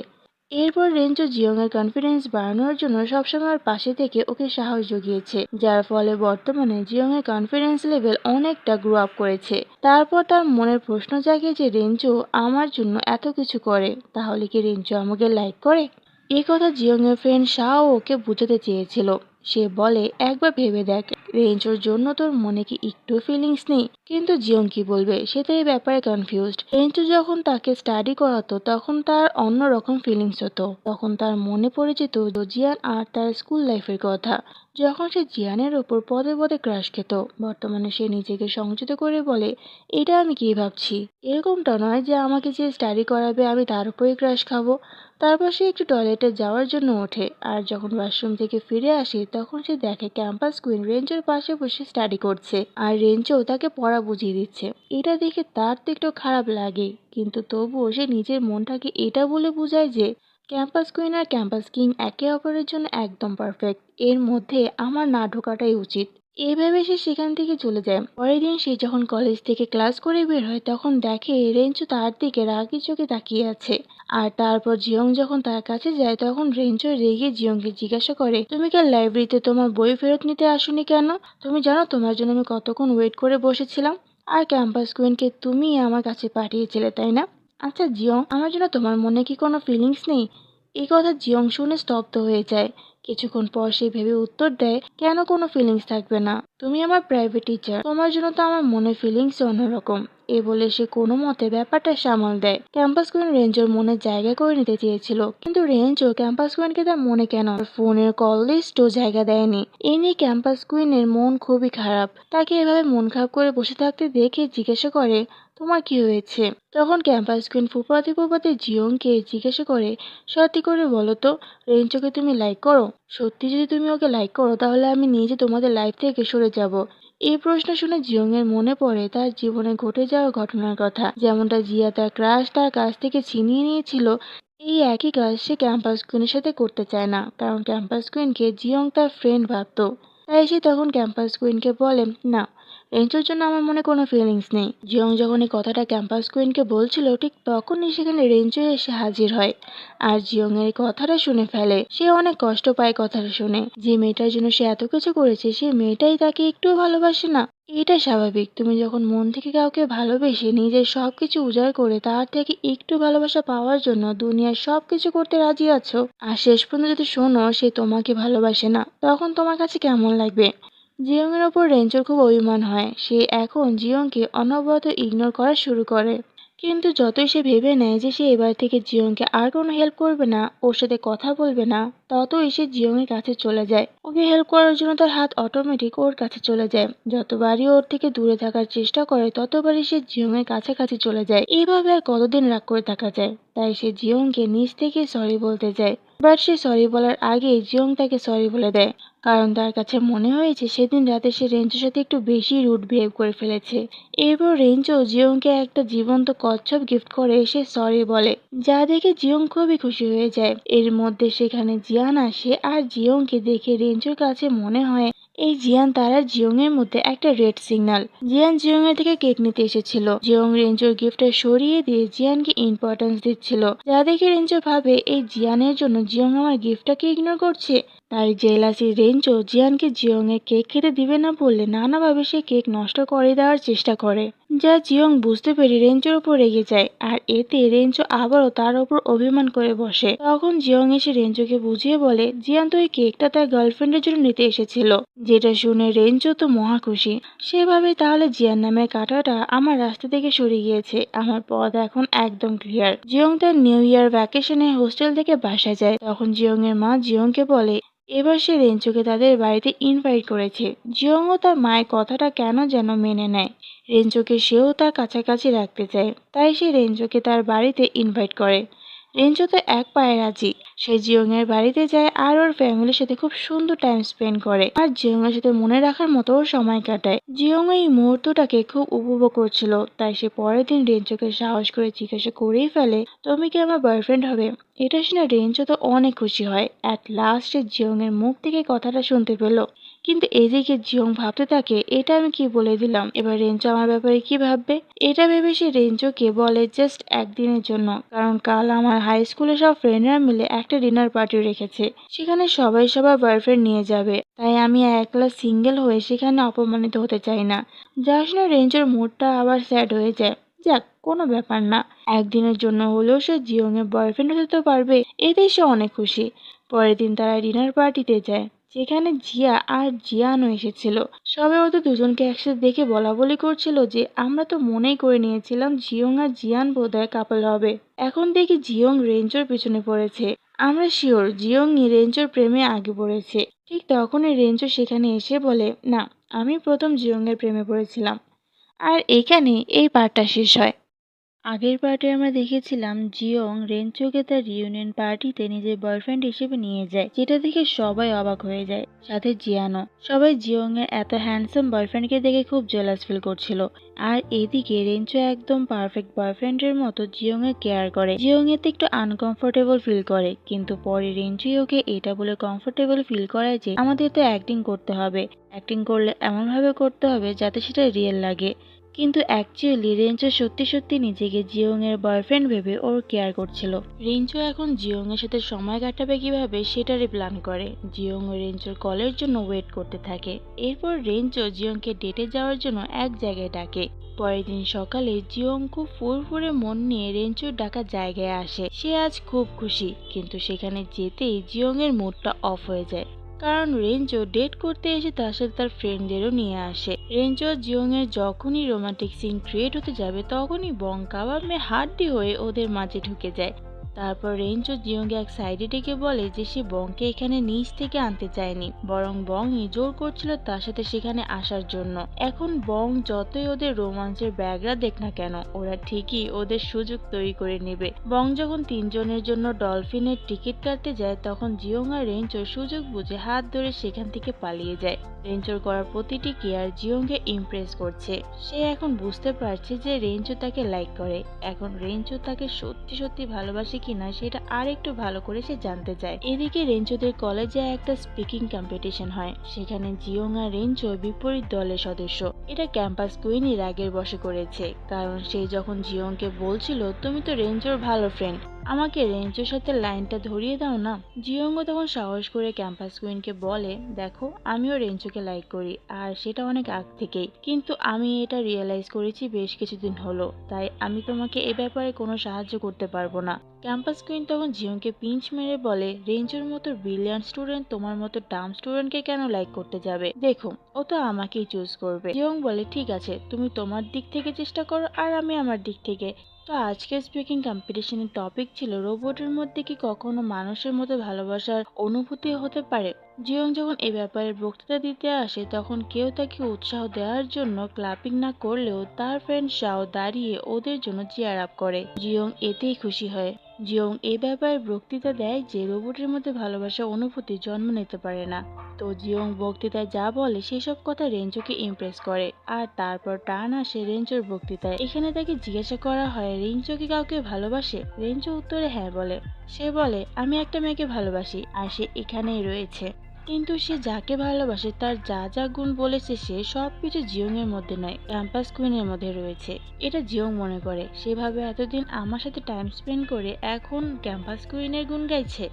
এরপর রেঞ্জো জিয়ং এর কনফিডেন্স বাড়ানোর জন্য সবসময় ওর পাশে থেকে ওকে সাহস জুগিয়েছে, যার ফলে বর্তমানে জিয়ং এর কনফিডেন্স লেভেল অনেকটা গ্রো আপ করেছে। তারপর তার মনের প্রশ্ন জাগে যে রেঞ্জো আমার জন্য এত কিছু করে, তাহলে কি রেঞ্জো আমাকে লাইক করে? এই কথা জিয়ং এর ফ্রেন্ড শাও ওকে বুঝাতে চেয়েছিল। সে বলে, একবার ভেবে দেখ, রেঞ্জোর জন্য তোর মনে কি একটু ফিলিংস নেই? কিন্তু জিয়ং কি বলবে, সে তো এই ব্যাপারে কনফিউজড। রেঞ্জো যখন তাকে স্টাডি করাতো তখন তার অন্যরকম ফিলিংস হতো। তখন তার মনে পড়ে যেত জিয়ান আর তার স্কুল লাইফের কথা, যখন সে জিয়ানের ওপর পদে পদে ক্রাশ খেত। বর্তমানে সে নিজেকে সংযত করে বলে, এটা আমি কি ভাবছি? এরকমটা নয় যে আমাকে যে স্টাডি করাবে আমি তার উপরেই ক্রাশ খাবো। তারপর সে একটু টয়লেটে যাওয়ার জন্য ওঠে, আর যখন ওয়াশরুম থেকে ফিরে আসে তখন সে দেখে ক্যাম্পাস কুইন রেঞ্জোর পাশে বসে স্টাডি করছে, আর রেঞ্জো তাকে পড়া বুঝিয়ে দিচ্ছে। এটা দেখে তার তো একটু খারাপ লাগে, কিন্তু তবুও সে নিজের মনটাকে এটা বলে বুঝায় যে ক্যাম্পাস কুইন আর ক্যাম্পাস কিং একে অপরের জন্য একদম পারফেক্ট, এর মধ্যে আমার না ঢোকাটাই উচিত। এভাবে সে সেখান থেকে চলে যায়। পরের দিন সে যখন কলেজ থেকে ক্লাস করে বের হয় তখন দেখে রেঞ্জো তার দিকে রাগি চোখে তাকিয়ে আছে। আর তারপর জিয়ং যখন তার কাছে যায় তখন রেঞ্জো রেগে জিয়ংকে জিজ্ঞাসা করে, তুমি কাল লাইব্রেরিতে তোমার বই ফেরত নিতে আসোনি কেন? তুমি জানো তোমার জন্য আমি কতক্ষণ ওয়েট করে বসেছিলাম? আর ক্যাম্পাস কুইনকে তুমি আমার কাছে পাঠিয়েছিলে, তাই না? আচ্ছা জিয়ং, আমার জন্য তোমার মনে কি কোনো ফিলিংস নেই? এই কথা জিয়ং শুনে স্তব্ধ হয়ে যায়। কিছুক্ষণ পর সে ভেবে উত্তর দেয়, কেন কোনো ফিলিংস থাকবে না? তুমি আমার প্রাইভেট টিচার, তোমার জন্য তো আমার মনে ফিলিংস অন্যরকম। এ বলে সে কোনো মতে ব্যাপারটা সামাল দেয়। ক্যাম্পাস কুইন রেঞ্জোর মনে জায়গা করে নিতে চেয়েছিল, কিন্তু রেঞ্জো ক্যাম্পাস কুইনকে তার মনে কেন ফোনের কল লিস্টও জায়গা দেয়নি। এ নিয়ে ক্যাম্পাস কুইনের মন খুবই খারাপ। তাকে এভাবে মন খারাপ করে বসে থাকতে দেখে জিজ্ঞাসা করে, তোমার কি হয়েছে? তখন ক্যাম্পাস কুইন ফুপাতে ফুপাতে জিয়ংকে জিজ্ঞাসা করে, সত্যি করে বলো তো, রেঞ্জোকে তুমি লাইক করো? সত্যি যদি তুমি ওকে লাইক করো তাহলে আমি নিজে তোমাদের লাইফ থেকে সরে যাব। এই প্রশ্ন শুনে জিয়ং এর মনে পড়ে তার জীবনে ঘটে যাওয়া ঘটনার কথা, যেমনটা জিয়া তার ক্রাশ তার কাছ থেকে ছিনিয়ে নিয়েছিল। এই একই কাজ সে ক্যাম্পাস কুইনের সাথে করতে চায় না, কারণ ক্যাম্পাস কুইনকে জিয়ং তার ফ্রেন্ড ভাবতো। তাই সে তখন ক্যাম্পাস কুইনকে বলে, না, রেঞ্জোর জন্য আমার মনে কোনো ফিলিংস নেই। জিয়ং যখন এই কথাটা ক্যাম্পাস কুইনকে বলছিল ঠিক তখনই সেখানে রেঞ্জো এসে হাজির হয়, আর জিয়ং এর এই কথাটা শুনে ফেলে। সে অনেক কষ্ট পায় কথাটা শুনে। যে মেয়েটার জন্য সে এত কিছু করেছে সে মেয়েটাই তাকে একটুও ভালোবাসে না। এটা স্বাভাবিক, তুমি যখন মন থেকে কাউকে ভালোবেসে নিজের সবকিছু উজাড় করে তার থেকে একটু ভালোবাসা পাওয়ার জন্য দুনিয়ার সবকিছু করতে রাজি আছো, আর শেষ পর্যন্ত যদি শোনো সে তোমাকে ভালোবাসে না, তখন তোমার কাছে কেমন লাগবে? জিয়ং এর ওপর রেঞ্জোর খুব অভিমান হয়। সে এখন জিয়ংকে অনবরত ইগনোর করা শুরু করে। কিন্তু যতই সে ভেবে নেয় যে সে এবার থেকে জিয়ংকে আর কোনো হেল্প করবে না, ওর সাথে কথা বলবে না, ততই সে জিয়ং এর কাছে চলে যায়। ওকে হেল্প করার জন্য তার হাত অটোমেটিক ওর কাছে চলে যায়। যতবারই ওর থেকে দূরে থাকার চেষ্টা করে ততবারই সে জিয়ং এর কাছাকাছি চলে যায়। এইভাবে আর কতদিন রাগ করে থাকা যায়? তাই সে জিয়ংকে নিজ থেকে সরি বলতে যায়। বাট সে সরি বলার আগেই জিয়ং তাকে সরি বলে দেয়, কারণ তার কাছে মনে হয়েছে সেদিন রাতে সে রেঞ্জোর সাথে একটু বেশি রুড বিহেভ করে ফেলেছে। এরপর রেঞ্জো জিয়ংকে একটা জীবন্ত কচ্ছপ গিফট করে সে সরি বলে, যা দেখে জিয়ং খুবই খুশি হয়ে যায়। এর মধ্যে সেখানে জিয়ান আসে, আর জিয়ংকে দেখে রেঞ্জোর কাছে মনে হয় এই জিয়ান তার আর জিয়ং এর মধ্যে একটা রেড সিগন্যাল। জিয়ান জিয়ং এর থেকে কেক নিতে এসেছিল। জিয়ং রেঞ্জোর গিফটটা সরিয়ে দিয়ে জিয়ানকে ইম্পর্টেন্স দিচ্ছিল, যা দেখে রেঞ্জো ভাবে এই জিয়ানের জন্য জিয়ং আমার গিফটটাকে ইগনোর করছে। তাই জেলাসি রেঞ্জো জিয়ানকে জিয়ং এর কেক খেতে দিবে না বললে নানাভাবে সে কেক নষ্ট করে দেওয়ার চেষ্টা করে, যা জিয়ং বুঝতে পেরে রেঞ্জোর উপর রেগে যায়। আর এতে রেঞ্জো আবারও তার উপর অভিমান করে বসে। তখন জিয়ং এসে রেঞ্জোকে বুঝিয়ে বলে, জিয়ান তো এই কেকটা তার গার্লফ্রেন্ডের জন্য নিতে এসেছিল। যেটা শুনে রেঞ্জো তো মহা খুশি। সেভাবে তাহলে জিয়ান নামের কাঁটাটা আমার রাস্তা থেকে সরে গিয়েছে, আমার পথ এখন একদম ক্লিয়ার। জিয়ং তার নিউ ইয়ার ভ্যাকেশনে হোস্টেল থেকে বাসায় যায়। তখন জিয়ং এর মা জিয়ংকে বলে এবার সে রেঞ্জোকে তাদের বাড়িতে ইনভাইট করেছে। জিয়ংও তার মায়ের কথাটা কেন যেন মেনে নেয়। রেঞ্জোকে সেও তার কাছাকাছি রাখতে চায়, তাই সে রেঞ্জোকে তার বাড়িতে ইনভাইট করে। রেঞ্জো তো এক পায়ে রাজি। সে জিয়ং এর বাড়িতে যায় আর ওর ফ্যামিলির সাথে খুব সুন্দর টাইম স্পেন্ড করে, আর জিয়ং এর সাথে মনে রাখার মতো ওর সময় কাটায়। জিয়ং এই মুহূর্তটাকে খুব উপভোগ করছিল, তাই সে পরের দিন রেঞ্জোকে সাহস করে জিজ্ঞাসা করেই ফেলে, তুমি কি আমার বয়ফ্রেন্ড হবে? এটা শুনে রেঞ্জো তো অনেক খুশি হয়। অ্যাট লাস্টে জিয়ং এর মুখ থেকে কথাটা শুনতে পেল। কিন্তু এদিকে জিয়ং ভাবতে থাকে, এটা আমি কি বলে দিলাম, এবার রেঞ্জো আমার ব্যাপারে কি ভাববে। এটা ভেবে সে রেঞ্জোকে বলে জাস্ট একদিনের জন্য, কারণ কাল আমার হাই স্কুলের সব ফ্রেন্ডরা মিলে একটা ডিনার পার্টি রেখেছে, সেখানে সবাই সবার বয়ফ্রেন্ড নিয়ে যাবে, তাই আমি একলা সিঙ্গেল হয়ে সেখানে অপমানিত হতে চাই না। যা শুনে রেঞ্জোর মুডটা আবার স্যাড হয়ে যায়। যাক, কোনো ব্যাপার না, একদিনের জন্য হলেও সে জিয়ং এর বয়ফ্রেন্ড হতে তো পারবে, এতেই সে অনেক খুশি। পরের দিন তারা ডিনার পার্টিতে যায়, যেখানে জিয়া আর জিয়ানও এসেছিল। সবাই ওদের দুজনকে একসাথে দেখে বলা বলি করছিল যে আমরা তো মনেই করে নিয়েছিলাম জিয়ং আর জিয়ান বোধহয় কাপল হবে, এখন দেখি জিয়ং রেঞ্জোর পিছনে পড়েছে, আমরা শিওর জিয়ংই রেঞ্জোর প্রেমে আগে পড়েছে। ঠিক তখনই রেঞ্জো সেখানে এসে বলে, না, আমি প্রথম জিয়ং এর প্রেমে পড়েছিলাম। আর এখানে এই পার্টটা শেষ হয়। আগের পার্টে আমরা দেখেছিলাম জিয়ং রেঞ্চোকে তার রিউনিয়ন পার্টিতে নিজের বয়ফ্রেন্ড হিসেবে নিয়ে যায়, যেটা দেখে সবাই অবাক হয়ে যায়, সাথে জিয়ানও। সবাই জিয়ং এর এত হ্যান্ডসাম বয়ফ্রেন্ডকে দেখে খুব জেলাস ফিল করছিল। আর এদিকে রেঞ্চো একদম পারফেক্ট বয়ফ্রেন্ডের মতো জিয়ং এর কেয়ার করে। জিয়ং এতে একটু আনকমফোর্টেবল ফিল করে, কিন্তু পরে রেঞ্চোই ওকে এটা বলে কমফোর্টেবল ফিল করায় যে আমাদের তো অ্যাক্টিং করতে হবে, অ্যাক্টিং করলে এমনভাবে করতে হবে যাতে সেটা রিয়েল লাগে। কিন্তু অ্যাকচুয়ালি রেঞ্চো সত্যি সত্যি নিজেকে জিয়ং এর বয়ফ্রেন্ড ভেবে ওর কেয়ার করছিল। রেঞ্চো এখন জিয়ং এর সাথে সময় কাটাবে কিভাবে সেটারই প্ল্যান করে। জিয়ং ও রেঞ্চোর কলের জন্য ওয়েট করতে থাকে। এরপর রেঞ্চো জিয়ংকে ডেটে যাওয়ার জন্য এক জায়গায় ডাকে। পরের দিন সকালে জিয়ং খুব ফুরফুরে মন নিয়ে রেঞ্চোর ডাকা জায়গায় আসে। সে আজ খুব খুশি, কিন্তু সেখানে যেতেই জিয়ং এর মুডটা অফ হয়ে যায়, কারণ রেঞ্জো ডেট করতে এসে তার সাথে তার ফ্রেন্ডদেরও নিয়ে আসে। রেঞ্জো আর জিয়ং এর যখনই রোমান্টিক সিন ক্রিয়েট হতে যাবে তখনই বং কাবাব মে হাড্ডি হয়ে ওদের মাঝে ঢুকে যায়। তারপর রেঞ্জো জিয়ংকে এক সাইডে ডেকে বলে যে সে বংকে এখানে নিচ থেকে আনতে চায়নি, বরং বংই জোর করছিল তার সাথে সেখানে আসার জন্য। এখন বং যতই ওদের রোমান্সের ব্যাগরা দেখ না কেন, ওরা ঠিকই ওদের সুযোগ তৈরি করে নেবে। বং যখন তিনজনের জন্য ডলফিনের টিকিট কাটতে যায়, তখন জিয়ং আর রেঞ্জো সুযোগ বুঝে হাত ধরে সেখান থেকে পালিয়ে যায়। রেঞ্জোর করার প্রতিটি কেয়ার জিয়ংকে ইমপ্রেস করছে। সে এখন বুঝতে পারছে যে রেঞ্জো তাকে লাইক করে। এখন রেঞ্জো তাকে সত্যি সত্যি ভালোবাসে কিনা সেটা আর একটু ভালো করে সে জানতে চায়। এদিকে রেঞ্জোদের কলেজে একটা স্পিকিং কম্পিটিশন হয়, সেখানে জিয়ং আর রেঞ্জো বিপরীত দলের সদস্য। এটা ক্যাম্পাস কুইনই রাগের বশে করেছে, কারণ সে যখন জিয়ংকে বলছিল তুমি তো রেঞ্জোর ভালো ফ্রেন্ড, আমাকে রেঞ্জোর সাথে লাইনটা ধরিয়ে দাও না। জিয়ংও তখন সাহস করে ক্যাম্পাস কুইনকে বলে, দেখো আমিও রেঞ্জোকে লাইক করি, আর সেটা অনেক আগ থেকেই, কিন্তু আমি এটা রিয়েলাইজ করেছি বেশ কিছুদিন হলো, তাই আমি তোমাকে এ ব্যাপারে কোনো সাহায্য করতে পারবো না। ক্যাম্পাস কুইন তখন জিয়ংকে পিঞ্চ মেরে বলে, রেঞ্জোর মতো ব্রিলিয়ান্ট স্টুডেন্ট তোমার মতো ডাম স্টুডেন্টকে কেন লাইক করতে যাবে, দেখো ও তো আমাকেই চুজ করবে। জিয়ং বলে, ঠিক আছে, তুমি তোমার দিক থেকে চেষ্টা করো আর আমি আমার দিক থেকে। তো আজকের স্পিকিং কম্পিটিশনের টপিক ছিল রোবটের মধ্যে কি কখনো মানুষের মতো ভালোবাসার অনুভূতি হতে পারে। জিয়ং যখন এই ব্যাপারে বক্তৃতা দিতে আসে, তখন কেউ তাকে উৎসাহ দেওয়ার জন্য ক্লাপিং না করলেও তার ফ্রেন্ড শাও দাঁড়িয়ে ওদের জন্য চেয়ার আপ করে। জিয়ং এতেই খুশি হয়। জিয়ং এ ব্যাপারে বক্তৃতা দেয় যে রোবটের মধ্যে ভালোবাসার অনুভূতি জন্ম নিতে পারে না। তো জিয়ং বক্তৃতায় যা বলে সেসব কথা রেঞ্জোকে ইমপ্রেস করে। আর তারপর টার্ন আসে রেঞ্জোর বক্তৃতায়। এখানে তাকে জিজ্ঞাসা করা হয় রেঞ্জো কি কাউকে ভালোবাসে। রেঞ্জো উত্তরে হ্যাঁ বলে। সে বলে, আমি একটা মেয়েকে ভালোবাসি আর সে এখানেই রয়েছে, কিন্তু সে যাকে ভালোবাসে তার যা যা গুণ বলেছে সে সবকিছু জিয়ং এর মধ্যে নয়, ক্যাম্পাস কুইনের মধ্যে রয়েছে। এটা জিয়ং মনে করে। সেভাবে এতদিন আমার সাথে টাইম স্পেন্ড করে এখন ক্যাম্পাস কুইনের গুণ গাইছে।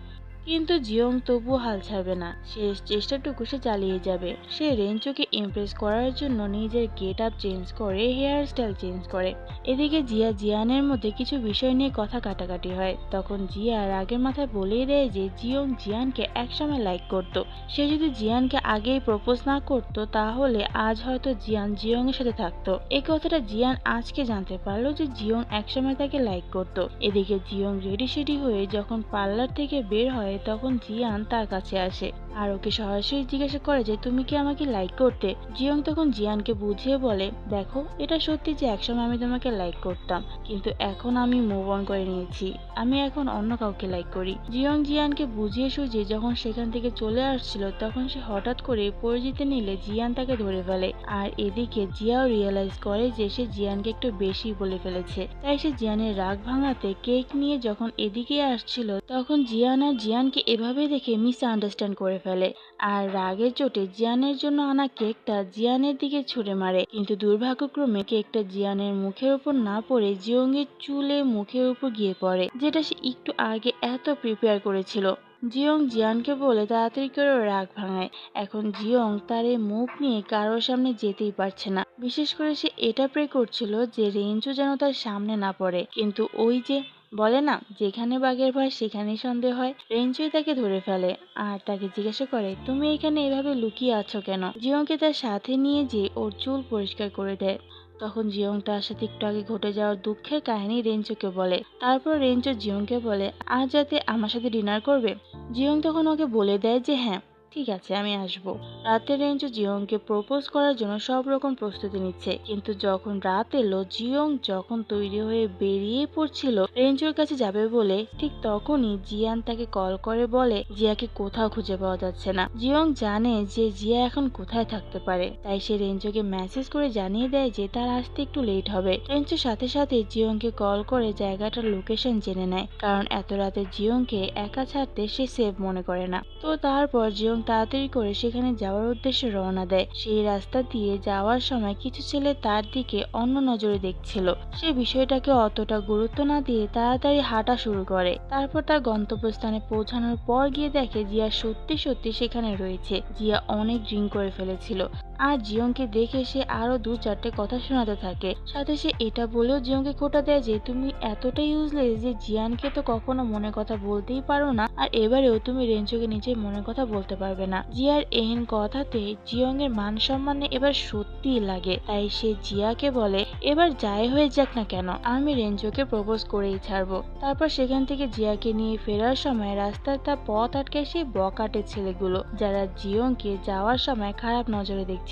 কিন্তু জিয়ং তবুও হাল ছাড়বে না, শেষ চেষ্টাটুকু সে চালিয়ে যাবে। সে রেঞ্জোকে ইমপ্রেস করার জন্য নিজের গেট আপ চেঞ্জ করে, হেয়ার স্টাইল চেঞ্জ করে। এদিকে জিয়া জিয়ানের মধ্যে কিছু বিষয় নিয়ে কথা কাটাকাটি হয়। তখন জিয়া রাগের মাথায় বলেই দেয় যে জিয়ং জিয়ানকে একসময় লাইক করত। সে যদি জিয়ানকে আগেই প্রপোজ না করত তাহলে আজ হয়তো জিয়ান জিয়ং এর সাথে থাকতো। এই কথাটা জিয়ান আজকে জানতে পারলো যে জিয়ং একসময় তাকে লাইক করত। এদিকে জিয়ং রেডি সেডি হয়ে যখন পার্লার থেকে বের হয় তখন জিয়ান তার কাছে আসে। আর ওকে সরাসরি জিজ্ঞাসা করে যে তুমি কি আমাকে লাইক করতে। জিয়ং তখন জিয়ানকে বুঝিয়ে বলে, দেখো এটা সত্যি যে একসময় আমি তোমাকে লাইক করতাম, কিন্তু এখন আমি মুভ অন করে নিয়েছি, আমি এখন অন্য কাউকে লাইক করি। জিয়ং জিয়ানকে বুঝিয়ে সুঝিয়ে যখন সেখান থেকে চলে আসছিল তখন সে হঠাৎ করে পড়ে যেতে নিলে জিয়ান তাকে ধরে ফেলে। আর এদিকে জিয়াও রিয়েলাইজ করে যে সে জিয়ানকে একটু বেশি বলে ফেলেছে, তাই সে জিয়ানের রাগ ভাঙাতে কেক নিয়ে যখন এদিকে আসছিল তখন জিয়ান আর জিয়ানকে এভাবে দেখে মিস আন্ডারস্ট্যান্ড করে ফেলে। আর রাগের চোটে জিয়ানের জন্য আনা কেকটা জিয়ানের দিকে ছুড়ে মারে, কিন্তু দুর্ভাগ্যক্রমে কেকটা জিয়ানের মুখের উপর না পড়ে জিয়ংয়ের চুলে মুখের উপর গিয়ে পড়ে, যেটা সে একটু আগে এত প্রিপেয়ার করেছিল। জিয়ং জিয়ানকে বলে তাড়াতাড়ি করে রাগ ভাঙায়। এখন জিয়ং তার এই মুখ নিয়ে কারোর সামনে যেতেই পারছে না, বিশেষ করে সে এটা প্রে করছিল যে রেঞ্জু যেন তার সামনে না পড়ে। কিন্তু ওই যে বলে না, যেখানে বাঘের ভয় সেখানেই সন্দেহ হয়, রেঞ্জুই তাকে ধরে ফেলে আর তাকে জিজ্ঞাসা করে তুমি এখানে এভাবে লুকিয়ে আছো কেন। জিয়ংকে তার সাথে নিয়ে যে ওর চুল পরিষ্কার করে দেয়। তখন জিয়ং তার সাথে একটু আগে ঘটে যাওয়ার দুঃখের কাহিনী রেঞ্জুকে বলে। তারপর রেঞ্জু জিয়ংকে বলে আজ রাতে আমার সাথে ডিনার করবে। জিয়ং তখন ওকে বলে দেয় যে হ্যাঁ ঠিক আছে আমি আসবো। রাতে রেঞ্জু জিয়ংকে প্রপোজ করার জন্য সব রকম প্রস্তুতি নিচ্ছে, কিন্তু যখন রাত এলো জিয়ং যখন তৈরি হয়ে বেরিয়ে পড়ছিল রেঞ্জুর কাছে যাবে বলে, ঠিক তখনই জিয়ান তাকে কল করে বলে জিয়াকে কোথাও খুঁজে পাওয়া যাচ্ছে না। জিয়ং জানে যে জিয়া এখন কোথায় থাকতে পারে, তাই সে রেঞ্জুকে মেসেজ করে জানিয়ে দেয় যে তার আসতে একটু লেট হবে। রেঞ্জুর সাথে সাথে জিয়ংকে কল করে জায়গাটার লোকেশন জেনে নেয়, কারণ এত রাতে জিয়ংকে একা ছাড়তে সে সেফ মনে করে না। তো তারপর জিয়ং তাড়াতাড়ি করে সেখানে যাওয়ার উদ্দেশ্যে রওনা দেয়। সেই রাস্তা দিয়ে যাওয়ার সময় কিছু ছেলে তার দিকে অন্য নজরে দেখছিল। সে বিষয়টাকে অতটা গুরুত্ব না দিয়ে তাড়াতাড়ি হাঁটা শুরু করে। তারপর তার গন্তব্যস্থানে পৌঁছানোর পর গিয়ে দেখে জিয়া সত্যি সত্যি সেখানে রয়েছে। জিয়া অনেক ড্রিঙ্ক করে ফেলেছিল আর জিয়ংকে দেখে সে আরো দু চারটে কথা শোনাতে থাকে। সাথে সে এটা বলেও জিয়ংকে খোঁটা দেয় যে তুমি এতটা ইউজলেস যে জিয়ানকে তো কখনো মনের কথা বলতেই পারো না, আর এবারেও তুমি রেঞ্জুকে নিজের মনের কথা বলতে পারবে না। জিয়ার এহেন কথাতে জিয়ং এর মান সম্মানে এবার সত্যিই লাগে, তাই সে জিয়াকে বলে এবার যাই হয়ে যাক না কেন আমি রেঞ্জুকে প্রপোজ করেই ছাড়বো। তারপর সেখান থেকে জিয়াকে নিয়ে ফেরার সময় রাস্তায় তার পথ আটকে সেই বকাটে ছেলেগুলো, যারা জিয়ংকে যাওয়ার সময় খারাপ নজরে দেখছিল।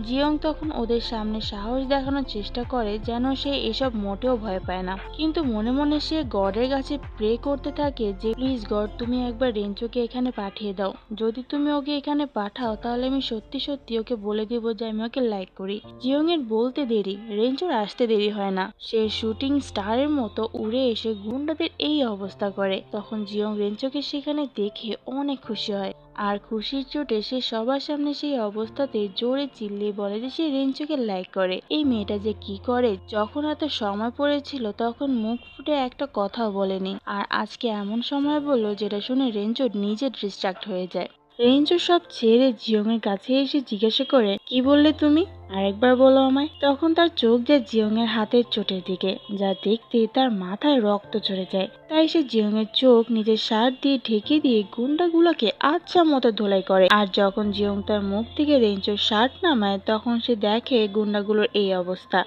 জিয়ং তখন ওদের সামনে সাহস দেখানোর চেষ্টা করে যেন সে এসব মোটেও ভয় পায় না, কিন্তু মনে মনে সে গডের কাছে প্রে করতে থাকে যে প্লিজ গড তুমি একবার রেঞ্জুকে এখানে পাঠিয়ে দাও, যদি তুমি ওকে এখানে পাঠাও তাহলে আমি সত্যি সত্যি ওকে বলে দেব যে আমি ওকে লাইক করি। জিয়ং এর বলতে দেরি, রেঞ্জুর আসতে দেরি হয় না। সে শুটিং স্টারের মতো উড়ে এসে গুন্ডাদের এই অবস্থা করে। তখন জিয়ং রেঞ্জুকে সেখানে দেখে অনেক খুশি হয়, আর খুশির চোটে সে সবার সামনে সেই অবস্থাতে জোরে চিল্লিয়ে বলে যে সে রেঞ্জুকে লাইক করে। এই মেয়েটা যে কি করে, যখন এত সময় পড়েছিল তখন মুখ ফুটে একটা কথাও বলেনি, আর আজকে এমন সময় বললো যেটা শুনে রেঞ্জু নিজে ডিস্ট্রাক্ট হয়ে যায়। রেঞ্জু সব ছেড়ে জিয়ং এর কাছে এসে জিজ্ঞাসা করে কি বললে তুমি, আরেকবার বলো আমায়। তখন তার চোখ যায় জিয়ং এর হাতের চোটের দিকে, যা দেখতে তার মাথায় রক্ত চড়ে যায়। তাই সে জিয়ং এর চোখ নিজের শার্ট দিয়ে ঢেকে দিয়ে গুন্ডাগুলোকে আচ্ছা মতো ধোলাই করে। আর যখন জিয়ং তার মুখ থেকে রেঞ্জুর শার্ট নামায় তখন সে দেখে গুন্ডাগুলোর এই অবস্থা।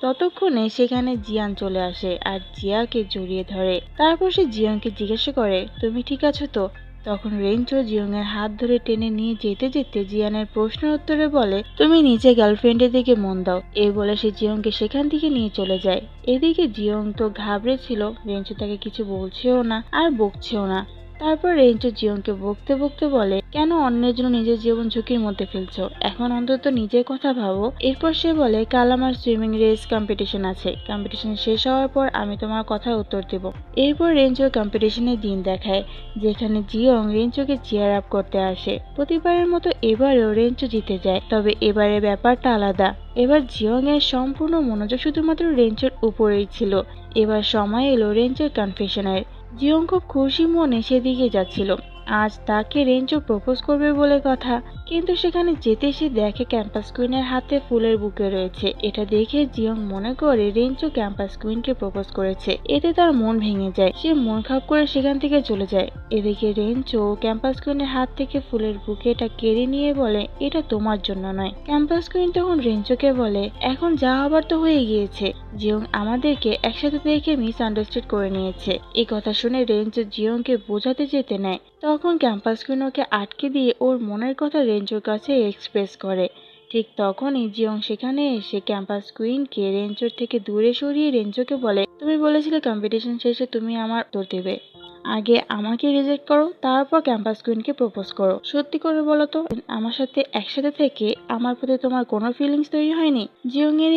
ততক্ষণে সেখানে জিয়ান চলে আসে আর জিয়াকে জড়িয়ে ধরে। তারপর সে জিয়ংকে জিজ্ঞাসা করে তুমি ঠিক আছো তো। তখন রেঞ্জু জিয়ং এর হাত ধরে টেনে নিয়ে যেতে যেতে জিয়ানের প্রশ্নের উত্তরে বলে তুমি নিজে গার্লফ্রেন্ডের দিকে মন দাও, এই বলে সে জিয়ংকে সেখান থেকে নিয়ে চলে যায়। এদিকে জিয়ং তো ঘাবড়ে ছিল, রেঞ্জু তাকে কিছু বলছেও না আর বকছেও না। তারপর রেঞ্জু জিয়ংকে বকতে বকতে বলে কেন অন্যের জন্য নিজের জীবন ঝুঁকির মধ্যে ফেলছো, এখন অন্তত নিজের কথা ভাবো। এরপর সে বলে কাল আমার সুইমিং রেস কম্পিটিশন আছে, কম্পিটিশন শেষ হওয়ার পর আমি তোমার কথার উত্তর দেব। এরপর রেঞ্জু কম্পিটিশনের দিন দেখায় যেখানে জিয়ং রেঞ্জুকে চিয়ার আপ করতে আসে। প্রতিবারের মতো এবারেও রেঞ্জু জিতে যায়, তবে এবারের ব্যাপারটা আলাদা। এবার জিয়ং এর সম্পূর্ণ মনোযোগ শুধুমাত্র রেঞ্জুর উপরেই ছিল। এবার সময় এলো রেঞ্জুর কনফেশনের। জিয়ং খুব খুশি মনে সেদিকে যাচ্ছিল, আজ তাকে রেঞ্জু প্রপোজ করবে বলে কথা, কিন্তু সেখানে যেতে সে দেখে ক্যাম্পাস কুইনের হাতে ফুলের বুকে রয়েছে। এটা দেখে জিয়ং মনে করে রেঞ্চো ক্যাম্পাস কুইনকে প্রপোজ করেছে। এতে তার মন ভেঙে যায়, সে মন খারাপ করে সেখান থেকে চলে যায়। এদিকে রেঞ্চো ক্যাম্পাস কুইনের হাত থেকে ফুলের বুকেটা কেড়ে নিয়ে বলে, এটা তোমার জন্য নয়। ক্যাম্পাস কুইন তখন রেঞ্চোকে বলে, এখন যা হবার তো হয়ে গিয়েছে, জিয়ং আমাদেরকে একসাথে দেখে মিসআন্ডারস্ট্যান্ড করে নিয়েছে। এই কথা শুনে রেঞ্চো জিয়ংকে বোঝাতে যেতে নেয়, তখন ক্যাম্পাস কুইন ওকে আটকে দিয়ে ওর মনের কথা রেঞ্চোর কাছে এক্সপ্রেস করে। ঠিক তখনই জিয়ং সেখানে এসে ক্যাম্পাস কুইনকে রেঞ্চোর থেকে দূরে সরিয়ে রেঞ্চোকে বলে, তুমি বলেছিলে কম্পিটিশন শেষে তুমি আমার উত্তর দেবে, আগে আমাকে রিজেক্ট করো, তারপর ক্যাম্পাস কুইনকে প্রপোজ করো। সত্যি করে বলো তো, আমার সাথে একসাথে থেকে আমার প্রতি তোমার কোনো ফিলিংস তৈরি হয়নি? জিয়ং এর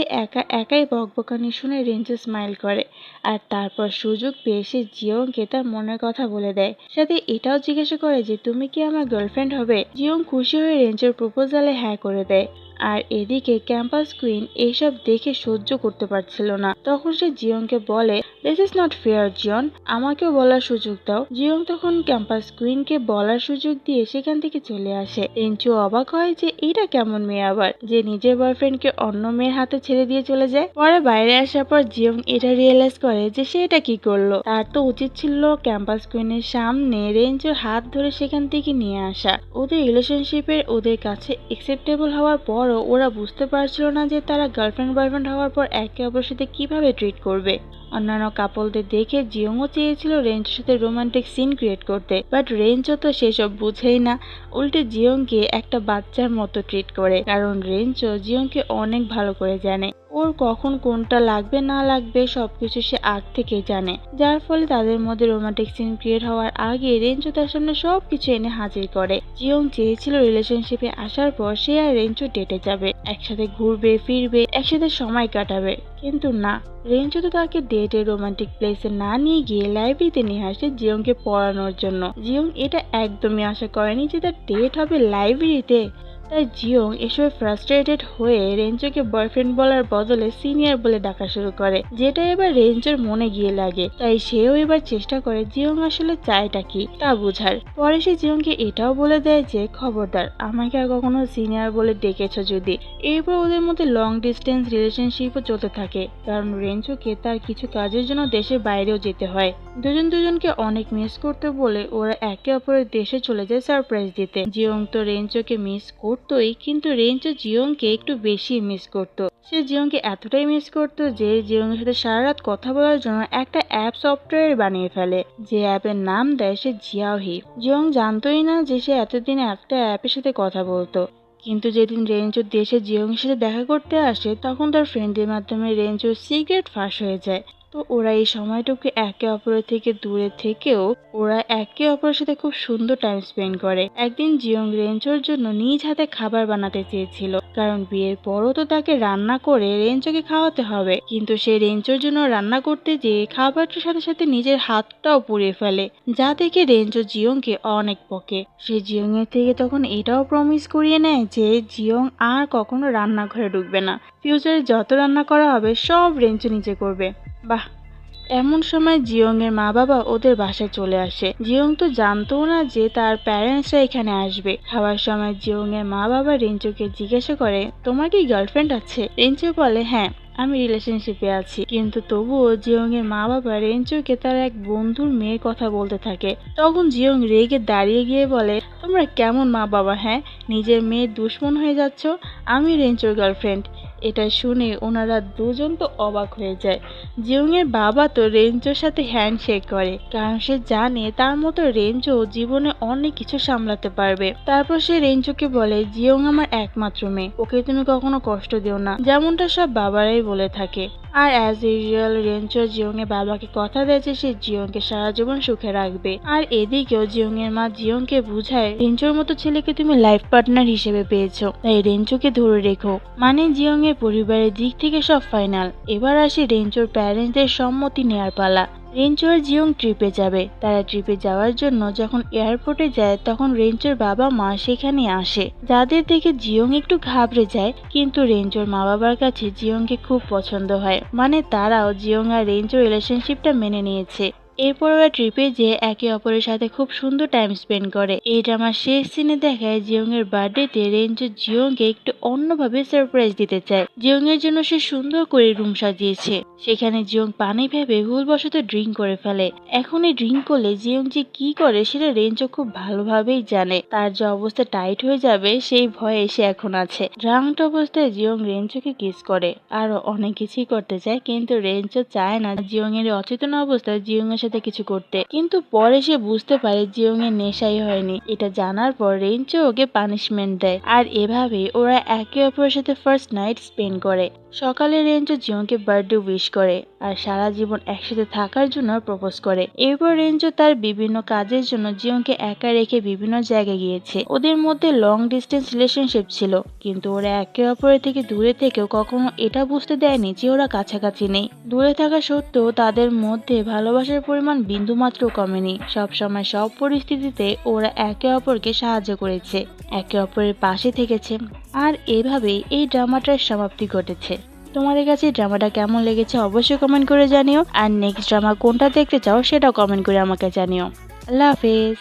একাই বকবকানি শুনে রেঞ্চো স্মাইল করে, আর তারপর সুযোগ পেয়ে সে জিয়ংকে তার মনের কথা বলে দেয়। সাথে এটাও জিজ্ঞাসা করে যে তুমি কি আমার গার্লফ্রেন্ড হবে? জিয়ং খুশি হয়ে রেঞ্চোর প্রপোজালে হ্যাঁ করে দেয়। আর এদিকে ক্যাম্পাস কুইন এইসব দেখে সহ্য করতে পারছিল না। তখন সে জিয়ংকে বলে, দিস ইজ নট ফেয়ার জিয়ন, আমাকেও বলার সুযোগ দাও। জিয়ং তখন ক্যাম্পাস কুইনকে বলার সুযোগ দিয়ে সেখান থেকে চলে আসে। রেঞ্চো অবাক হয় যে এটা কেমন মেয়ে আবার, যে নিজের বয়ফ্রেন্ডকে অন্য মেয়ের হাতে ছেড়ে দিয়ে চলে যায়। পরে বাইরে আসার পর জিয়ং এটা রিয়েলাইজ করে যে সে এটা কি করলো। তার তো উচিত ছিল ক্যাম্পাস কুইনের সামনে রেঞ্চোর হাত ধরে সেখান থেকে নিয়ে আসা। ওদের রিলেশনশিপের ওদের কাছে একসেপ্টেবল হওয়ার পর ওরা বুঝতে পারছিল না যে তারা গার্লফ্রেন্ড বয়ফ্রেন্ড হওয়ার পর একে অপরের সাথে কিভাবে ট্রিট করবে। অন্যান্য কাপলদের দেখে জিয়ংও চেয়েছিল রেঞ্চোর সাথে রোমান্টিক সিন ক্রিয়েট করতে, বাট রেঞ্চো তো সেসব বুঝেই না, উল্টে জিয়ংকে একটা বাচ্চার মতো ট্রিট করে। কারণ রেঞ্চো জিয়ংকে অনেক ভালো করে জানে, ওর কখন কোনটা লাগবে না লাগবে সবকিছু সে আগ থেকে জানে, যার ফলে তাদের মধ্যে রোমান্টিক সিন ক্রিয়েট হওয়ার আগে রেঞ্চো তার সামনে সবকিছু এনে হাজির করে। জিয়ং চেয়েছিল রিলেশনশিপে আসার পর সে আর রেঞ্চো ডেটে যাবে, একসাথে ঘুরবে ফিরবে, একসাথে সময় কাটাবে, কিন্তু না, রেঞ্চো তো তাকে ডেটে রোমান্টিক প্লেসে না নিয়ে গিয়ে লাইব্রেরিতে নিয়ে আসে জিয়ংকে পড়ানোর জন্য। জিয়ং এটা একদমই আশা করেনি যে তার ডেট হবে লাইব্রেরিতে। তাই জিয়ং এসবে ফ্রাস্ট্রেটেড হয়ে রেঞ্চোকে বয়ফ্রেন্ড বলার বদলে সিনিয়র বলে ডাকা শুরু করে, যেটা এবার রেঞ্চোর মনে গিয়ে লাগে। তাই সেও এবার চেষ্টা করে জিয়ং আসলে চায়টা কি তা বোঝার। পরে সে জিয়ংকে এটাও বলে দেয় যে খবরদার আমাকে আর কখনো সিনিয়র বলে ডেকেছ যদি। এরপর ওদের মধ্যে লং ডিস্টেন্স রিলেশনশিপও চলতে থাকে, কারণ রেঞ্চোকে তার কিছু কাজের জন্য দেশের বাইরেও যেতে হয়। দুজনকে অনেক মিস করতে বলে ওরা একে অপরের দেশে চলে যায় সারপ্রাইজ দিতে। জিয়ং তো রেঞ্চোকে মিস করতোই, কিন্তু রেঞ্চো জিয়ংকে একটু বেশি মিস করতো। সে জিয়ংকে এতটাই মিস করতো যে জিয়ংয়ের সাথে সারা রাত কথা বলার জন্য একটা অ্যাপ সফটওয়্যার বানিয়ে ফেলে, যে অ্যাপের নাম দেয় সে জিয়াওহি। জিয়ং জানতোই না যে সে এতদিন একটা অ্যাপের সাথে কথা বলতো। কিন্তু যেদিন রেঞ্চো দেশে জিয়ংয়ের সাথে দেখা করতে আসে তখন তার ফ্রেন্ডের মাধ্যমে রেঞ্চোর সিক্রেট ফাঁস হয়ে যায়। তো ওরা এই সময়টুকু একে অপরের থেকে দূরে থেকেও ওরা একে অপরের সাথে খুব সুন্দর টাইম স্পেন্ড করে। একদিন জিয়ং রেঞ্চোর জন্য নিজ হাতে খাবার বানাতে চেয়েছিল, কারণ বিয়ের পরও তো তাকে রান্না করে রেঞ্চোকে খাওয়াতে হবে, কিন্তু সে রেঞ্চোর জন্য রান্না করতে যেয়ে খাবারটার সাথে সাথে নিজের হাতটাও পুড়িয়ে ফেলে, যা দেখে রেঞ্চো জিয়ংকে অনেক বকে। সে জিয়ং এর থেকে তখন এটাও প্রমিস করিয়ে নেয় যে জিয়ং আর কখনো রান্নাঘরে ঢুকবে না, ফিউচারে যত রান্না করা হবে সব রেঞ্চো নিজে করবে। বাহ, এমন সময় জিয়ং এর মা বাবা ওদের বাসায় চলে আসে। জিয়ং তো জানতো না যে তার প্যারেন্টসরা এখানে আসবে। খাওয়ার সময় জিয়ং এর মা বাবা রেঞ্চোকে জিজ্ঞাসা করে, তোমার কি গার্লফ্রেন্ড আছে? রেঞ্চো বলে, হ্যাঁ আমি রিলেশনশিপে আছি। কিন্তু তবুও জিয়ং এর মা বাবা রেঞ্চোকে তার এক বন্ধুর মেয়ের কথা বলতে থাকে। তখন জিয়ং রেগে দাঁড়িয়ে গিয়ে বলে, তোমরা কেমন মা বাবা, হ্যাঁ, নিজের মেয়ের দুশ্মন হয়ে যাচ্ছ? আমি রেঞ্চোর গার্লফ্রেন্ড। এটা শুনে ওনারা দুজন তো অবাক হয়ে যায়। জিয়ং এর বাবা তো রেঞ্চোর সাথে হ্যান্ডশেক করে, কারণ সে জানে তার মতো রেঞ্চো জীবনে অনেক কিছু সামলাতে পারবে। তারপর সে রেঞ্চোকে বলে, জিয়ং আমার একমাত্র মেয়ে, ওকে তুমি কখনো কষ্ট দিও না, যেমনটা সব বাবারাই বলে থাকে। আর অ্যাজ ইউজুয়াল রেঞ্চো জিয়ং এর বাবাকে কথা দেয় যে সে জিয়ংকে সারা জীবন সুখে রাখবে। আর এদিকেও জিয়ং এর মা জিয়ংকে বুঝায়, রেঞ্চোর মতো ছেলেকে তুমি লাইফ পার্টনার হিসেবে পেয়েছো, তাই রেঞ্চোকে ধরে রেখো। মানে জিয়ং এর পরিবারের দিক থেকে সব ফাইনাল। এবার আসে রেঞ্চোর প্যারেন্টসদের সম্মতি নেয়ার পালা। রেঞ্চো আর জিয়ং ট্রিপে যাবে। তারা ট্রিপে যাওয়ার জন্য যখন এয়ারপোর্টে যায় তখন রেঞ্চোর বাবা মা সেখানে আসে, যাদের দেখে জিয়ং একটু ঘাবড়ে যায়। কিন্তু রেঞ্চোর মা বাবার কাছে জিয়ংকে খুব পছন্দ হয়, মানে তারাও জিয়ং আর রেঞ্চোর রিলেশনশিপটা মেনে নিয়েছে। এরপর ওরা ট্রিপে যেয়ে একে অপরের সাথে খুব সুন্দর টাইম স্পেন্ড করে। এই ড্রামার শেষ সিনে দেখায় জিয়ং এর বার্থডেতে রেঞ্জো জিয়ংকে একটু অন্যভাবে সারপ্রাইজ দিতে চায়। জিয়ং এর জন্য সে সুন্দর করে রুম সাজিয়েছে। সেখানে জিয়ং পানি ভেবে ভুলবশত ড্রিঙ্ক করে ফেলে। এখন এই ড্রিঙ্ক করলে জিয়ং যে কি করে সেটা রেঞ্জো খুব ভালোভাবেই জানে। তার যে অবস্থা টাইট হয়ে যাবে সেই ভয়ে সে এখন আছে। ড্রাঙ্কড অবস্থায় জিয়ং রেঞ্জোকে কিস করে, আরো অনেক কিছুই করতে চায়, কিন্তু রেঞ্জো চায় না জিয়ং এর অচেতন অবস্থায় জিয়ং এর সাথে কিছু করতে। কিন্তু পরে সে বুঝতে পারে জিয়ং এর নেশাই হয়নি। এটা জানার পর রেঞ্জো ওকে পানিশমেন্ট দেয়, আর এভাবেই ওরা একে অপরের সাথে ফার্স্ট নাইট স্পেন্ড করে। সকালে রেঞ্জো জিয়ংকে বার্থডে উইশ করে আর সারা জীবন একসাথে থাকার জন্য প্রপোজ করে। এরপর রেঞ্জো তার বিভিন্ন কাজের জন্য জিয়ংকে একা রেখে বিভিন্ন জায়গায় গিয়েছে। ওদের মধ্যে লং ডিস্টেন্স রিলেশনশিপ ছিল, কিন্তু ওরা একে অপরের থেকে দূরে থেকেও কখনো এটা বুঝতে দেয়নি যে ওরা কাছাকাছি নেই। দূরে থাকা সত্ত্বেও তাদের মধ্যে ভালোবাসার পরিমাণ বিন্দুমাত্র কমেনি। সবসময় সব পরিস্থিতিতে ওরা একে অপরকে সাহায্য করেছে, একে অপরের পাশে থেকেছে। আর এভাবেই এই ড্রামাটার সমাপ্তি ঘটেছে। তোমাদের কাছে ড্রামাটা কেমন লেগেছে অবশ্যই কমেন্ট করে জানিও, আর নেক্সট ড্রামা কোনটা দেখতে চাও সেটাও কমেন্ট করে আমাকে জানিও। আল্লাহ হাফেজ।